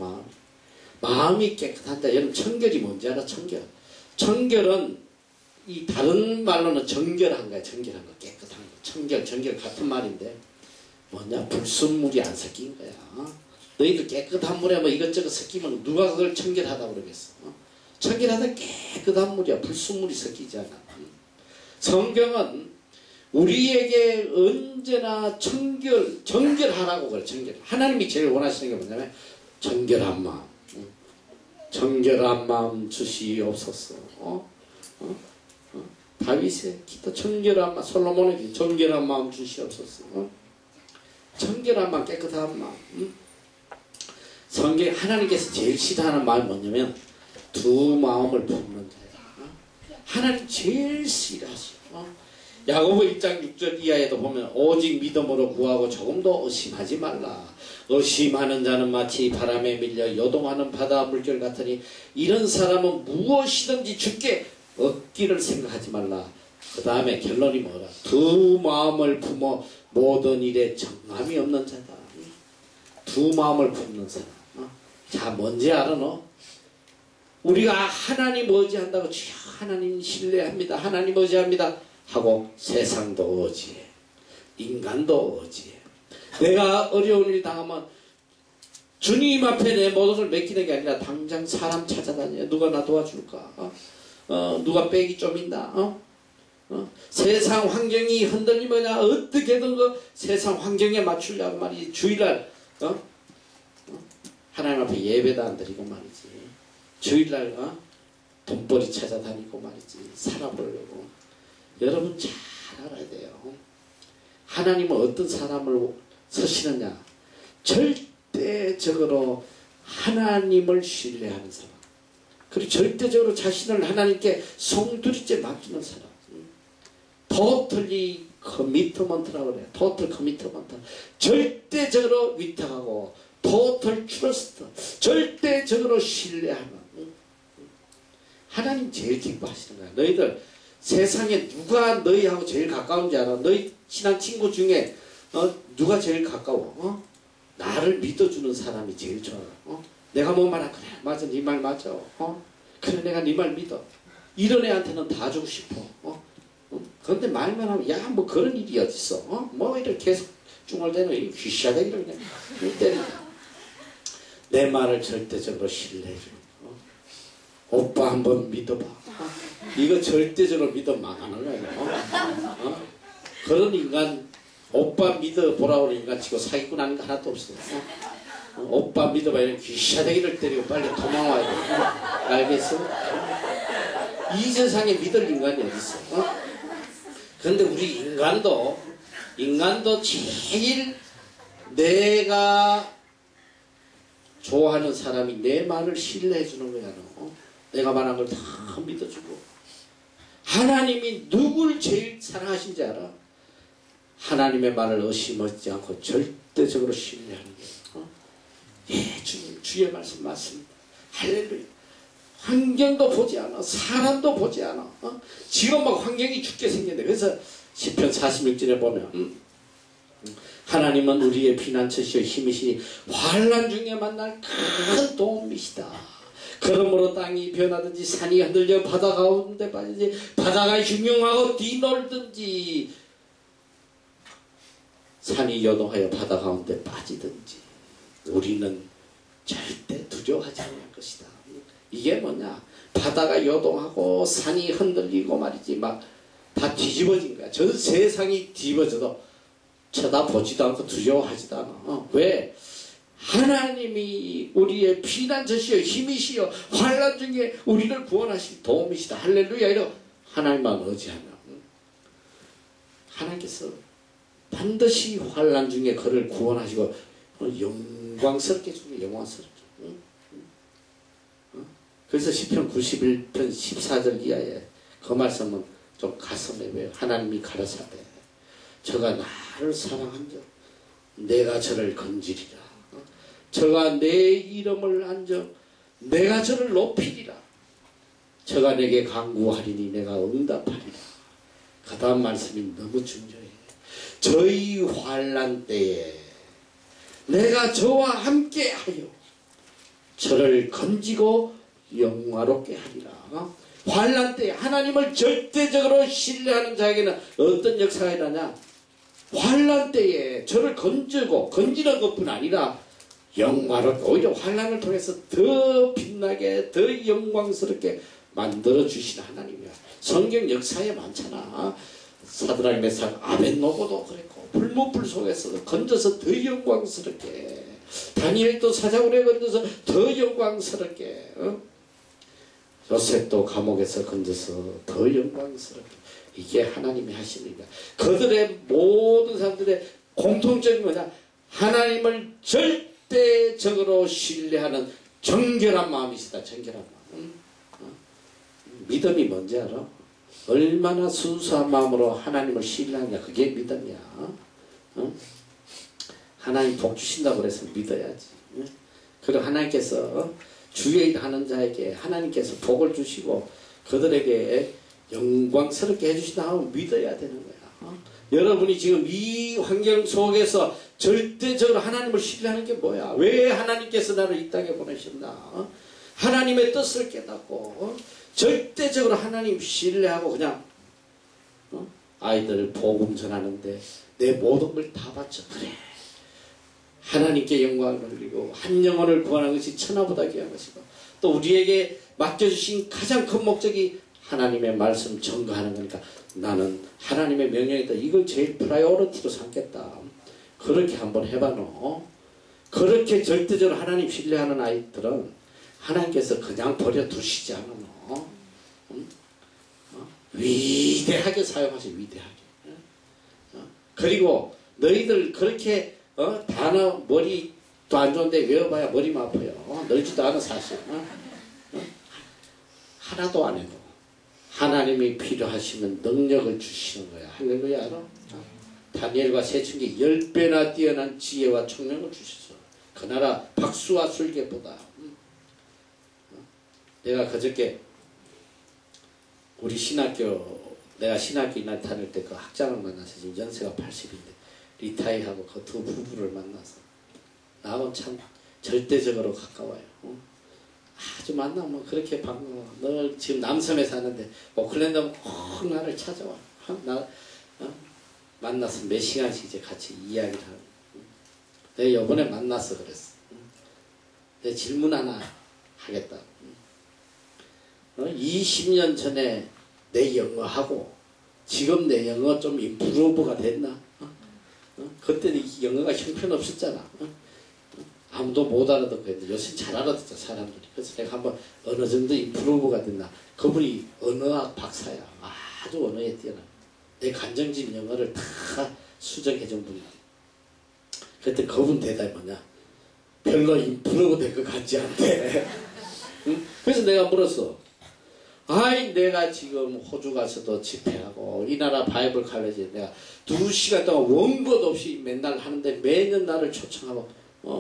마음이 깨끗한 자. 여러분 청결이 뭔지 알아? 청결은 이 다른 말로는 정결한 거야. 정결한 거, 깨끗한 거. 정결 같은 말인데 뭐냐? 불순물이 안 섞인 거야. 너희들 깨끗한 물에 뭐 이것저것 섞이면 누가 그걸 청결하다고 그러겠어? 청결하다 깨끗한 물이야. 불순물이 섞이지 않아. 성경은 우리에게 언제나 정결하라고 그래. 정결. 하나님이 제일 원하시는 게 뭐냐면 정결한 마음. 정결한 마음 주시옵소서. 다윗의 기도 정결한 마음, 솔로몬의 기도 정결한 마음 주시옵소서. 정결한 마음, 깨끗한 마음. 성경 하나님께서 제일 싫어하는 말이 뭐냐면 두 마음을 품는 자야. 하나님 제일 싫어하시오. 야고보 1장 6절 이하에도 보면 오직 믿음으로 구하고 조금도 의심하지 말라. 의심하는 자는 마치 바람에 밀려 요동하는 바다 물결 같으니 이런 사람은 무엇이든지 주께 얻기를 생각하지 말라. 그 다음에 결론이 뭐라? 두 마음을 품어 모든 일에 정함이 없는 자다. 두 마음을 품는 사람. 자, 뭔지 알아 너? 우리가 하나님 의지한다고 주여 하나님 신뢰합니다. 하나님 의지합니다 하고 세상도 의지해. 인간도 의지해. 내가 어려운 일 당하면 주님 앞에 내 모든 걸 맡기는 게 아니라 당장 사람 찾아다녀. 누가 나 도와줄까? 누가 빽이 좀 있나? 세상 환경이 흔들리면 어떻게든 그 세상 환경에 맞추려고 말이지. 주일날 하나님 앞에 예배도 안 드리고 말이지. 주일날 돈벌이 찾아다니고 말이지. 살아보려고. 여러분 잘 알아야 돼요. 하나님은 어떤 사람을 서시느냐? 절대적으로 하나님을 신뢰하는 사람. 그리고 절대적으로 자신을 하나님께 송두리째 맡기는 사람. Totally commitment라고 그래요. Total commitment. 절대적으로 위탁하고 Total trust. 절대적으로 신뢰하는. 하나님 제일 기뻐하시는 거야. 너희들 세상에 누가 너희하고 제일 가까운지 알아? 너희 친한 친구 중에 누가 제일 가까워? 나를 믿어주는 사람이 제일 좋아. 내가 뭐 말하 그래 맞아 네 말 맞아. 그래 내가 네 말 믿어. 이런 애한테는 다 주고 싶어. 그런데 말만 하면 야 뭐 그런 일이 어딨어. 뭐 이렇게 계속 중얼대는 귀시하대기를 그냥 때리고. 내 말을 절대적으로 신뢰해줘. 오빠 한번 믿어봐. 이거 절대적으로 믿어 망하는 거야. 그런 인간 오빠 믿어보라고 하는 인간 치고 사기꾼 하는 거 하나도 없어. 오빠 믿어봐. 이런 귀샤대기를 때리고 빨리 도망와야 돼. 알겠어? 이 세상에 믿을 인간이 어딨어? 그런데 우리 인간도 제일 내가 좋아하는 사람이 내 말을 신뢰해 주는 거야. 내가 말한 걸 다 믿어주고. 하나님이 누굴 제일 사랑하신지 알아? 하나님의 말을 의심하지 않고 절대적으로 신뢰하는 거예요. 예, 주님, 주의 말씀 맞습니다. 할렐루야. 환경도 보지 않아. 사람도 보지 않아. 지금 막 환경이 죽게 생겼는데. 그래서 시편 46절에 보면 하나님은 우리의 피난처시요 힘이시니 환난 중에 만날 큰 도움이시다. 그러므로 땅이 변하든지 산이 흔들려 바다 가운데 빠지지 바다가 흉흉하고 뒤놀든지 산이 요동하여 바다 가운데 빠지든지 우리는 절대 두려워하지 않을 것이다. 이게 뭐냐? 바다가 요동하고 산이 흔들리고 말이지 막 다 뒤집어진 거야. 전 세상이 뒤집어져도 쳐다보지도 않고 두려워하지도 않아. 왜? 하나님이 우리의 피난처시여 힘이시여 환난 중에 우리를 구원하실 도움이시다. 할렐루야. 이러 하나님만 의지하면 하나님께서 반드시 환난 중에 그를 구원하시고 영광스럽게 주고 영광스럽게. 그래서 시편 91편 14절 이하에 그 말씀은 좀 가슴에 왜요? 하나님이 가라사대 저가 나를 사랑한즉 내가 저를 건지리라. 저가 내 이름을 안적 내가 저를 높이리라. 저가 내게 간구하리니 내가 응답하리라. 그 다음 말씀이 너무 중요해. 저희 환난 때에 내가 저와 함께하여 저를 건지고 영화롭게 하리라. 환난 때에 하나님을 절대적으로 신뢰하는 자에게는 어떤 역사가 일어나냐? 환난 때에 저를 건지는 것뿐 아니라 영화롭게, 오히려 환난을 통해서 더 빛나게, 더 영광스럽게 만들어 주신 하나님이야. 성경 역사에 많잖아. 사드락 메삭 아벳노고도 그랬고, 불못불 속에서 건져서 더 영광스럽게, 다니엘도 사자굴에 건져서 더 영광스럽게, 요셉도 감옥에서 건져서 더 영광스럽게. 이게 하나님이 하시는 일이야. 그들의 모든 사람들의 공통점이 뭐냐? 하나님을 절대적으로 신뢰하는 정결한 마음이시다. 정결한 마음. 믿음이 뭔지 알아? 얼마나 순수한 마음으로 하나님을 신뢰하냐. 그게 믿음이야. 하나님 복 주신다고 그래서 믿어야지. 그리고 하나님께서 주의 일 하는 자에게 하나님께서 복을 주시고 그들에게 영광스럽게 해주신다 하면 믿어야 되는 거야. 여러분이 지금 이 환경 속에서 절대적으로 하나님을 신뢰하는 게 뭐야? 왜 하나님께서 나를 이 땅에 보내셨나? 하나님의 뜻을 깨닫고 절대적으로 하나님 신뢰하고 그냥 아이들 복음 전하는데 내 모든 걸 다 바쳐. 그래, 하나님께 영광을 돌리고 한 영혼을 구하는 것이 천하보다 귀한 것이고, 또 우리에게 맡겨주신 가장 큰 목적이 하나님의 말씀 전가하는 거니까 나는 하나님의 명령이다. 이걸 제일 프라이오리티로 삼겠다. 그렇게 한번 해봐너. 그렇게 절대적으로 하나님 신뢰하는 아이들은 하나님께서 그냥 버려두시지 않아. 위대하게 사용하세요. 위대하게. 그리고 너희들 그렇게 단어 머리도 안 좋은데 외워봐야 머리만 아파요. 늘지도 않아 사실. 하나도 안 해도 하나님이 필요하시면 능력을 주시는 거야. 할렐루야. 알아? 다니엘과 새충기 10배나 뛰어난 지혜와 총명을 주셨어. 그 나라 박수와 술객보다. 내가 그저께 우리 신학교, 내가 신학교 이날 다닐 때 그 학장을 만나서 지금 연세가 80인데 리타이하고 그 두 부부를 만나서 나하고 참 절대적으로 가까워요. 아주 만나면 그렇게 반가워. 늘 지금 남섬에 사는데 오클랜드 오면 꼭 나를 찾아와. 만나서 몇 시간씩 이제 같이 이야기를 하고. 내가 이번에 만나서 그랬어. 내 질문 하나 하겠다. 20년 전에 내 영어하고 지금 내 영어 좀 임프루브가 됐나? 그때는 영어가 형편없었잖아. 아무도 못 알아듣고 했는데 요새 잘 알아듣죠, 사람들이. 그래서 내가 한번 어느 정도 임프루브가 됐나. 그분이 언어학 박사야. 아주 언어에 뛰어나. 내 간정진 영어를 다 수정해 준 분이야. 그랬더니 그분 대답이 뭐냐? 별로 임프루브 된 것 같지 않대. 응? 그래서 내가 물었어. 아이, 내가 지금 호주 가서도 집회하고 이 나라 바이블 칼레지에 내가 2시간 동안 원고 없이 맨날 하는데 매년 나를 초청하고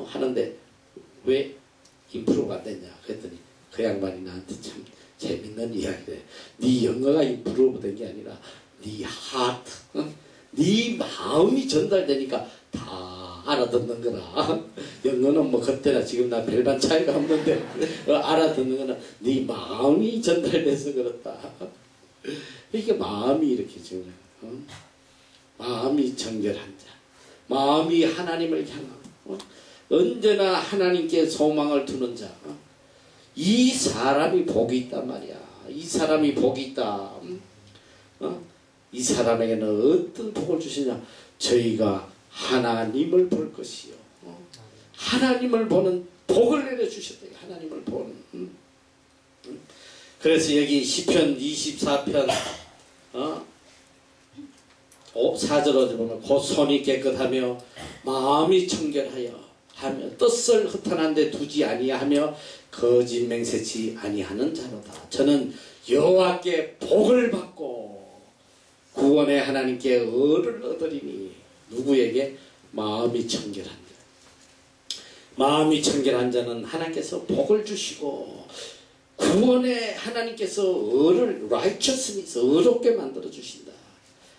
하는데 왜 임프루브가 안 됐냐? 그랬더니 그 양반이 나한테 참 재밌는 이야기를 해. 네 영어가 임프루브 된 게 아니라 네 하트, 네 마음이 전달되니까 다 알아듣는 거라. 영어는 뭐 그때나 지금 나 별반 차이가 없는데 알아듣는 거는 네 마음이 전달돼서 그렇다. 이게 마음이 이렇게 중요해. 마음이 정결한 자, 마음이 하나님을 향하고 언제나 하나님께 소망을 두는 자, 이 사람이 복이 있단 말이야. 이 사람이 복이 있다. 이 사람에게는 어떤 복을 주시냐? 저희가 하나님을 볼 것이요. 하나님을 보는 복을 내려주셨다. 하나님을 보는. 그래서 여기 시편 24편 4절에 보면 곧 손이 깨끗하며 마음이 청결하여 하며 뜻을 허탄한 데 두지 아니하며 거짓 맹세치 아니하는 자로다. 저는 여호와께 복을 받고 구원의 하나님께 의를 얻으리니. 누구에게? 마음이 청결한 자. 마음이 청결한 자는 하나님께서 복을 주시고 구원에 하나님께서 의를 righteousness 의롭게 만들어 주신다.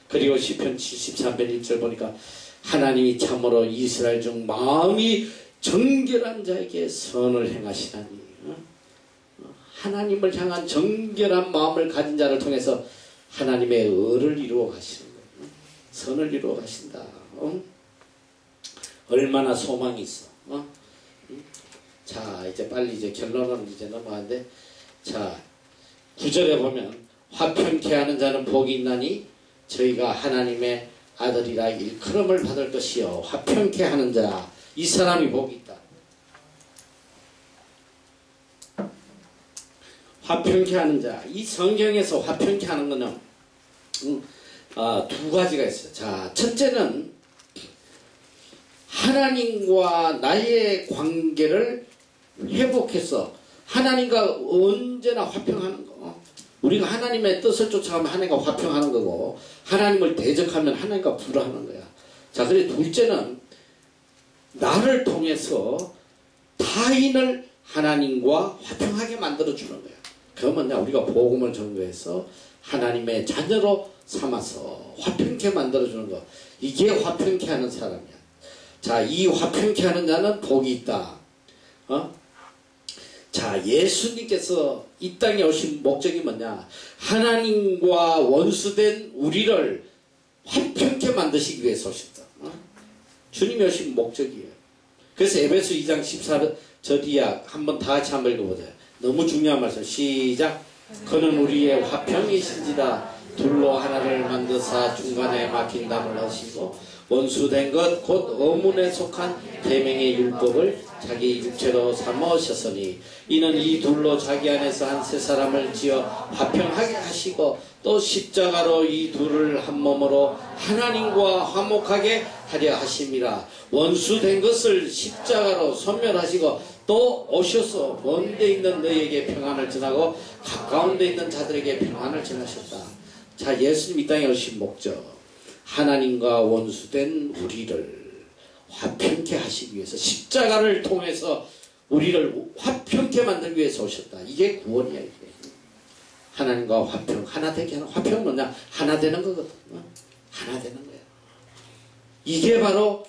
그리고 시편 73편 1절 보니까 하나님이 참으로 이스라엘 중 마음이 정결한 자에게 선을 행하시나니 하나님을 향한 정결한 마음을 가진 자를 통해서 하나님의 의를 이루어 가시는 거예요. 선을 이루어 가신다. 얼마나 소망이 있어. 자, 이제 빨리 이제 결론은 이제 넘어가는데, 자, 9절에 보면 화평케 하는 자는 복이 있나니 저희가 하나님의 아들이라 일컬음을 받을 것이요. 화평케 하는 자, 이 사람이 복이 있다. 화평케 하는 자, 이 성경에서 화평케 하는 것은 두 가지가 있어요. 자, 첫째는 하나님과 나의 관계를 회복해서 하나님과 언제나 화평하는 거. 우리가 하나님의 뜻을 쫓아가면 하나님과 화평하는 거고, 하나님을 대적하면 하나님과 불화하는 거야. 자, 그리고 둘째는 나를 통해서 타인을 하나님과 화평하게 만들어주는 거야. 그러면 우리가 복음을 전도해서 하나님의 자녀로 삼아서 화평케 만들어주는 거. 이게 화평케 하는 사람이야. 자, 이 화평케 하는 자는 복이 있다. 자, 예수님께서 이 땅에 오신 목적이 뭐냐? 하나님과 원수된 우리를 화평케 만드시기 위해서 오셨다. 주님이 오신 목적이에요. 그래서 에베소 2장 14절 이하 한번 다 같이 한번 읽어보자. 너무 중요한 말씀. 시작. 그는 우리의 화평이신지라 둘로 하나를 만드사 중간에 막힌 담을 하시고 원수된 것 곧 어문에 속한 계명의 율법을 자기 육체로 삼으셨으니 이는 이 둘로 자기 안에서 한 세 사람을 지어 화평하게 하시고 또 십자가로 이 둘을 한 몸으로 하나님과 화목하게 하려 하심이라. 원수된 것을 십자가로 소멸하시고 또 오셔서 먼 데 있는 너희에게 평안을 전하고 가까운 데 있는 자들에게 평안을 전하셨다. 자, 예수님 이 땅에 오신 목적, 하나님과 원수된 우리를 화평케 하시기 위해서 십자가를 통해서 우리를 화평케 만들기 위해서 오셨다. 이게 구원이야. 이게. 하나님과 화평, 하나 되게 하는, 화평은 뭐냐? 하나 되는 거거든. 하나 되는 거야. 이게 바로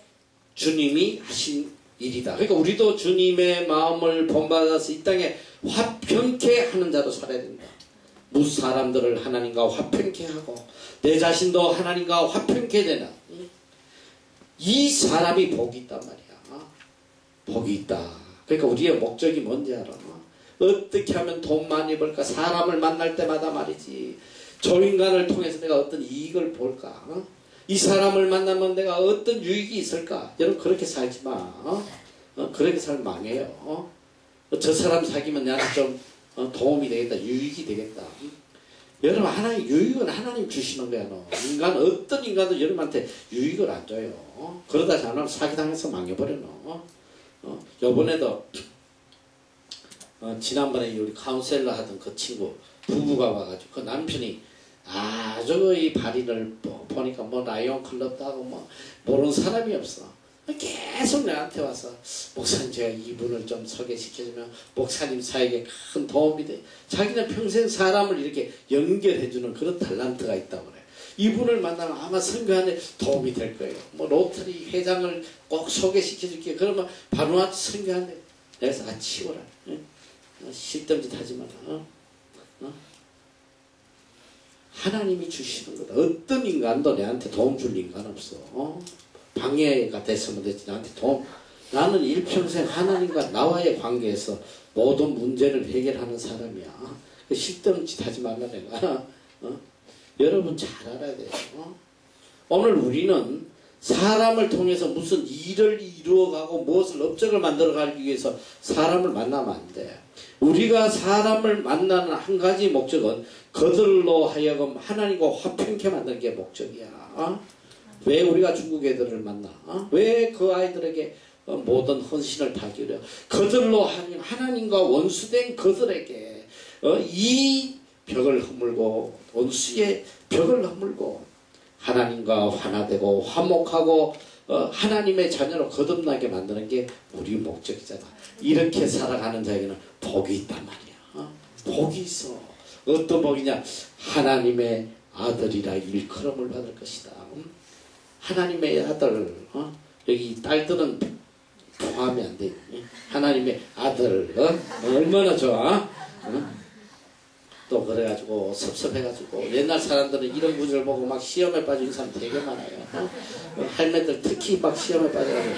주님이 하신 일이다. 그러니까 우리도 주님의 마음을 본받아서 이 땅에 화평케 하는 자로 살아야 된다. 무슨 사람들을 하나님과 화평케 하고 내 자신도 하나님과 화평케 되는 이 사람이 복이 있단 말이야. 복이 있다. 그러니까 우리의 목적이 뭔지 알아? 어떻게 하면 돈 많이 벌까? 사람을 만날 때마다 말이지. 저 인간을 통해서 내가 어떤 이익을 볼까? 이 사람을 만나면 내가 어떤 유익이 있을까? 여러분 그렇게 살지 마. 그렇게 살면 망해요. 저 사람 사귀면 나한테 좀 도움이 되겠다. 유익이 되겠다. 여러분 하나님 유익은 하나님 주시는 거야. 인간 어떤 인간도 여러분한테 유익을 안 줘요. 그러다 잘하면 사기당해서 망해버려. 요번에도 지난번에 우리 카운셀러 하던 그 친구 부부가 와가지고 그 남편이 아주 이 발인을 보니까 뭐 라이온 클럽도 하고 뭐 모르는 사람이 없어. 계속 나한테 와서 목사님 제가 이분을 좀 소개시켜주면 목사님 사에게 큰 도움이 돼. 자기는 평생 사람을 이렇게 연결해주는 그런 탤런트가 있다고 그래. 이분을 만나면 아마 선교하는데 도움이 될 거예요. 뭐 로터리 회장을 꼭 소개시켜줄게. 그러면 바로 와서 선교하는데 내가 치워라. 실담짓 하지 마라. 하나님이 주시는 거다. 어떤 인간도 내한테 도움 줄 인간 없어. 방해가 됐으면 됐지. 나한테 도움. 나는 일평생 하나님과 나와의 관계에서 모든 문제를 해결하는 사람이야. 실담짓 하지 말라 내가. 여러분 잘 알아야 돼요. 오늘 우리는 사람을 통해서 무슨 일을 이루어가고 무엇을 업적을 만들어가기 위해서 사람을 만나면 안 돼. 우리가 사람을 만나는 한 가지 목적은 그들로 하여금 하나님과 화평케 만드는 게 목적이야. 왜 우리가 중국 애들을 만나? 왜 그 아이들에게 모든 헌신을 다 기울여? 그들로 하나님과 원수된 그들에게 이 벽을 허물고 원수의 벽을 허물고 하나님과 하나되고 화목하고 하나님의 자녀로 거듭나게 만드는 게 우리 목적이잖아. 이렇게 살아가는 자에게는 복이 있단 말이야. 복이 있어. 어떤 복이냐? 하나님의 아들이라 일컬음을 받을 것이다. 하나님의 아들, 여기 딸들은 포함이 안 돼. 하나님의 아들, 얼마나 좋아? 또 그래가지고 섭섭해가지고 옛날 사람들은 이런 구절을 보고 막 시험에 빠진 사람 되게 많아요. 할매들 특히 막 시험에 빠져가지고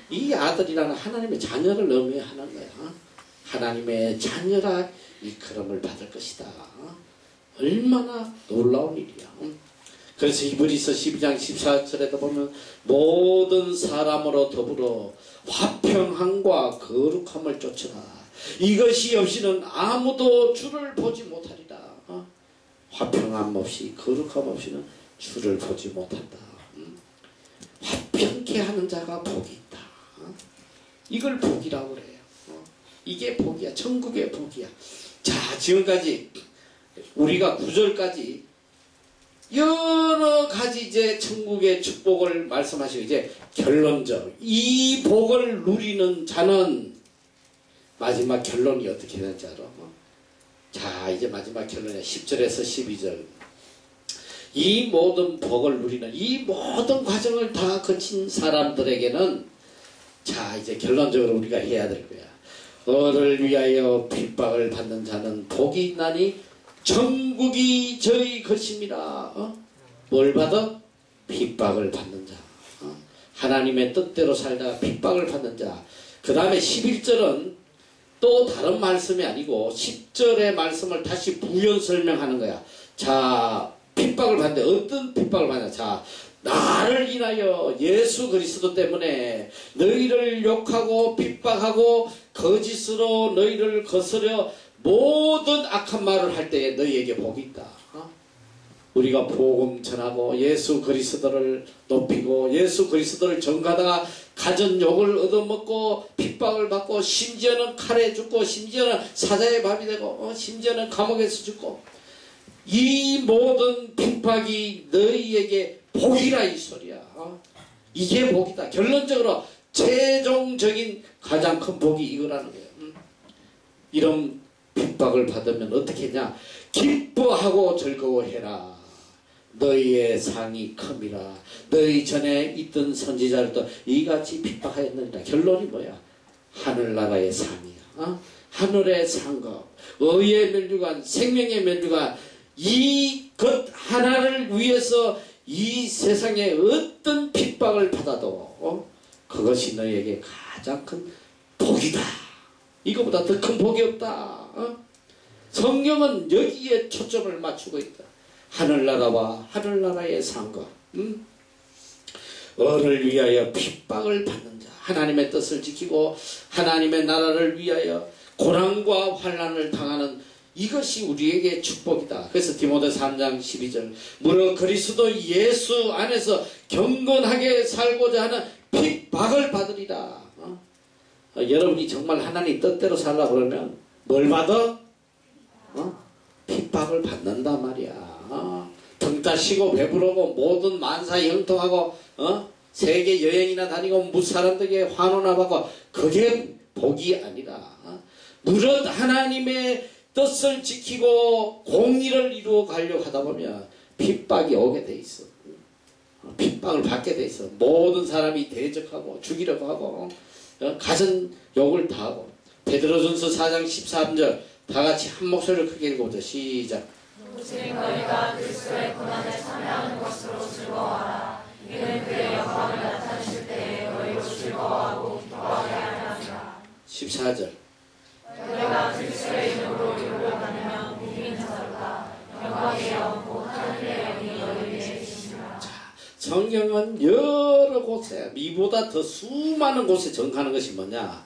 이 아들이라는 하나님의 자녀를 의미하는 거야. 하나님의 자녀라 일컬음을 받을 것이다. 얼마나 놀라운 일이야. 그래서 히브리서 12장 14절에도 보면 모든 사람으로 더불어 화평함과 거룩함을 쫓으라. 이것이 없이는 아무도 주를 보지 못하리라. 화평함 없이 거룩함 없이는 주를 보지 못한다. 화평케 하는 자가 복이 있다. 이걸 복이라고 그래요. 이게 복이야. 천국의 복이야. 자, 지금까지 우리가 9절까지 여러 가지 이제 천국의 축복을 말씀하시고 이제 결론적 이 복을 누리는 자는 마지막 결론이 어떻게 되는지 알아? 자, 이제 마지막 결론이야. 10절에서 12절. 이 모든 복을 누리는 이 모든 과정을 다 거친 사람들에게는 자, 이제 결론적으로 우리가 해야 될 거야. 너를 위하여 핍박을 받는 자는 복이 있나니 천국이 저희 것입니다. 뭘 받아? 핍박을 받는 자. 하나님의 뜻대로 살다가 핍박을 받는 자. 그 다음에 11절은 또 다른 말씀이 아니고 10절의 말씀을 다시 부연 설명하는 거야. 자, 핍박을 받는데 어떤 핍박을 받냐. 자, 나를 인하여 예수 그리스도 때문에 너희를 욕하고 핍박하고 거짓으로 너희를 거스려 모든 악한 말을 할 때에 너희에게 복이 있다. 우리가 복음 전하고 예수 그리스도를 높이고 예수 그리스도를 전가다가 가진 욕을 얻어먹고 핍박을 받고 심지어는 칼에 죽고 심지어는 사자의 밥이 되고 심지어는 감옥에서 죽고 이 모든 핍박이 너희에게 복이라 이 소리야. 이게 복이다. 결론적으로 최종적인 가장 큰 복이 이거라는 거예요. 이런 핍박을 받으면 어떻게 했냐? 기뻐하고 즐거워해라. 너희의 상이 큼이라. 너희 전에 있던 선지자들도 이같이 핍박하였느니라. 결론이 뭐야? 하늘나라의 상이야. 하늘의 상급, 의의 면류관, 생명의 면류관, 이 것 하나를 위해서 이 세상에 어떤 핍박을 받아도 그것이 너희에게 가장 큰 복이다. 이거보다 더 큰 복이 없다. 성경은 여기에 초점을 맞추고 있다. 하늘나라와 하늘나라의 상급, 어를 위하여 핍박을 받는 자, 하나님의 뜻을 지키고 하나님의 나라를 위하여 고난과 환난을 당하는 이것이 우리에게 축복이다. 그래서 디모데 3장 12절 무릇 그리스도 예수 안에서 경건하게 살고자 하는 핍박을 받으리라. 여러분이 정말 하나님 뜻대로 살라 그러면 뭘 받아? 핍박을 받는다 말이야. 등 따시고 배부르고 모든 만사 형통하고 세계 여행이나 다니고 무사람들에게 환호나 받고 그게 복이 아니라 무릇 하나님의 뜻을 지키고 공의를 이루어 가려고 하다 보면 핍박이 오게 돼 있어. 핍박을 받게 돼 있어. 모든 사람이 대적하고 죽이려고 하고 가진 욕을 다 하고. 베드로전서 4장 13절 다 같이 한 목소리를 크게 읽어보자. 시작. 오직 너희가 그리스도의 고난에 참여하는 것으로 즐거워하라. 이는 그의 영광을 나타내실 때에 너희로 즐거워하고 기뻐하게 하려 함이라. 14절 너희가 그리스도의 이름으로 위로를 받으면 복이 있는 자로다. 영광의 영 곧 하늘의 영이 너희 위에 계시니라. 성경은 여러 곳에 이보다 더 수많은 곳에 전하는 것이 뭐냐?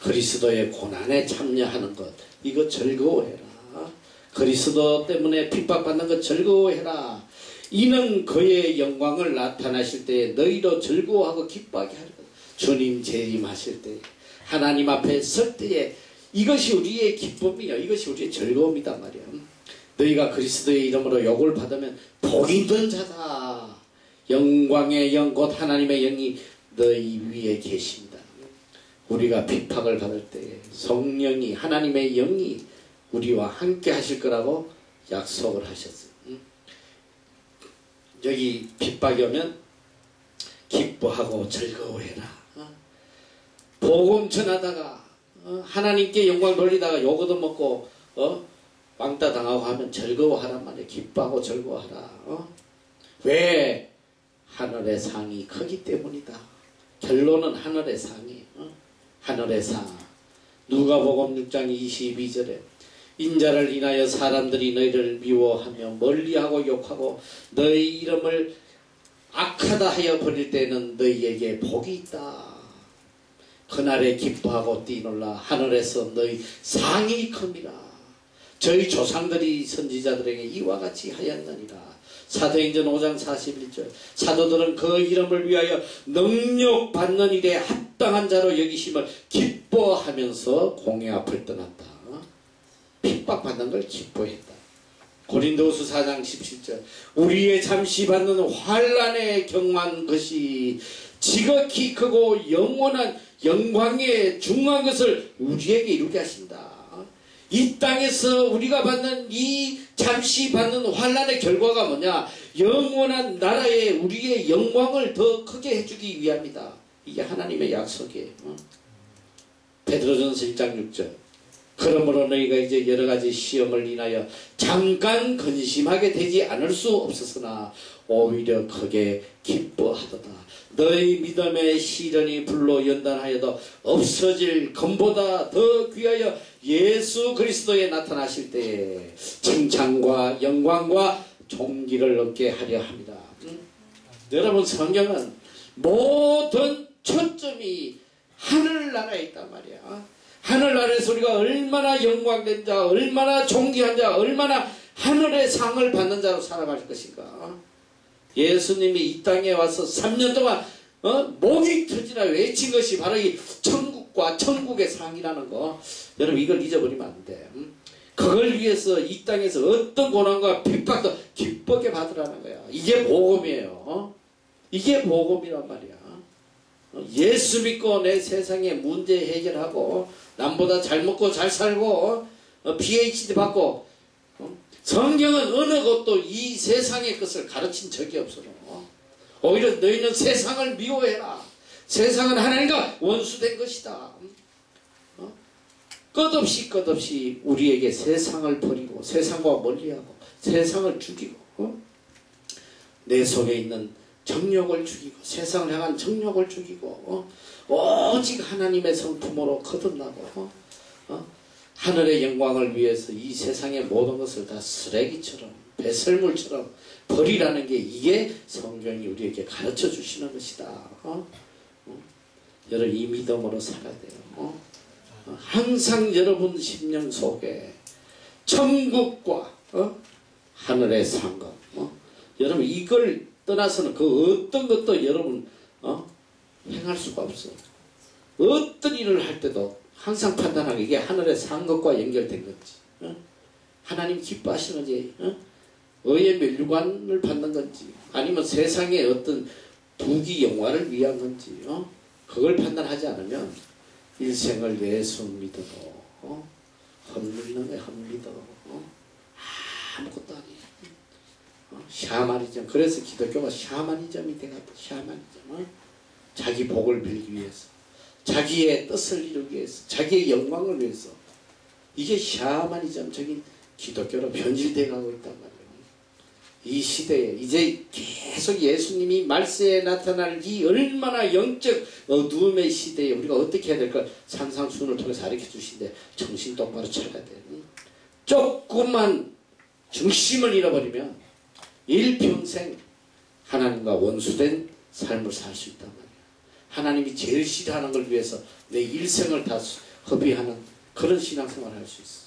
그리스도의 고난에 참여하는 것. 이거 즐거워해라. 그리스도 때문에 핍박받는 것 즐거워해라. 이는 그의 영광을 나타나실 때에 너희도 즐거워하고 기뻐하게 하리라. 주님 재림하실 때 하나님 앞에 설 때에 이것이 우리의 기쁨이요. 이것이 우리의 즐거움이다 말이야. 너희가 그리스도의 이름으로 욕을 받으면 복이 있는 자다. 영광의 영 곧 하나님의 영이 너희 위에 계십니다. 우리가 핍박을 받을 때 성령이 하나님의 영이 우리와 함께 하실 거라고 약속을 하셨어요. 여기 핍박이 오면 기뻐하고 즐거워해라. 복음 전하다가 하나님께 영광 돌리다가 욕 얻어먹고 왕따 당하고 하면 즐거워하란 말이에요. 기뻐하고 즐거워하라. 왜? 하늘의 상이 크기 때문이다. 결론은 하늘의 상이에요. 하늘의 상. 누가복음 6장 22절에 인자를 인하여 사람들이 너희를 미워하며 멀리하고 욕하고 너희 이름을 악하다 하여 버릴 때는 너희에게 복이 있다. 그날에 기뻐하고 뛰놀라. 하늘에서 너희 상이 큽니다. 저희 조상들이 선지자들에게 이와 같이 하였느니라. 사도행전 5장 41절. 사도들은 그 이름을 위하여 능력 받는 일에 합당한 자로 여기심을 기뻐하면서 공의 앞을 떠났다. 핍박받는 걸 기뻐했다. 고린도후서 4장 17절. 우리의 잠시 받는 환난에 경한 것이 지극히 크고 영원한 영광에 중요한 것을 우리에게 이루게 하신다. 이 땅에서 우리가 받는 이 잠시 받는 환난의 결과가 뭐냐? 영원한 나라에 우리의 영광을 더 크게 해주기 위함이다. 이게 하나님의 약속이에요. 베드로전서 1장 6절. 그러므로 너희가 이제 여러가지 시험을 인하여 잠깐 근심하게 되지 않을 수 없었으나 오히려 크게 기뻐하도다. 너희 믿음의 시련이 불로 연단하여도 없어질 금보다 더 귀하여 예수 그리스도에 나타나실 때에 칭찬과 영광과 존귀를 얻게 하려 합니다. 여러분, 성경은 모든 초점이 하늘나라에 있단 말이야. 하늘나라에서 우리가 얼마나 영광된 자, 얼마나 존귀한 자, 얼마나 하늘의 상을 받는 자로 살아갈 것인가. 예수님이 이 땅에 와서 3년 동안 목이 터지나 외친 것이 바로 이 천국과 천국의 상이라는 거. 여러분, 이걸 잊어버리면 안 돼. 그걸 위해서 이 땅에서 어떤 고난과 핍박도 기쁘게 받으라는 거야. 이게 복음이에요. 이게 복음이란 말이야. 예수 믿고 내 세상의 문제 해결하고 남보다 잘 먹고 잘 살고 PhD 받고 성경은 어느 것도 이 세상의 것을 가르친 적이 없어. 오히려 너희는 세상을 미워해라. 세상은 하나님과 원수된 것이다. 끝없이 우리에게 세상을 버리고 세상과 멀리하고 세상을 죽이고 내 속에 있는 정욕을 죽이고 세상을 향한 정욕을 죽이고 오직 하나님의 성품으로 거듭나고 하늘의 영광을 위해서 이 세상의 모든 것을 다 쓰레기처럼 배설물처럼 버리라는 게 이게 성경이 우리에게 가르쳐 주시는 것이다. 여러분, 이 믿음으로 살아야 돼요. 항상 여러분 심령 속에 천국과 하늘의 상급, 여러분 이걸 떠나서는 그 어떤 것도 여러분 행할 수가 없어. 어떤 일을 할 때도 항상 판단하기 이게 하늘의 상급과 연결된 건지, 하나님 기뻐하시는 건지, 의의 멸류관을 받는 건지, 아니면 세상의 어떤 부귀 영화를 위한 건지, 그걸 판단하지 않으면 일생을 예수 믿어도 헛물는 거야. 헛믿어. 아무것도 아니야. 샤머니즘. 그래서 기독교가 샤머니즘이 돼가지고 샤머니즘. 자기 복을 빌기 위해서, 자기의 뜻을 이루기 위해서, 자기의 영광을 위해서. 이게 샤머니즘적인 기독교로 변질되어 가고 있단 말이에요. 이 시대에 이제 계속 예수님이 말세에 나타날 이 얼마나 영적 어두움의 시대에 우리가 어떻게 해야 될까 산상수훈을 통해서 가르쳐 주시는데 정신 똑바로 차려야 돼. 조금만 중심을 잃어버리면 일평생 하나님과 원수된 삶을 살 수 있단 말이야. 하나님이 제일 싫어하는 걸 위해서 내 일생을 다 허비하는 그런 신앙생활을 할 수 있어.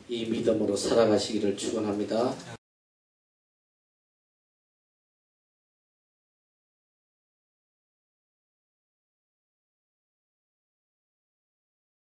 이 믿음으로 살아가시기를 축원합니다.